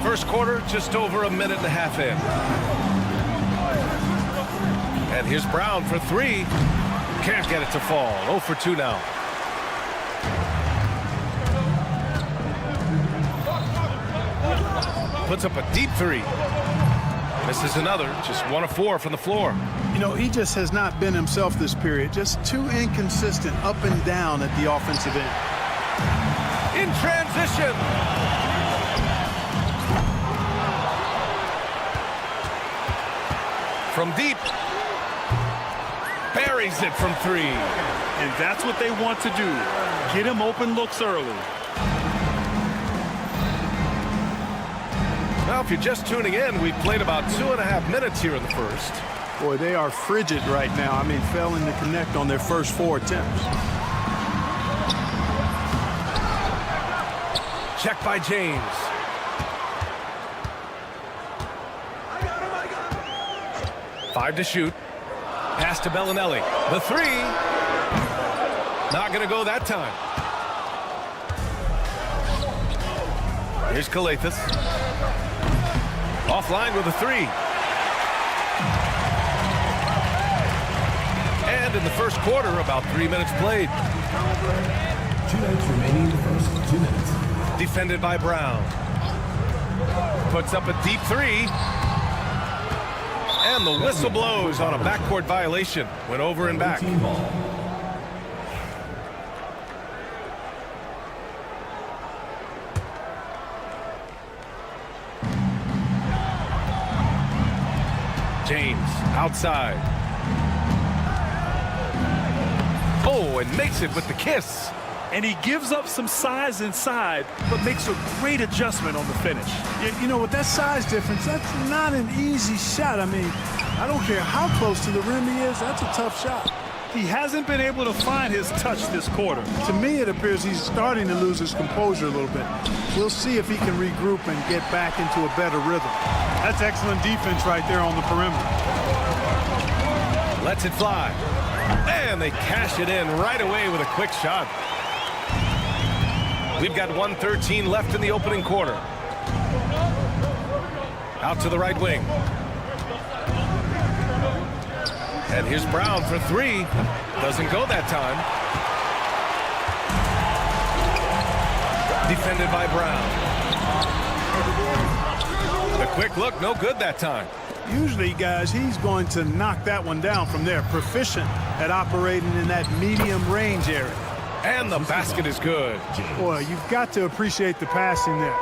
First quarter, just over a minute and a half in. And here's Brown for 3. Can't get it to fall. 0 for 2 now. Puts up a deep 3. Misses another. Just 1 of 4 from the floor. You know, he just has not been himself this period. Just too inconsistent up and down at the offensive end. In transition. From deep. Buries it from 3. And that's what they want to do. Get him open looks early. Now, if you're just tuning in, we've played about 2.5 minutes here in the first. Boy, they are frigid right now. I mean, failing to connect on their first 4 attempts. Check by James. Five to shoot. Pass to Bellinelli. The 3. Not going to go that time. Here's Calathes. Offline with a 3. And in the first quarter, about 3 minutes played. 2 minutes remaining in the first 2 minutes. Defended by Brown. Puts up a deep 3. And the whistle blows on a backcourt violation. Went over and back. James outside. Oh, and makes it with the kiss. And he gives up some size inside, but makes a great adjustment on the finish. You know, with that size difference, that's not an easy shot. I mean, I don't care how close to the rim he is, that's a tough shot. He hasn't been able to find his touch this quarter. To me, it appears he's starting to lose his composure a little bit. We'll see if he can regroup and get back into a better rhythm. That's excellent defense right there on the perimeter. Lets it fly. And they cash it in right away with a quick shot. We've got 1:13 left in the opening quarter. Out to the right wing. And here's Brown for 3. Doesn't go that time. Defended by Brown. The quick look, no good that time. Usually, guys, he's going to knock that one down from there. Proficient at operating in that medium range area. And the basket is good. Boy, you've got to appreciate the passing there.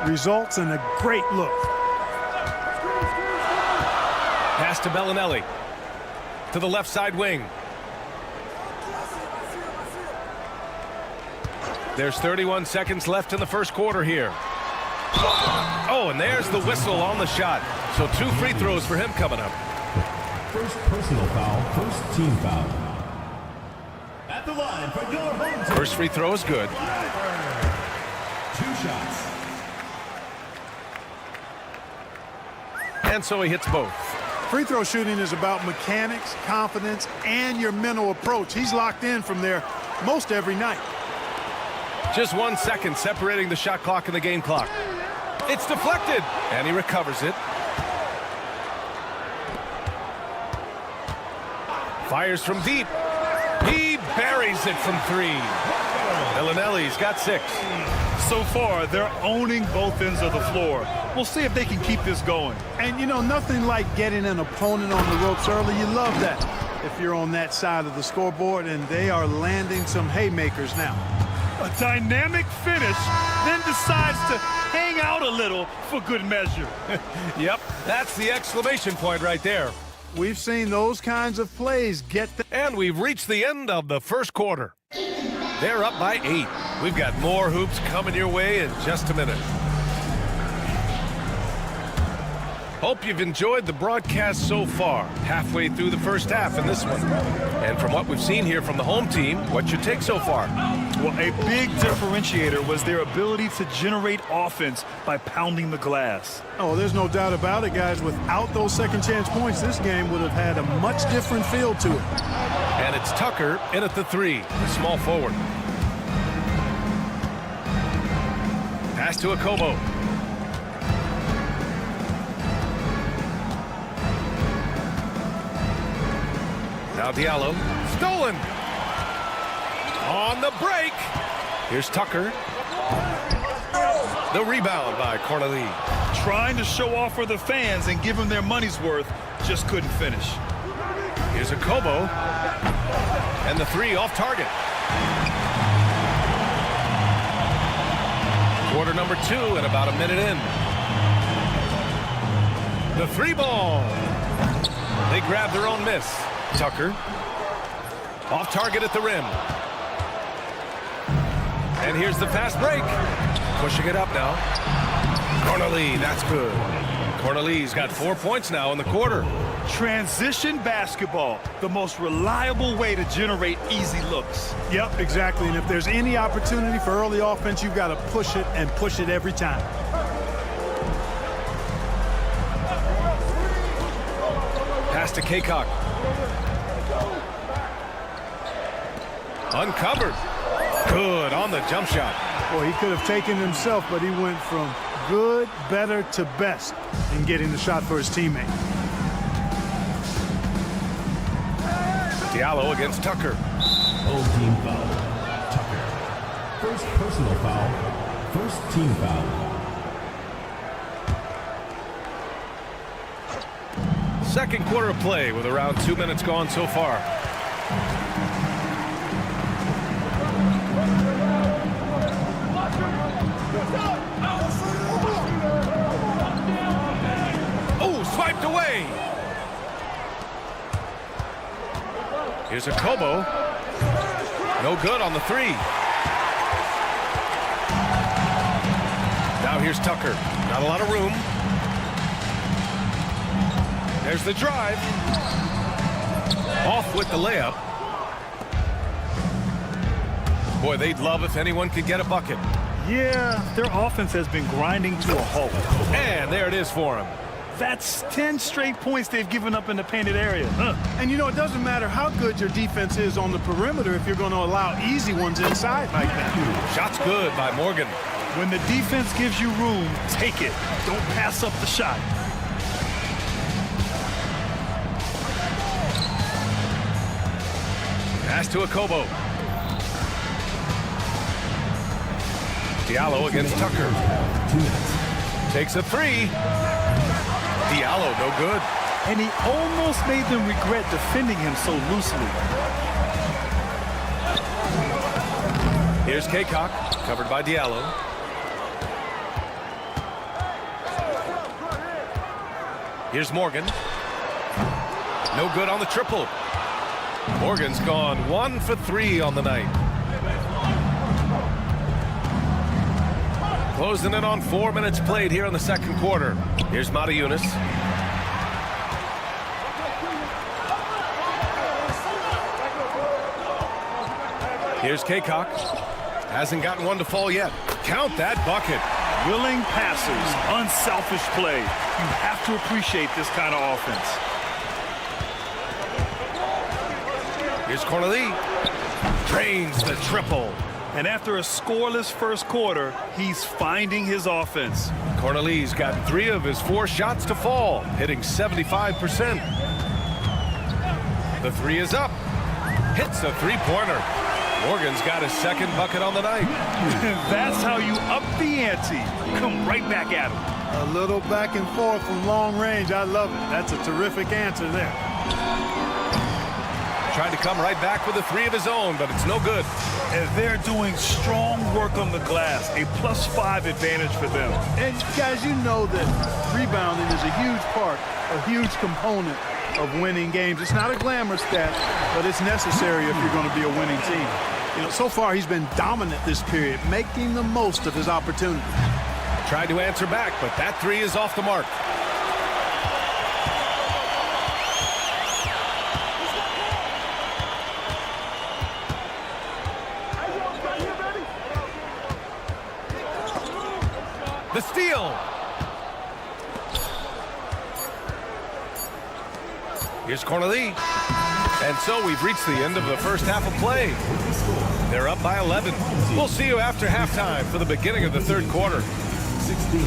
Results in a great look. Pass to Bellinelli. To the left side wing. There's 31 seconds left in the first quarter here. Oh, and there's the whistle on the shot. So 2 free throws for him coming up. First personal foul, first team foul. At the line for your home team. First free throw is good. 2 shots. And so he hits both. Free throw shooting is about mechanics, confidence, and your mental approach. He's locked in from there most every night. Just 1 second separating the shot clock and the game clock. It's deflected, and he recovers it. Fires from deep. He buries it from 3. Bellinelli's got 6. So far, they're owning both ends of the floor. We'll see if they can keep this going. And, you know, nothing like getting an opponent on the ropes early. You love that if you're on that side of the scoreboard, and they are landing some haymakers now. A dynamic finish, then decides to hang out a little for good measure. Yep, that's the exclamation point right there. We've seen those kinds of plays get and we've reached the end of the first quarter. They're up by 8. We've got more hoops coming your way in just a minute. Hope you've enjoyed the broadcast so far. Halfway through the first half in this one. And from what we've seen here from the home team, what's your take so far? Well, a big differentiator was their ability to generate offense by pounding the glass. Oh, there's no doubt about it, guys. Without those second chance points, this game would have had a much different feel to it. And it's Tucker in at the 3, the small forward. Pass to Akobo. Now Diallo. Stolen. On the break. Here's Tucker. The rebound by Corneli. Trying to show off for the fans and give them their money's worth. Just couldn't finish. Here's Akobo. And the 3 off target. Quarter number 2 and about a minute in. The 3 ball. They grab their own miss. Tucker. Off target at the rim. And here's the fast break. Pushing it up now. Corneli, that's good. Corneli's got 4 points now in the quarter. Transition basketball, the most reliable way to generate easy looks. Yep, exactly. And if there's any opportunity for early offense, you've got to push it and push it every time. Pass to Kaycock. Uncovered. Good on the jump shot. Boy, he could have taken himself, but he went from good, better to best in getting the shot for his teammate. Diallo against Tucker. Old team foul. Tucker. First personal foul. First team foul. Second quarter of play with around 2 minutes gone so far. Oh, swiped away. Here's Akobo. No good on the 3. Now here's Tucker. Not a lot of room. There's the drive. Off with the layup. Boy, they'd love if anyone could get a bucket. Yeah, their offense has been grinding to a halt. And there it is for him. That's 10 straight points they've given up in the painted area. And, you know, it doesn't matter how good your defense is on the perimeter if you're going to allow easy ones inside like that. Shot's good by Morgan. When the defense gives you room, take it. Don't pass up the shot. Pass to Akobo. Diallo against Tucker. Takes a three. Diallo, no good. And he almost made them regret defending him so loosely. Here's Kaycock, covered by Diallo. Here's Morgan. No good on the triple. Morgan's gone 1 for 3 on the night. Closing in on 4 minutes played here in the second quarter. Here's Matajunas. Here's Kaycock. Hasn't gotten one to fall yet. Count that bucket. Willing passers, unselfish play. You have to appreciate this kind of offense. Here's Cornelie. Drains the triple. And after a scoreless first quarter, he's finding his offense. Cornelie's got 3 of his 4 shots to fall, hitting 75%. The 3 is up. Hits a 3-pointer. Morgan's got his second bucket on the night. That's how you up the ante. Come right back at him. A little back and forth from long range. I love it. That's a terrific answer there. Tried to come right back with a 3 of his own, but it's no good. And they're doing strong work on the glass. A +5 advantage for them. And guys, you know that rebounding is a huge part, a huge component of winning games. It's not a glamour stat, but it's necessary if you're going to be a winning team. You know, so far he's been dominant this period, making the most of his opportunity. Tried to answer back, but that 3 is off the mark. The steal. Here's Cornelie. And so we've reached the end of the first half of play. They're up by 11. We'll see you after halftime for the beginning of the third quarter. 16.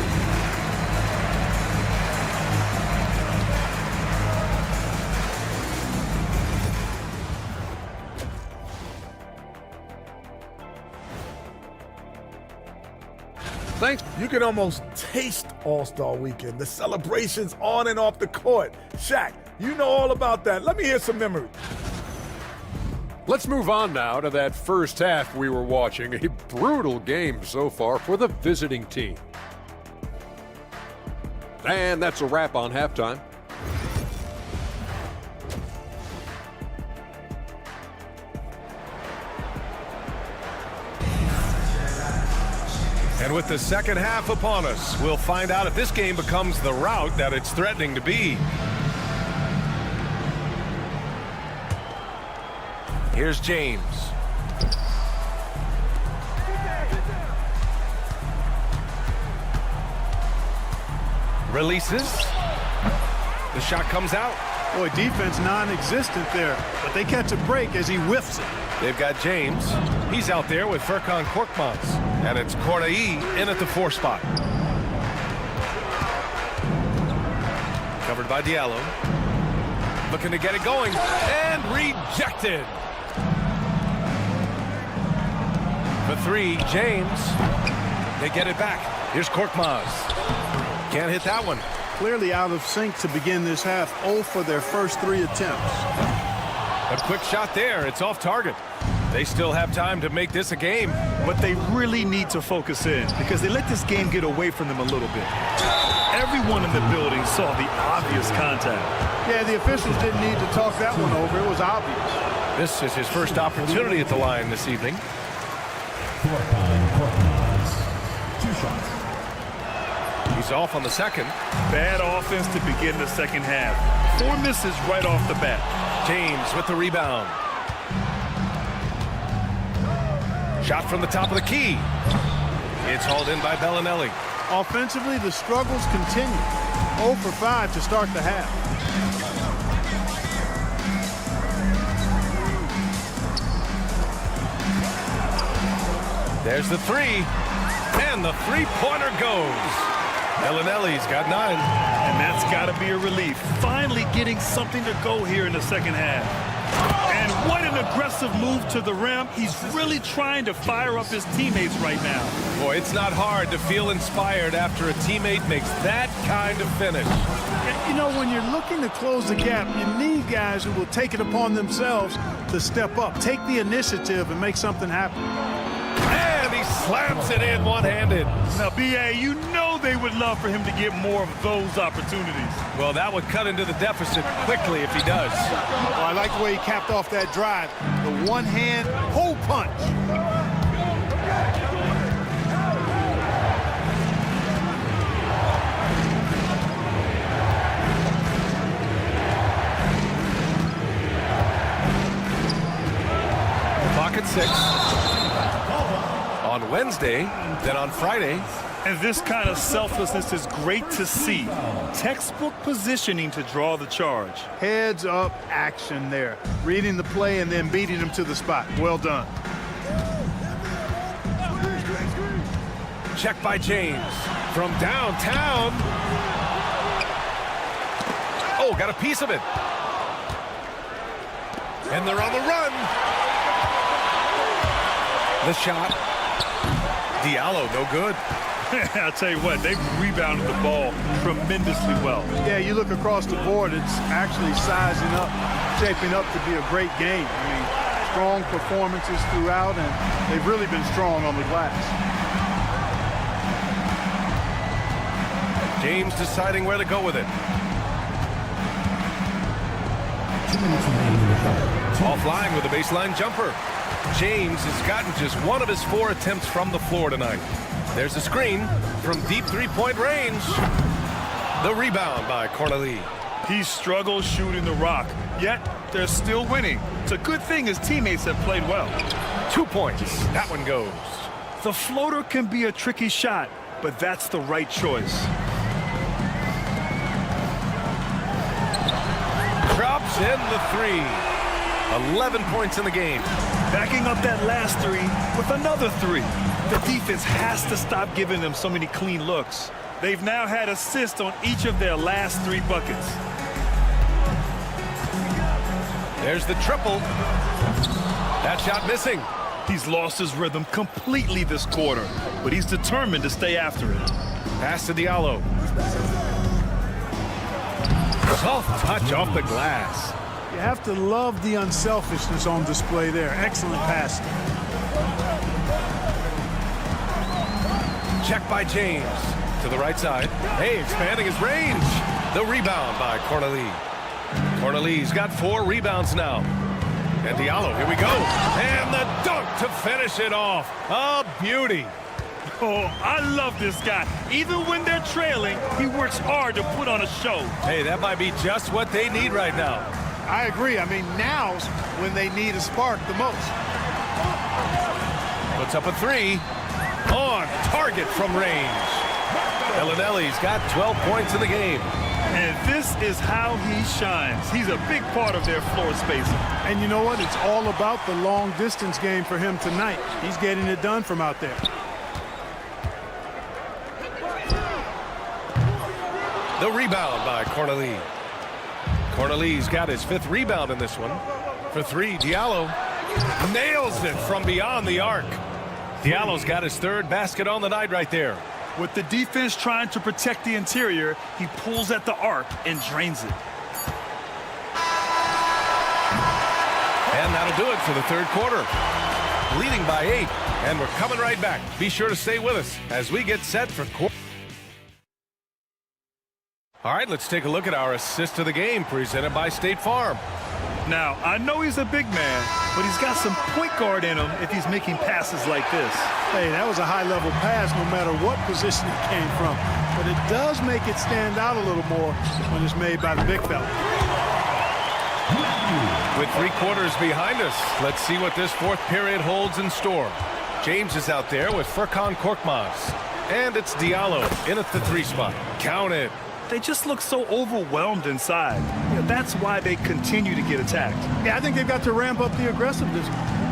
Thanks. You can almost taste All-Star Weekend. The celebrations on and off the court. Shaq, you know all about that. Let me hear some memories. Let's move on now to that first half we were watching. A brutal game so far for the visiting team. And that's a wrap on halftime. And with the second half upon us, we'll find out if this game becomes the rout that it's threatening to be. Here's James. Releases. The shot comes out. Boy, defense non-existent there, but they catch a break as he whiffs it. They've got James. He's out there with Furkan Korkmaz. And it's Corneille in at the 4 spot. Covered by Diallo. Looking to get it going. And rejected. For 3, James. They get it back. Here's Korkmaz. Can't hit that one. Clearly out of sync to begin this half. 0 for their first 3 attempts. A quick shot there. It's off target. They still have time to make this a game. But they really need to focus in because they let this game get away from them a little bit. Everyone in the building saw the obvious contact. Yeah, the officials didn't need to talk that one over. It was obvious. This is his first opportunity at the line this evening. 2 shots. He's off on the second. Bad offense to begin the second half. 4 misses right off the bat. James with the rebound. Shot from the top of the key. It's hauled in by Bellinelli. Offensively, the struggles continue. 0 for 5 to start the half. There's the 3. And the 3-pointer goes. Bellinelli's got 9. And that's got to be a relief. Finally getting something to go here in the second half. And What an aggressive move to the rim. He's really trying to fire up his teammates right now. Boy, it's not hard to feel inspired after a teammate makes that kind of finish. You know, when you're looking to close the gap, you need guys who will take it upon themselves to step up, take the initiative, and make something happen. And he slams it in one-handed. Now, B.A., you know they would love for him to get more of those opportunities. Well, that would cut into the deficit quickly if he does. Well, I like the way he capped off that drive. The one-hand hole punch. Clock at 6. On Wednesday, then on Friday. And this kind of selflessness is great to see. Textbook positioning to draw the charge. Heads up action there. Reading the play and then beating him to the spot. Well done. Check by James from downtown. Oh, got a piece of it. And they're on the run. The shot. Diallo, no good. I'll tell you what, they've rebounded the ball tremendously well. Yeah, you look across the board, it's actually sizing up, shaping up to be a great game. I mean, strong performances throughout, and they've really been strong on the glass. James deciding where to go with it. Offline with a baseline jumper. James has gotten just one of his 4 attempts from the floor tonight. There's a screen from deep three-point range. The rebound by Cornelie. He struggles shooting the rock, yet they're still winning. It's a good thing his teammates have played well. 2 points. That one goes. The floater can be a tricky shot, but that's the right choice. Drops in the 3. 11 points in the game. Backing up that last 3 with another 3. The defense has to stop giving them so many clean looks. They've now had assists on each of their last 3 buckets. There's the triple. That shot missing. He's lost his rhythm completely this quarter, but he's determined to stay after it. Pass to Diallo. Soft touch off the glass. You have to love the unselfishness on display there. Excellent pass. Check by James to the right side. Hey, expanding his range. The rebound by Cornelie. Cornelie's got 4 rebounds now. And Diallo, here we go. And the dunk to finish it off. A beauty. Oh, I love this guy. Even when they're trailing, he works hard to put on a show. Hey, that might be just what they need right now. I agree. I mean, now's when they need a spark the most. Puts up a 3. On target from range. Bellinelli's got 12 points in the game. And this is how he shines. He's a big part of their floor spacing. And you know what? It's all about the long distance game for him tonight. He's getting it done from out there. The rebound by Cornelie. Cornelie's got his 5th rebound in this one. For 3, Diallo nails it from beyond the arc. Diallo's got his 3rd basket on the night right there. With the defense trying to protect the interior, he pulls at the arc and drains it. And that'll do it for the 3rd quarter. Leading by 8, and we're coming right back. Be sure to stay with us as we get set for quarter. All right, let's take a look at our assist of the game presented by State Farm. Now, I know he's a big man, but he's got some point guard in him if he's making passes like this. Hey, that was a high-level pass no matter what position it came from. But it does make it stand out a little more when it's made by the big fella. With 3 quarters behind us, let's see what this 4th period holds in store. James is out there with Furkan Korkmaz. And it's Diallo in at the 3 spot. Count it. They just look so overwhelmed inside. Yeah, that's why they continue to get attacked. Yeah, I think they've got to ramp up the aggressiveness.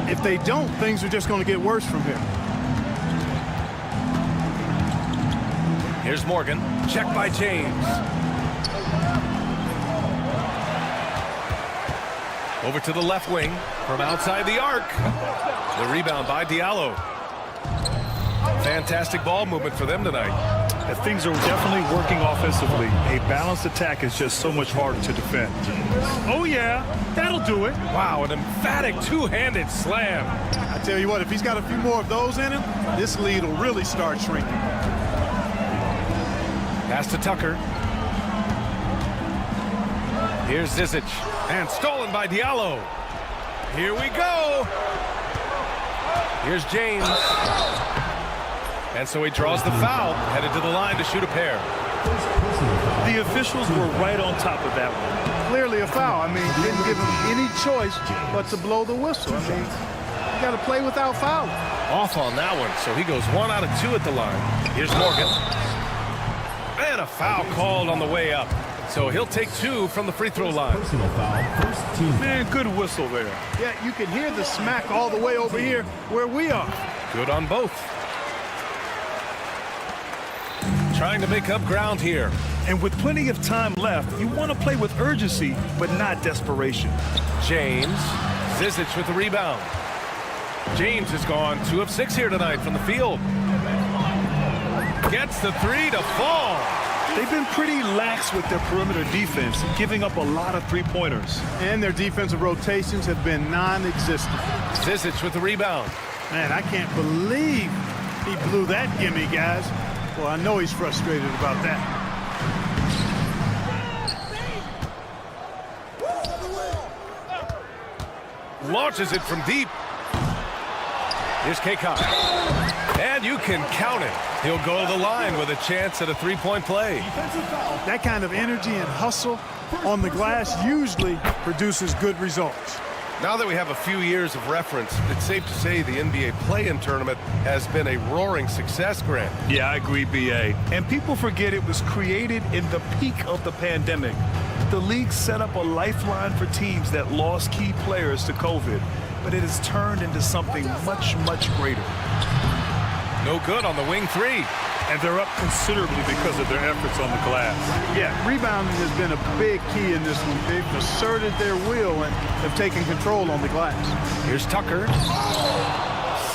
If they don't, things are just going to get worse from here. Here's Morgan. Check by James. Over to the left wing from outside the arc. The rebound by Diallo. Fantastic ball movement for them tonight. And things are definitely working offensively. A balanced attack is just so much harder to defend. Oh, yeah, that'll do it. Wow, an emphatic two-handed slam. I tell you what, if he's got a few more of those in him, this lead will really start shrinking. Pass to Tucker. Here's Zizic. And stolen by Diallo. Here we go. Here's James. And so he draws the foul, headed to the line to shoot a pair. The officials were right on top of that one. Clearly a foul. I mean, didn't give him any choice but to blow the whistle. I mean, you got to play without fouling. Off on that one, so he goes 1 out of 2 at the line. Here's Morgan. And a foul called on the way up. So he'll take 2 from the free throw line. Man, good whistle there. Yeah, you can hear the smack all the way over here where we are. Good on both. Trying to make up ground here. And with plenty of time left, you want to play with urgency, but not desperation. James. Zizic with the rebound. James has gone 2 of 6 here tonight from the field. Gets the 3 to fall. They've been pretty lax with their perimeter defense, giving up a lot of three-pointers. And their defensive rotations have been non-existent. Zizic with the rebound. Man, I can't believe he blew that gimme, guys. Well, I know he's frustrated about that. Launches it from deep. Here's K-Cop. And you can count it. He'll go to the line with a chance at a three-point play. That kind of energy and hustle on the glass usually produces good results. Now that we have a few years of reference, it's safe to say the NBA play-in tournament has been a roaring success, Grant. Yeah, I agree, B.A. And people forget it was created in the peak of the pandemic. The league set up a lifeline for teams that lost key players to COVID, but it has turned into something much, much greater. No good on the wing 3. And they're up considerably because of their efforts on the glass. Yeah, rebounding has been a big key in this one. They've asserted their will and have taken control on the glass. Here's Tucker.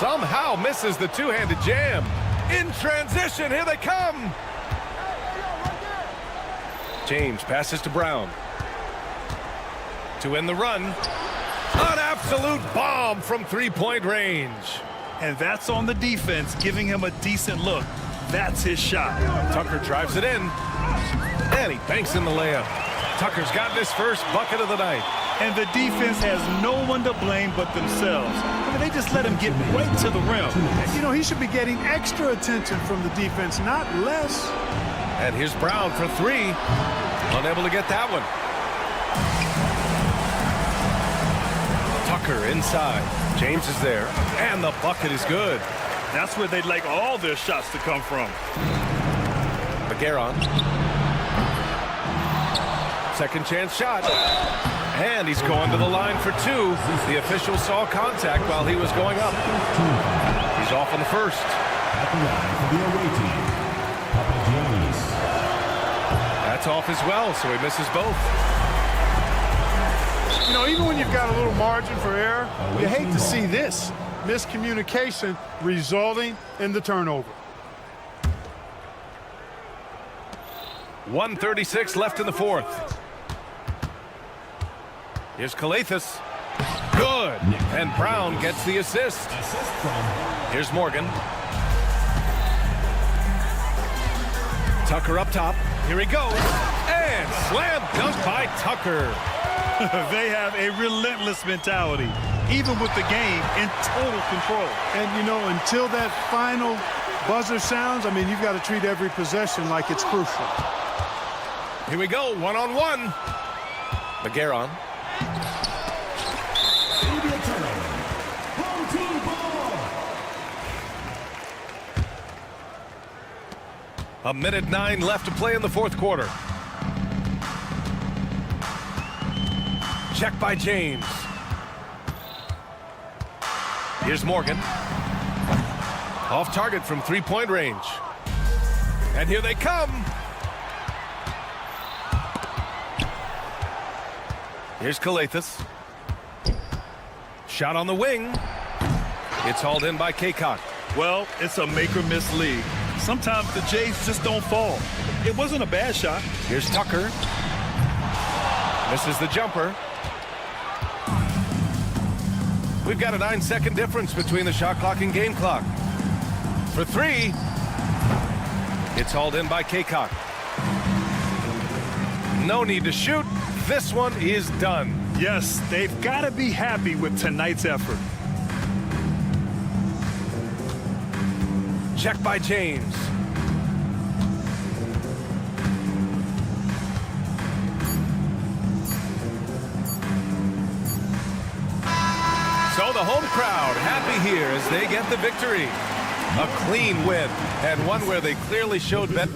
Somehow misses the two-handed jam. In transition, here they come. James passes to Brown. To end the run. An absolute bomb from three-point range. And that's on the defense, giving him a decent look. That's his shot. Tucker drives it in. And he banks in the layup. Tucker's gotten his first bucket of the night. And the defense has no one to blame but themselves. I mean, they just let him get right to the rim. You know, he should be getting extra attention from the defense, not less. And here's Brown for 3. Unable to get that one. Tucker inside. James is there. And the bucket is good. That's where they'd like all their shots to come from. McGarron. Second chance shot. And he's going to the line for 2. The official saw contact while he was going up. He's off on the first. That's off as well, so he misses both. You know, even when you've got a little margin for error, you hate to see this. Miscommunication resulting in the turnover. 1:36 left in the fourth. Here's Calathis. Good. And Brown gets the assist. Here's Morgan. Tucker up top. Here he goes. And slam dunk by Tucker. They have a relentless mentality, even with the game in total control. And, you know, until that final buzzer sounds, I mean, you've got to treat every possession like it's crucial. Here we go, one-on-one. McGarron. A minute 9 left to play in the fourth quarter. Check by James. Here's Morgan. Off target from three-point range. And here they come. Here's Calathis. Shot on the wing. It's hauled in by Kaycock. Well, it's a make-or-miss league. Sometimes the Jays just don't fall. It wasn't a bad shot. Here's Tucker. Misses the jumper. We've got a 9-second difference between the shot clock and game clock. For three. It's hauled in by Kaycock. No need to shoot. This one is done. Yes, they've got to be happy with tonight's effort. Check by James. So the home crowd happy here as they get the victory. A clean win, and one where they clearly showed better.